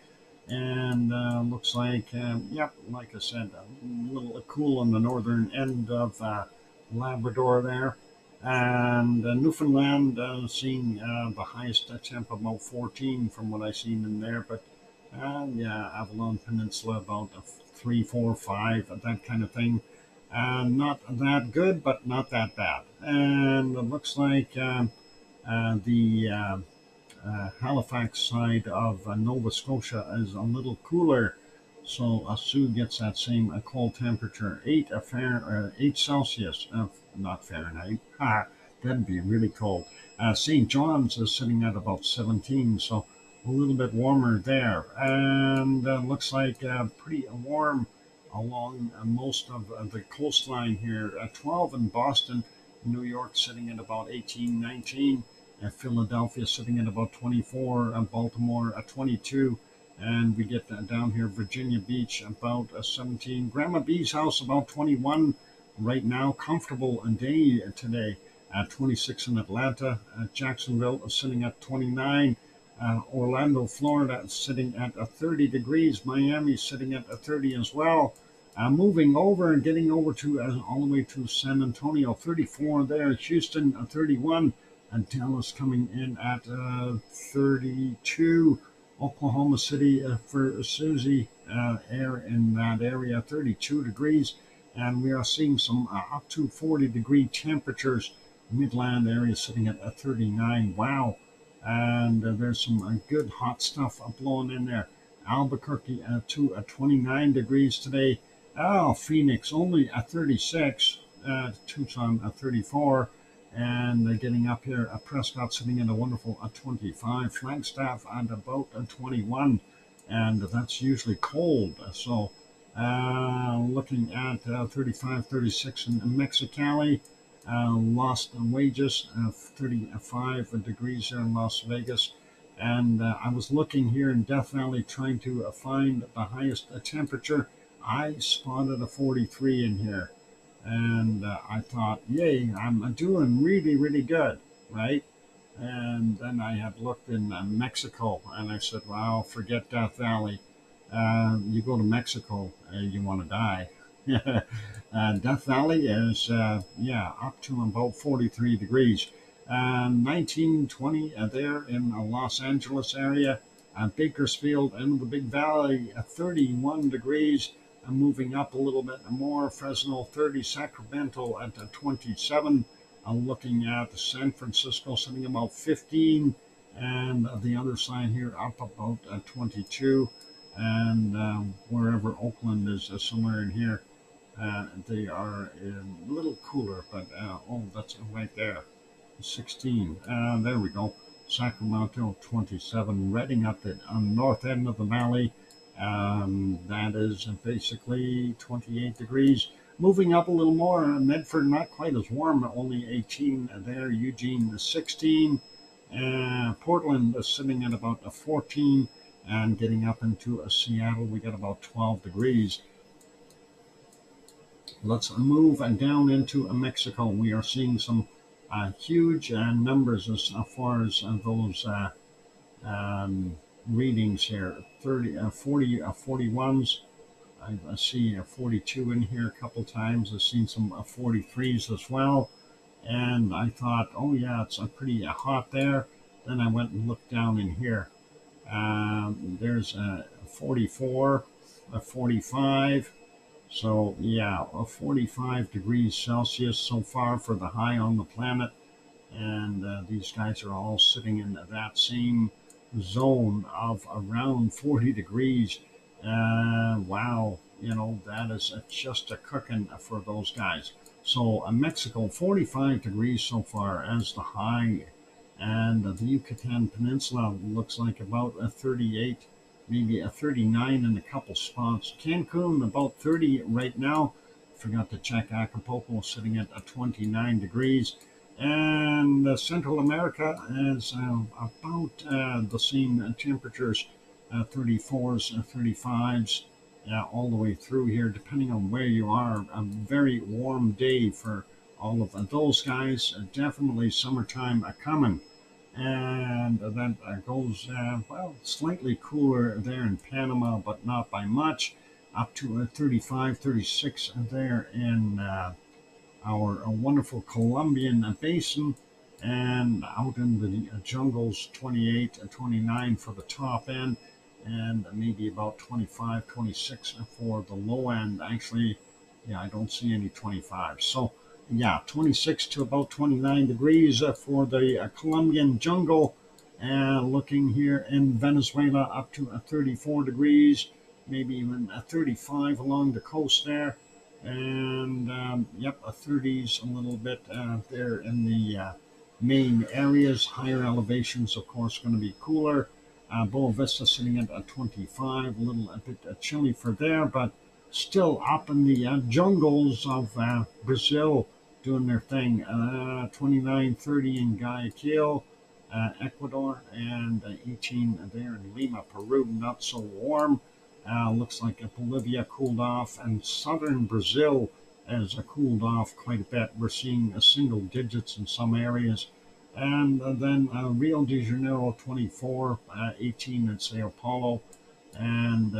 And looks like, yep, like I said, a little cool on the northern end of Labrador there. And Newfoundland seeing the highest temp about 14 from what I've seen in there. But yeah, Avalon Peninsula about 3, 4, 5, that kind of thing. Not that good, but not that bad. And it looks like the Halifax side of Nova Scotia is a little cooler. So Sue gets that same cold temperature, 8 Celsius, not Fahrenheit. That'd be really cold. St. John's is sitting at about 17, so a little bit warmer there. And looks like pretty warm along most of the coastline here. 12 in Boston, New York sitting at about 18, 19. Philadelphia sitting at about 24. Baltimore at 22. And we get down here, Virginia Beach about 17. Grandma B's house about 21 right now. Comfortable day today. 26 in Atlanta. Jacksonville is sitting at 29. Orlando, Florida sitting at 30 degrees. Miami sitting at 30 as well. Moving over and getting over to all the way to San Antonio, 34 there. Houston, 31. And Dallas coming in at 32. Oklahoma City for Susie, air in that area, 32 degrees. And we are seeing some up to 40-degree temperatures. Midland area sitting at 39. Wow. And there's some good hot stuff blowing in there. Albuquerque to 29 degrees today. Oh, Phoenix only at 36. Tucson at 34. And getting up here, Prescott sitting at a wonderful 25. Flagstaff at about 21. And that's usually cold. So looking at 35, 36 in Mexicali. Lost wages, 35 degrees here in Las Vegas. And I was looking here in Death Valley trying to find the highest temperature. I spotted a 43 in here. And I thought, yay, I'm doing really, really good, right? And then I had looked in Mexico and I said, wow, forget Death Valley. You go to Mexico, you want to die. Death Valley is, up to about 43 degrees. 1920 there in the Los Angeles area. Bakersfield and the Big Valley, 31 degrees. Moving up a little bit more. Fresno, 30. Sacramento at 27. Looking at San Francisco, sitting about 15. And the other side here up about 22. And wherever Oakland is, somewhere in here, they are a little cooler, but that's right there, 16. There we go. Sacramento, 27. Redding up the north end of the valley. That is basically 28 degrees. Moving up a little more, Medford not quite as warm, only 18 there. Eugene, 16. Portland is sitting at about 14. And getting up into Seattle, we got about 12 degrees. Let's move down into Mexico. We are seeing some huge numbers as far as those readings here. 30, 40, 41s. I see a 42 in here a couple times. I've seen some 43s as well. And I thought, oh yeah, it's pretty hot there. Then I went and looked down in here. There's a 44, a 45. So yeah, 45 degrees Celsius so far for the high on the planet. And these guys are all sitting in that same zone of around 40 degrees. Wow, that is just a cooking for those guys. So Mexico, 45 degrees so far as the high. And the Yucatan Peninsula looks like about a 38, maybe a 39 in a couple spots. Cancun, about 30 right now. Forgot to check Acapulco, sitting at 29 degrees. And Central America is about the same temperatures, 34s, 35s, all the way through here, depending on where you are. A very warm day for all of those guys. Definitely summertime coming. And that goes, slightly cooler there in Panama, but not by much, up to 35, 36 there in our wonderful Colombian basin, and out in the jungles, 28 and 29 for the top end, and maybe about 25, 26 for the low end. Actually, I don't see any 25. So, 26 to about 29 degrees for the Colombian jungle. And looking here in Venezuela, up to 34 degrees, maybe even 35 along the coast there. And, a 30s a little bit there in the main areas. Higher elevations, of course, going to be cooler. Boa Vista sitting at 25, a bit chilly for there, but still up in the jungles of Brazil, doing their thing. 29, 30 in Guayaquil, Ecuador, and 18 there in Lima, Peru. Not so warm. Looks like Bolivia cooled off, and southern Brazil has cooled off quite a bit. We're seeing single digits in some areas. And then Rio de Janeiro, 24, 18 in Sao Paulo. And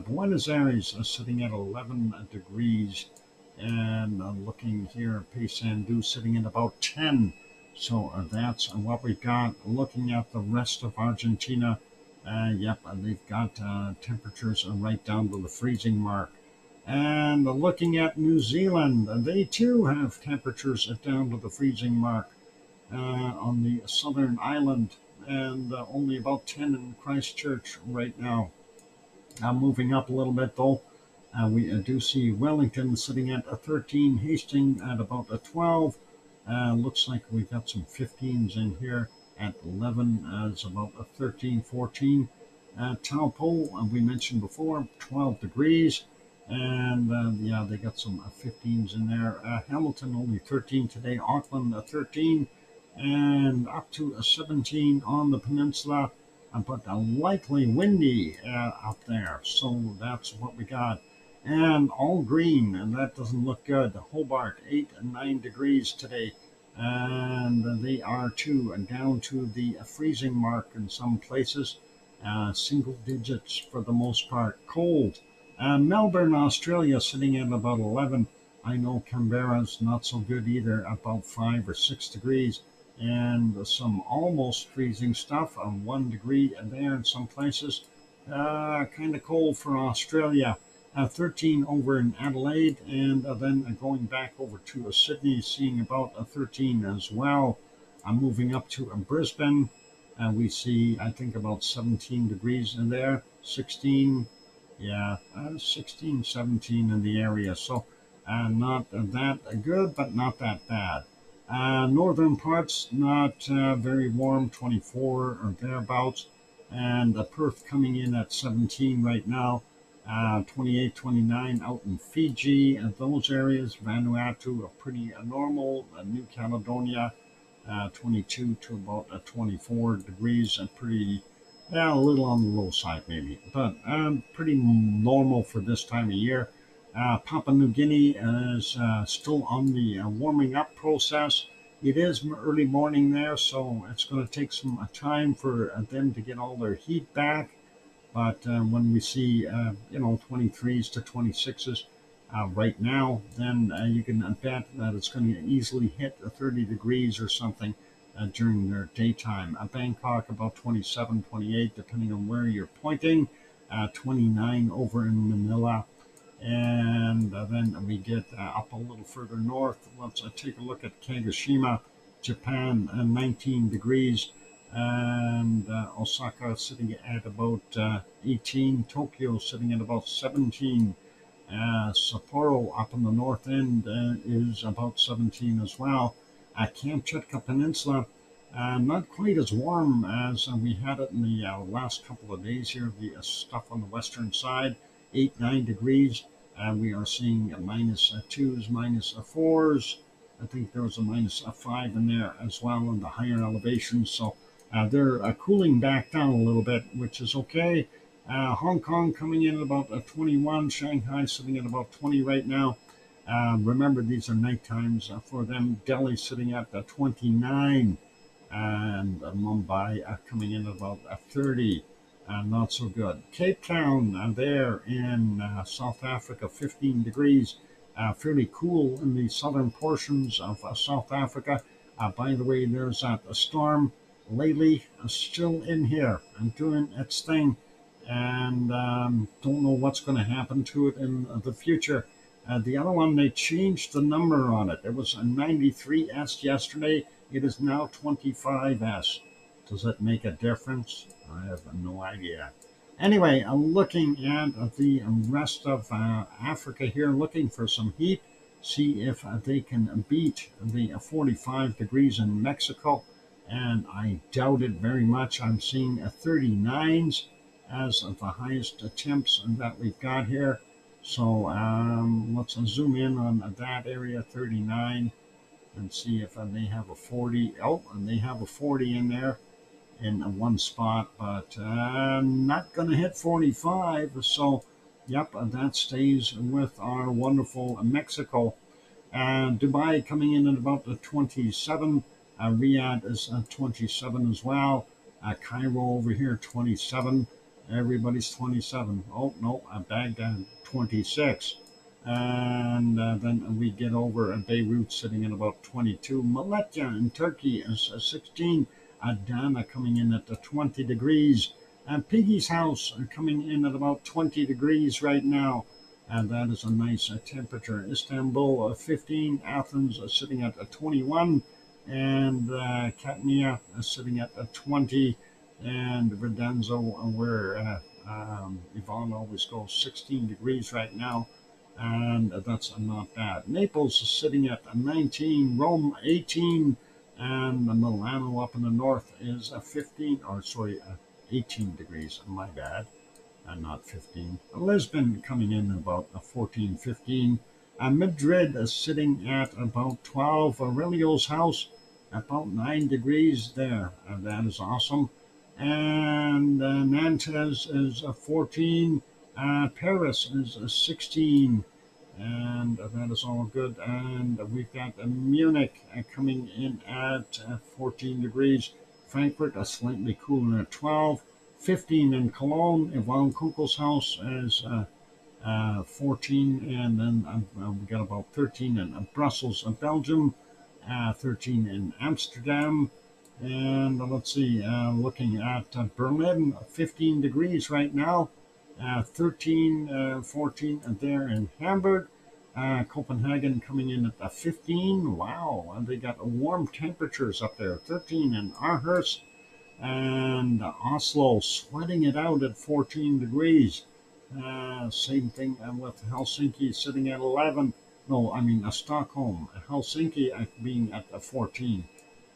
Buenos Aires sitting at 11 degrees. And looking here, Paysandú sitting at about 10. So that's what we got. Looking at the rest of Argentina, Yep, they've got temperatures right down to the freezing mark. And looking at New Zealand, they too have temperatures down to the freezing mark on the southern island, and only about 10 in Christchurch right now. Moving up a little bit though, we do see Wellington sitting at a 13, Hastings at about a 12. Looks like we've got some 15s in here at 11, it's about a 13, 14. Taupo, we mentioned before, 12 degrees. And yeah, they got some 15s in there. Hamilton only 13 today, Auckland 13, and up to a 17 on the peninsula, but likely windy up there. So that's what we got. And all green, and that doesn't look good. Hobart, 8 and 9 degrees today. And they are too, down to the freezing mark in some places. Single digits for the most part. Cold. Melbourne, Australia, sitting at about 11. I know Canberra's not so good either, about 5 or 6 degrees. And some almost freezing stuff, 1 degree there in some places. Kind of cold for Australia. 13 over in Adelaide, and then going back over to Sydney, seeing about a 13 as well. I'm moving up to Brisbane, and we see, I think, about 17 degrees in there, 16, yeah, 16, 17 in the area. So not that good, but not that bad. Northern parts, not very warm, 24 or thereabouts. And Perth coming in at 17 right now. 28, 29 out in Fiji and those areas. Vanuatu are pretty normal. New Caledonia, 22 to about 24 degrees, and pretty, yeah, a little on the low side maybe, but pretty normal for this time of year. Papua New Guinea is still on the warming up process. It is early morning there, so it's going to take some time for them to get all their heat back. But when we see, 23s to 26s right now, then you can bet that it's going to easily hit 30 degrees or something during their daytime. Bangkok about 27, 28, depending on where you're pointing. 29 over in Manila. And then we get up a little further north. Let's take a look at Kagoshima, Japan, 19 degrees. And Osaka sitting at about 18, Tokyo sitting at about 17, Sapporo up on the north end is about 17 as well. Kamchatka Peninsula, not quite as warm as we had it in the last couple of days here, the stuff on the western side, 8, 9 degrees. We are seeing minus 2s, minus 4s. I think there was a minus 5 in there as well in the higher elevations. So they're cooling back down a little bit, which is okay. Hong Kong coming in at about 21. Shanghai sitting at about 20 right now. Remember, these are night times for them. Delhi sitting at 29. And Mumbai coming in at about 30. Not so good. Cape Town there in South Africa, 15 degrees. Fairly cool in the southern portions of South Africa. By the way, there's a storm lately still in here and doing its thing, and don't know what's going to happen to it in the future. The other one, they changed the number on it. It was a 93S yesterday. It is now 25S. Does that make a difference? I have no idea. Anyway, looking at the rest of Africa here, looking for some heat, see if they can beat the 45 degrees in Mexico. And I doubt it very much. I'm seeing 39s as the highest temps that we've got here. So let's zoom in on that area, 39, and see if they have a 40. Oh, and they have a 40 in there in one spot, but not going to hit 45. So, yep, that stays with our wonderful Mexico. Dubai coming in at about 27. Riyadh is 27 as well. Cairo over here, 27. Everybody's 27. Oh, no, Baghdad, 26. And then we get over Beirut sitting at about 22. Malatya in Turkey is 16. Adana coming in at 20 degrees. And Piggy's house coming in at about 20 degrees right now. And that is a nice temperature. Istanbul 15, Athens sitting at 21, and Katnia sitting at 20, and Verdanzo, where Yvonne always goes, 16 degrees right now, and that's not bad. Naples is sitting at 19, Rome 18, and Milano up in the north is 15, or sorry, 18 degrees, my bad, and not 15. Lisbon coming in about 14, 15. Madrid is sitting at about 12. Aurelio's house, about 9 degrees there. That is awesome. And Nantes is 14. Paris is 16. And that is all good. And we've got Munich coming in at 14 degrees. Frankfurt slightly cooler at 12. 15 in Cologne. Yvonne Kunkel's house is 14, and then we got about 13 in Brussels, Belgium, 13 in Amsterdam, and let's see, looking at Berlin, 15 degrees right now, 13, 14 there in Hamburg. Copenhagen coming in at 15. Wow, and they got warm temperatures up there. 13 in Aarhus, and Oslo sweating it out at 14 degrees. Same thing with Helsinki sitting at 11. No, I mean Stockholm. Helsinki being at 14.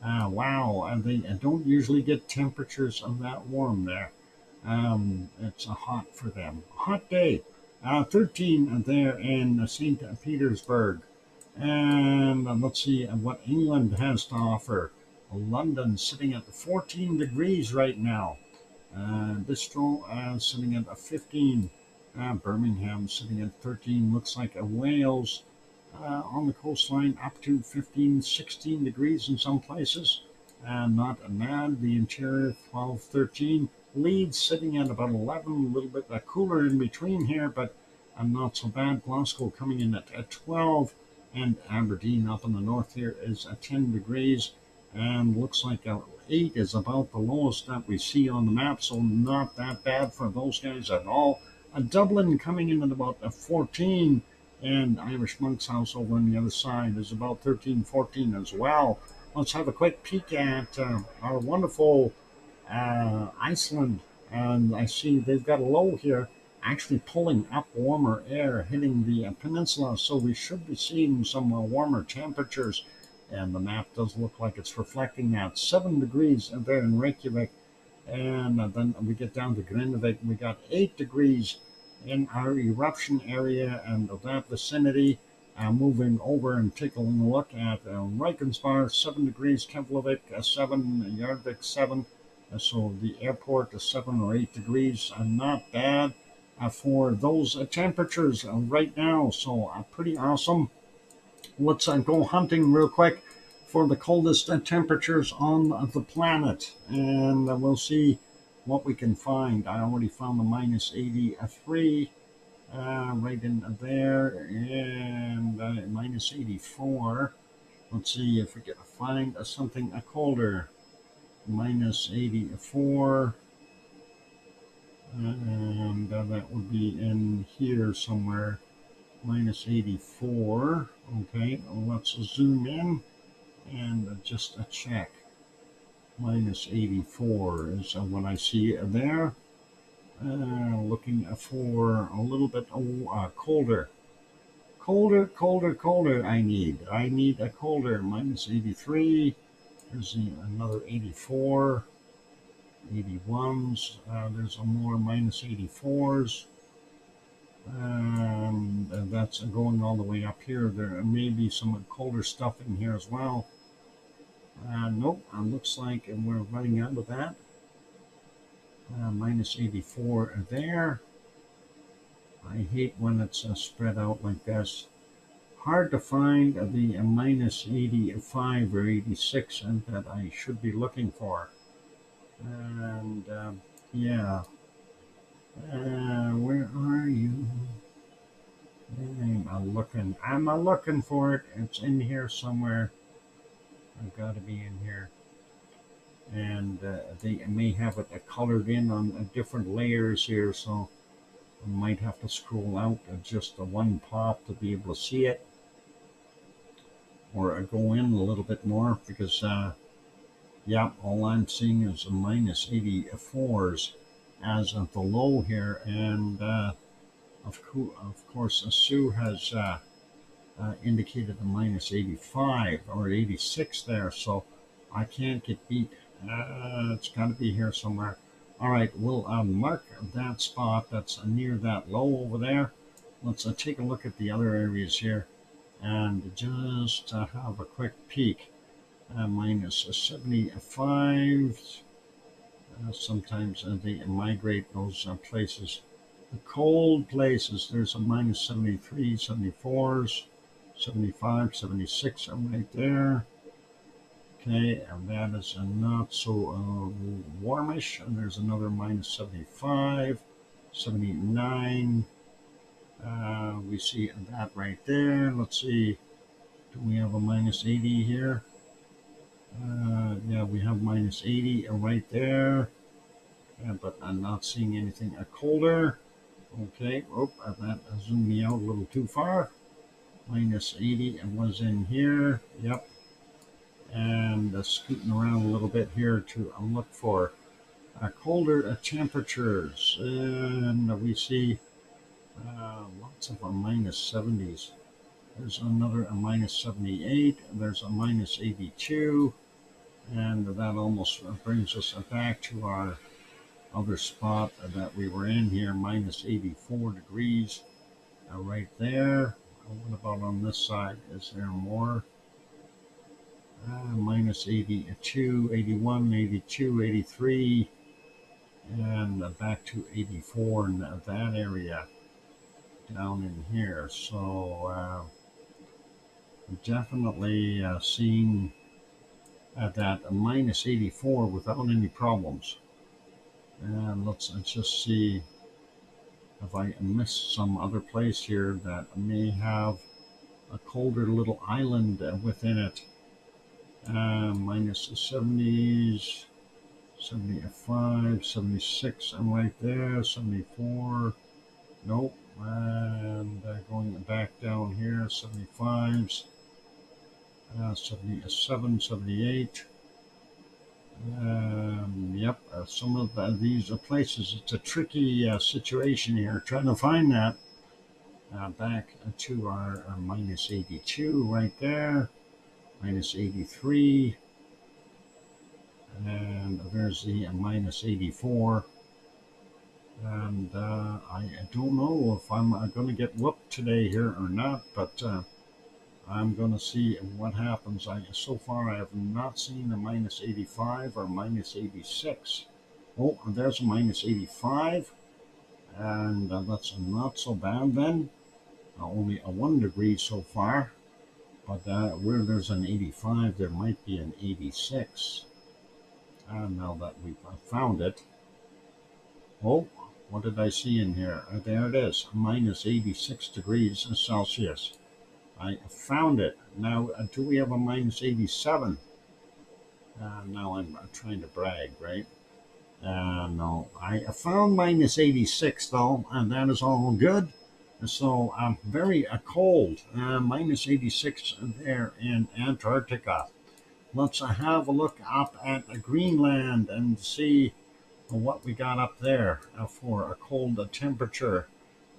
Wow, and they don't usually get temperatures of that warm there. It's hot for them. Hot day. 13 there in St. Petersburg. And let's see what England has to offer. London sitting at 14 degrees right now. Bristol sitting at 15. Birmingham sitting at 13. Looks like Wales on the coastline up to 15, 16 degrees in some places. Not bad. The interior 12, 13. Leeds sitting at about 11. A little bit cooler in between here, but not so bad. Glasgow coming in at 12. And Aberdeen up in the north here is at 10 degrees. And looks like 8 is about the lowest that we see on the map, so not that bad for those guys at all. Dublin coming in at about 14, and Irish Monk's house over on the other side is about 13, 14 as well. Let's have a quick peek at our wonderful Iceland, and I see they've got a low here actually pulling up warmer air hitting the peninsula, so we should be seeing some warmer temperatures. And the map does look like it's reflecting that. 7 degrees there in Reykjavik. And then we get down to Grindavik, and we got 8 degrees in our eruption area and that vicinity. Moving over and taking a look at Reykjanesbar, 7 degrees, Keflavik 7, Yarvik 7. So the airport is 7 or 8 degrees. Not bad for those temperatures right now. So pretty awesome. Let's go hunting real quick for the coldest temperatures on the planet, and we'll see what we can find. I already found the minus 83 right in there, and minus 84. Let's see if we can find something colder. Minus 84, and that would be in here somewhere. Minus 84. Okay, let's zoom in and just check. Minus 84 is what I see there. Looking for a little bit colder. Colder. I need a colder. Minus 83. There's another 84. 81s. There's a more minus 84s. And that's going all the way up here. There may be some colder stuff in here as well. Nope, looks like we're running out of that. Minus 84 there. I hate when it's spread out like this. Hard to find the minus 85 or 86 that I should be looking for. And yeah. Where are you? I'm looking for it. It's in here somewhere. I've got to be in here. and they may have it colored in on different layers here, so I might have to scroll out just the one pop to be able to see it, or go in a little bit more, because yeah, all I'm seeing is a minus 84s as of the low here, and of course Sue has indicated a minus 85 or 86 there, so I can't get beat. It's got to be here somewhere. All right, we'll mark that spot that's near that low over there. Let's take a look at the other areas here and just have a quick peek. Minus 75. Sometimes they migrate those places. The cold places, there's a minus 73, 74s, 75, 76 right there. Okay, and that is not so warmish. And there's another minus 75, 79. We see that right there. Let's see, do we have a minus 80 here? Yeah, we have minus 80 right there. But I'm not seeing anything colder. Okay, that zoomed me out a little too far. Minus 80 was in here. Yep. And scooting around a little bit here to look for colder temperatures. And we see lots of minus 70s. There's another minus 78. There's a minus 82. And that almost brings us back to our other spot that we were in here, minus 84 degrees right there. What about on this side? Is there more? Minus 82, 81, 82, 83, and back to 84 in that area down in here. So definitely seeing that minus 84 without any problems. And let's just see if I missed some other place here that may have a colder little island within it. Minus the 70s, 75, 76, I'm right there, 74, nope, and going back down here, 75s, 77, 78. Yep, some of these places, it's a tricky situation here, trying to find that. Back to our minus 82 right there, minus 83, and there's the minus 84. And I don't know if I'm going to get whooped today here or not, but I'm going to see what happens. So far I have not seen a minus 85 or minus 86. Oh, there's a minus 85, and that's not so bad then. Only a 1 degree so far, but where there's an 85, there might be an 86. Now that we've found it. Oh, what did I see in here? There it is, minus 86 degrees Celsius. I found it. Now, do we have a minus 87? Now I'm trying to brag, right? No, I found minus 86 though, and that is all good. So very cold, minus 86 there in Antarctica. Let's have a look up at Greenland and see what we got up there for a cold temperature.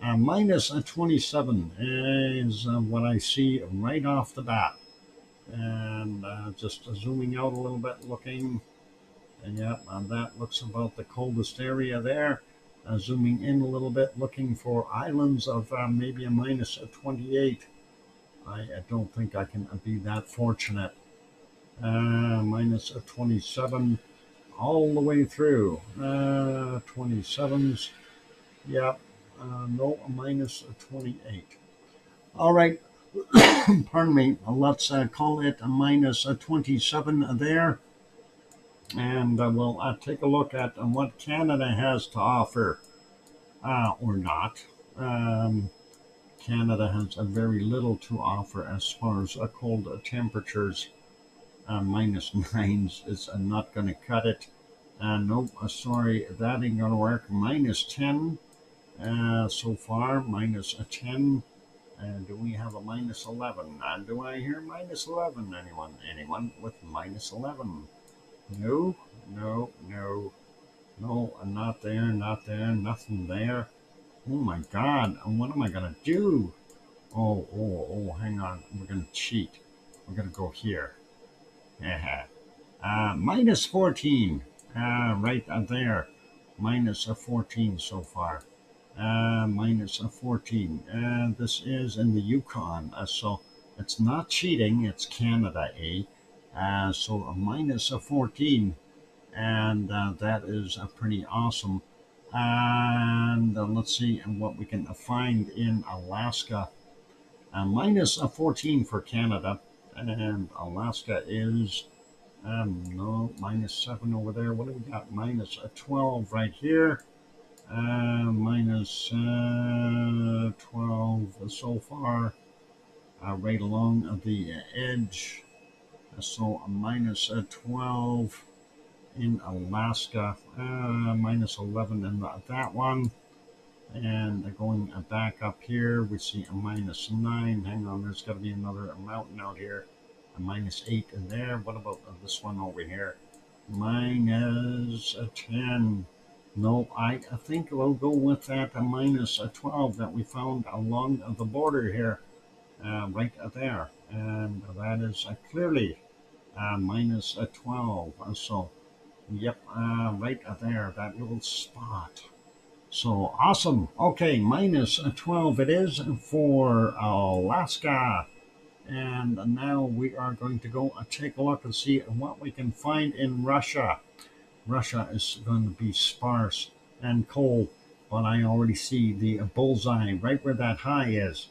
Minus 27 is what I see right off the bat. And just zooming out a little bit, looking, and yeah, that looks about the coldest area there. Zooming in a little bit, looking for islands of maybe a minus 28. I don't think I can be that fortunate. Minus 27 all the way through. 27s. Yep. No, minus 28. All right. Pardon me. Let's call it a minus 27 there. And we'll take a look at what Canada has to offer, or not. Canada has very little to offer as far as cold temperatures. -9 is not going to cut it. Nope, sorry, that ain't going to work. -10 so far, -10. Do we have a -11? Do I hear -11? Anyone with -11? No, no, no, no, not there, not there, nothing there. Oh my God, what am I going to do? Oh, hang on. We're going to cheat. We're going to go here. -14. Right there. -14 so far. -14. This is in the Yukon. So it's not cheating. It's Canada, eh? So a -14. And that is pretty awesome. And let's see what we can find in Alaska. -14 for Canada, and Alaska is no, -7 over there. What do we got? -12 right here. -12 so far, right along the edge. So a -12 in Alaska, -11 in that one. And going back up here, we see a -9. Hang on, there's got to be another mountain out here. A -8 in there. What about this one over here? -10. No, I think we'll go with that -12 that we found along the border here, right there. And that is clearly -12. So, yep, right there, that little spot. So awesome. Okay, -12 it is for Alaska. And now we are going to go take a look and see what we can find in Russia. Russia is going to be sparse and cold, but I already see the bullseye right where that high is.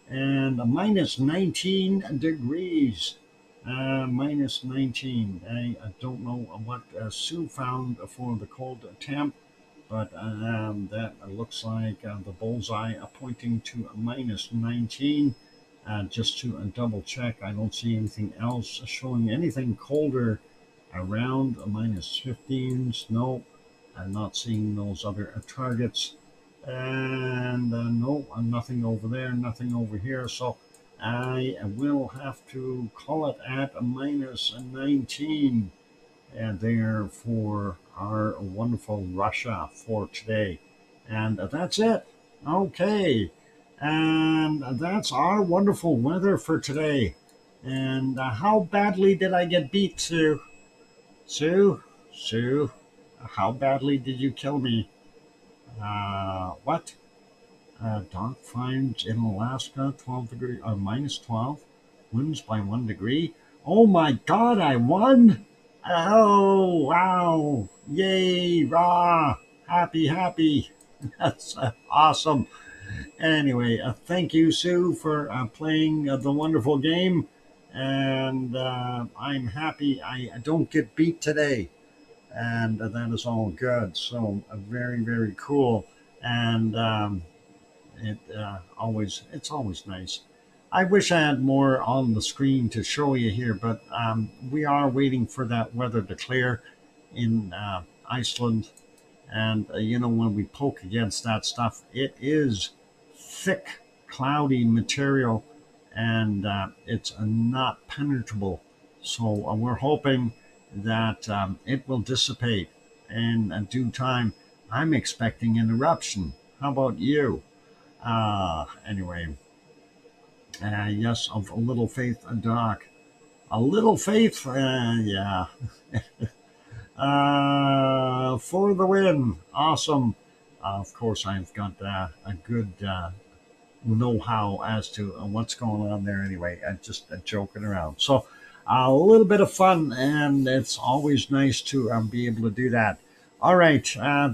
And -19 degrees. -19. I don't know what Sue found for the cold temp, but that looks like the bullseye pointing to -19. Just to double check, I don't see anything else showing anything colder around. -15s. No, I'm not seeing those other targets. And no, nothing over there, nothing over here. So I will have to call it at -19. And there for our wonderful Russia for today. And that's it. Okay. And that's our wonderful weather for today. And how badly did I get beat, Sue? Sue, how badly did you kill me? What? Dark finds in Alaska, 12 degrees, or -12, winds by 1 degree. Oh my God, I won! Oh, wow! Yay, rah! Happy! That's awesome. Anyway, thank you, Sue, for playing the wonderful game. And I'm happy I don't get beat today. And that is all good. So very cool. And it's always nice. I wish I had more on the screen to show you here, but we are waiting for that weather to clear in Iceland. And when we poke against that stuff, it is thick, cloudy material, and it's not penetrable. So we're hoping that it will dissipate in due time. I'm expecting an eruption. How about you? Anyway, yes, of a little faith, Doc. A little faith, yeah. For the win. Awesome. Of course, I've got a good know-how as to what's going on there anyway. I'm just joking around. So a little bit of fun, and it's always nice to be able to do that. All right,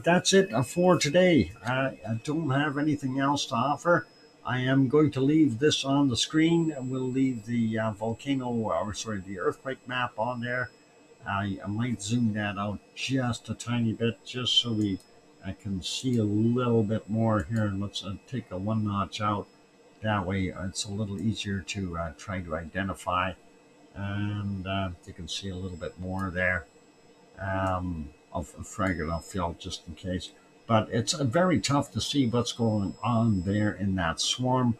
that's it for today. I don't have anything else to offer. I am going to leave this on the screen, and we'll leave the the earthquake map on there. I might zoom that out just a tiny bit, just so I can see a little bit more here. Let's take a one notch out. That way, it's a little easier to try to identify and you can see a little bit more there. I'll frag it off y'all just in case. But it's very tough to see what's going on there in that swarm,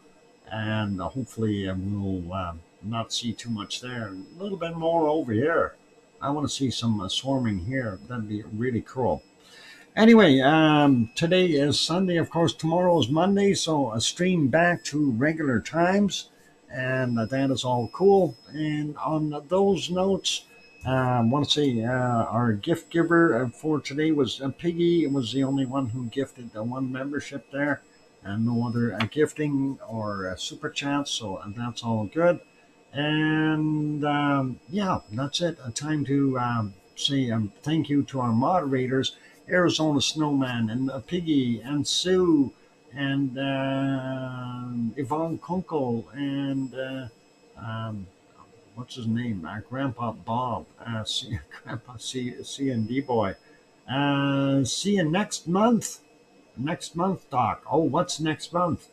and hopefully we'll not see too much there. A little bit more over here. I want to see some swarming here. That'd be really cool. Anyway, today is Sunday. Of course, tomorrow is Monday, so a stream back to regular times, and that is all cool. And on those notes, I want to say our gift giver for today was Piggy. It was the only one who gifted the one membership there, and no other gifting or super chats, so that's all good. And yeah, that's it. Time to say thank you to our moderators, Arizona Snowman and Piggy and Sue and Yvonne Kunkel and um, what's his name? Grandpa Bob, Grandpa C and D Boy. See you next month. Next month, Doc. Oh, what's next month?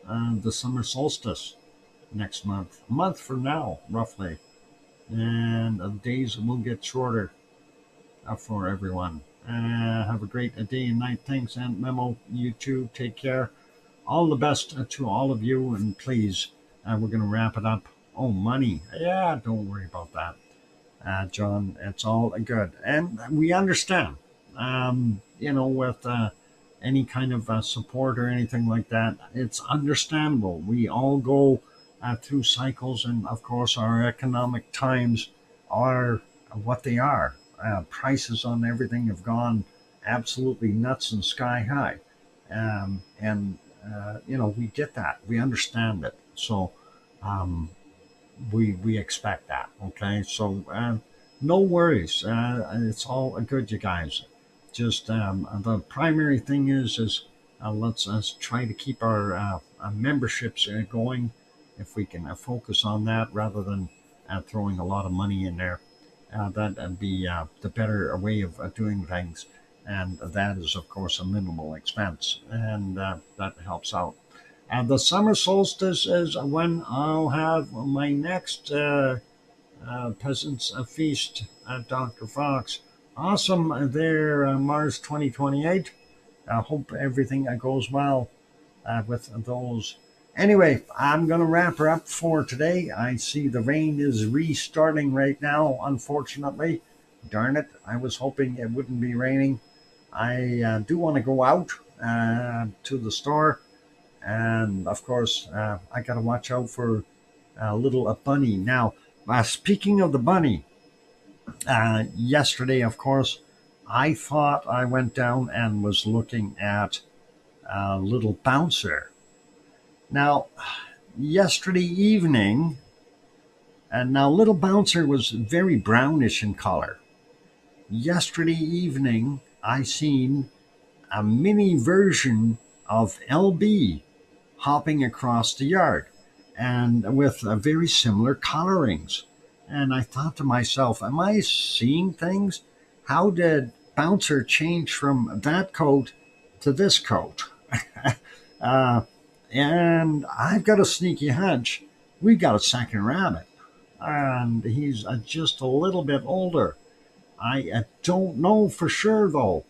The summer solstice. Next month, a month from now, roughly, and the days will get shorter for everyone. Have a great day and night. Thanks, Aunt Memo. You too. Take care. All the best to all of you, and please, we're going to wrap it up. Oh, money. Yeah, don't worry about that, John. It's all good, and we understand. With any kind of support or anything like that, it's understandable. We all go through cycles, and of course, our economic times are what they are. Prices on everything have gone absolutely nuts and sky high, and we get that, we understand it, so we expect that. Okay, so no worries. It's all good, you guys. Just the primary thing is let's try to keep our memberships going. If we can focus on that rather than throwing a lot of money in there, that'd be the better way of doing things. And that is, of course, a minimal expense, and that helps out. And the summer solstice is when I'll have my next Peasants Feast at Dr. Fox. Awesome there, Mars 2028. I hope everything goes well with those. Anyway, I'm going to wrap her up for today. I see the rain is restarting right now, unfortunately. Darn it, I was hoping it wouldn't be raining. I do want to go out to the store. And, of course, I got to watch out for little bunny. Now, speaking of the bunny, yesterday, of course, I thought I went down and was looking at a little bouncer. Now, yesterday evening, and now little bouncer was very brownish in color. Yesterday evening, I seen a mini version of LB hopping across the yard, and with very similar colorings. And I thought to myself, am I seeing things? How did bouncer change from that coat to this coat? And I've got a sneaky hunch we got a second rabbit, and he's just a little bit older. I don't know for sure, though.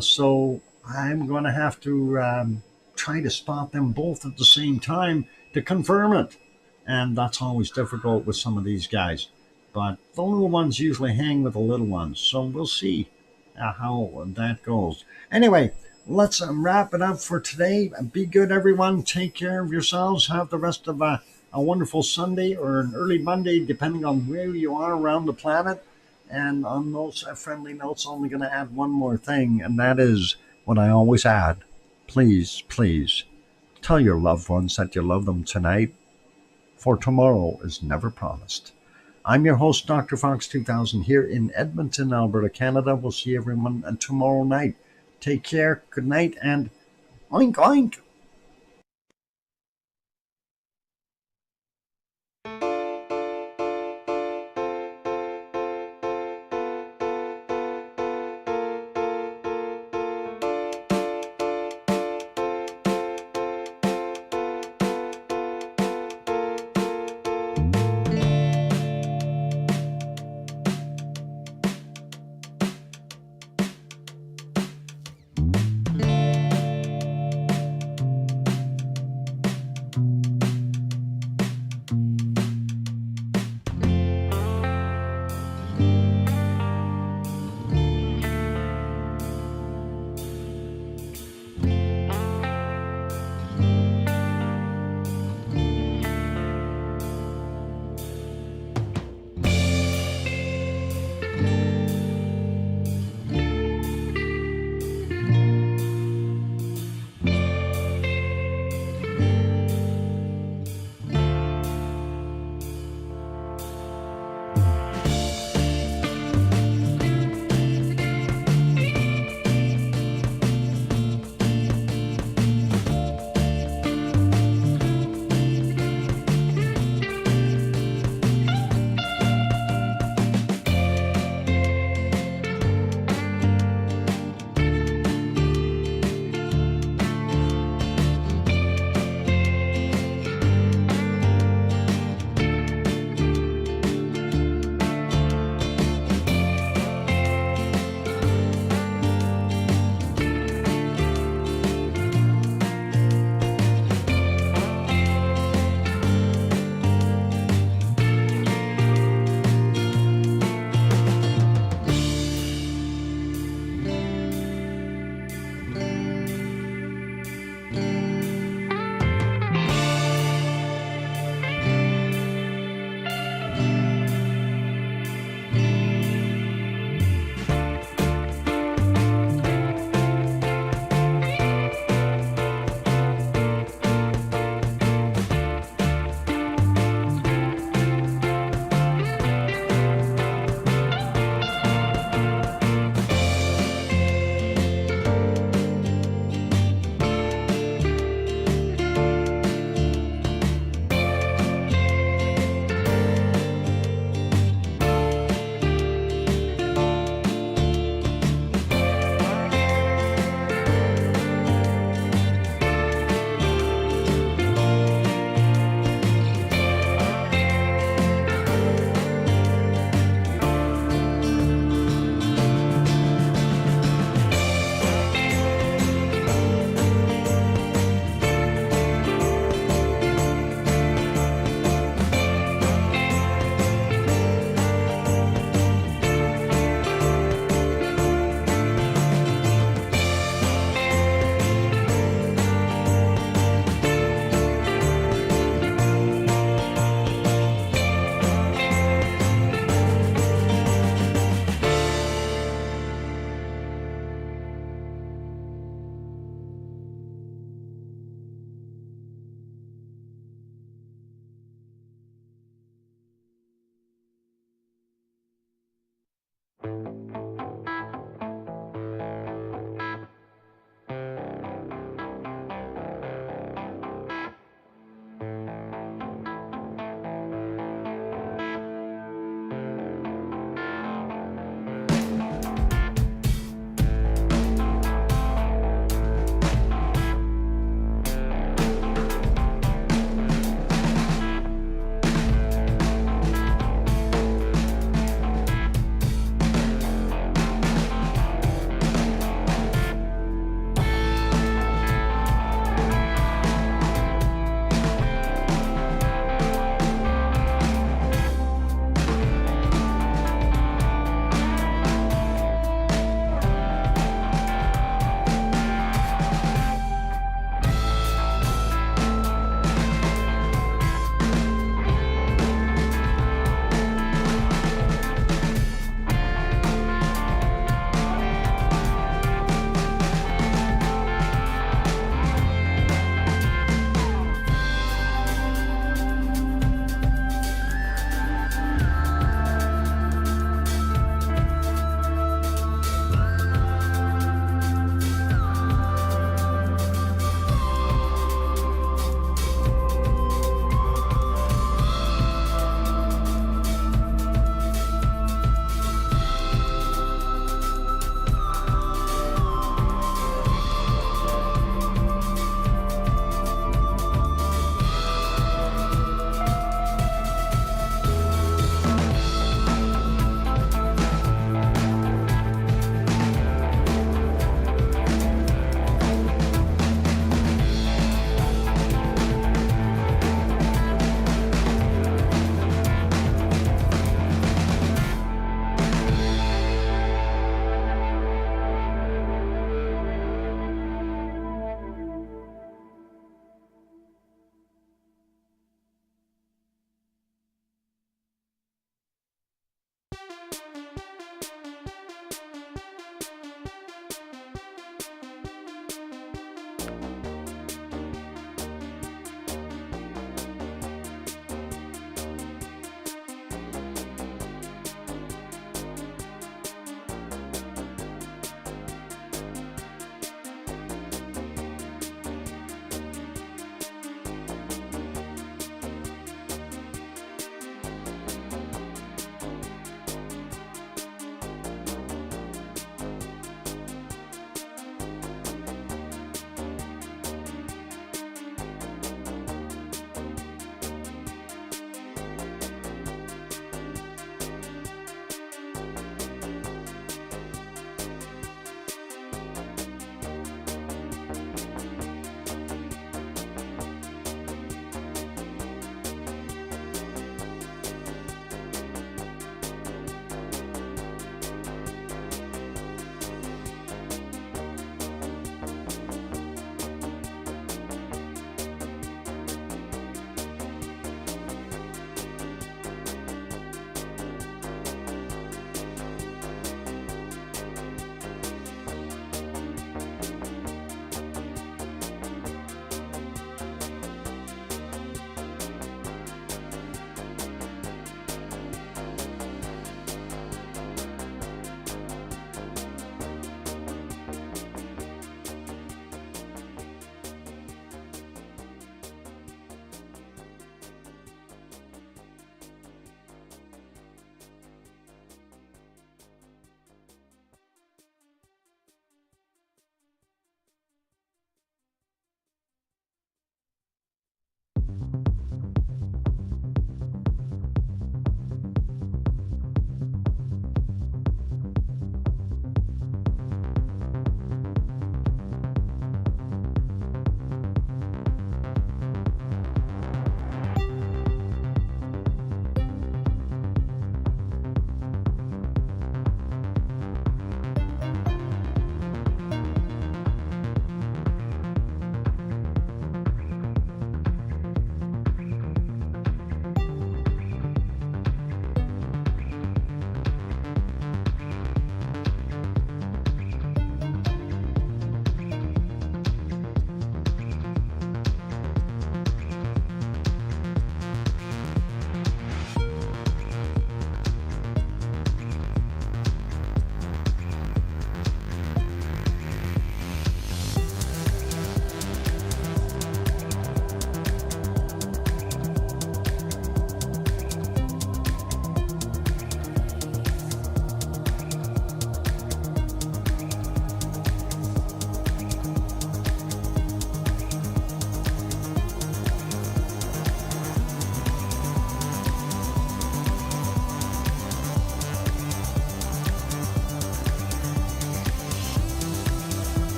So I'm going to have to try to spot them both at the same time to confirm it. And that's always difficult with some of these guys. But the little ones usually hang with the little ones. So we'll see how that goes. Anyway, let's wrap it up for today. Be good, everyone. Take care of yourselves. Have the rest of a wonderful Sunday or an early Monday, depending on where you are around the planet. And on those friendly notes, I'm only going to add one more thing, and that is what I always add. Please, please, tell your loved ones that you love them tonight, for tomorrow is never promised. I'm your host, Dr. Fox2000, here in Edmonton, Alberta, Canada. We'll see everyone tomorrow night. Take care, good night, and oink, oink.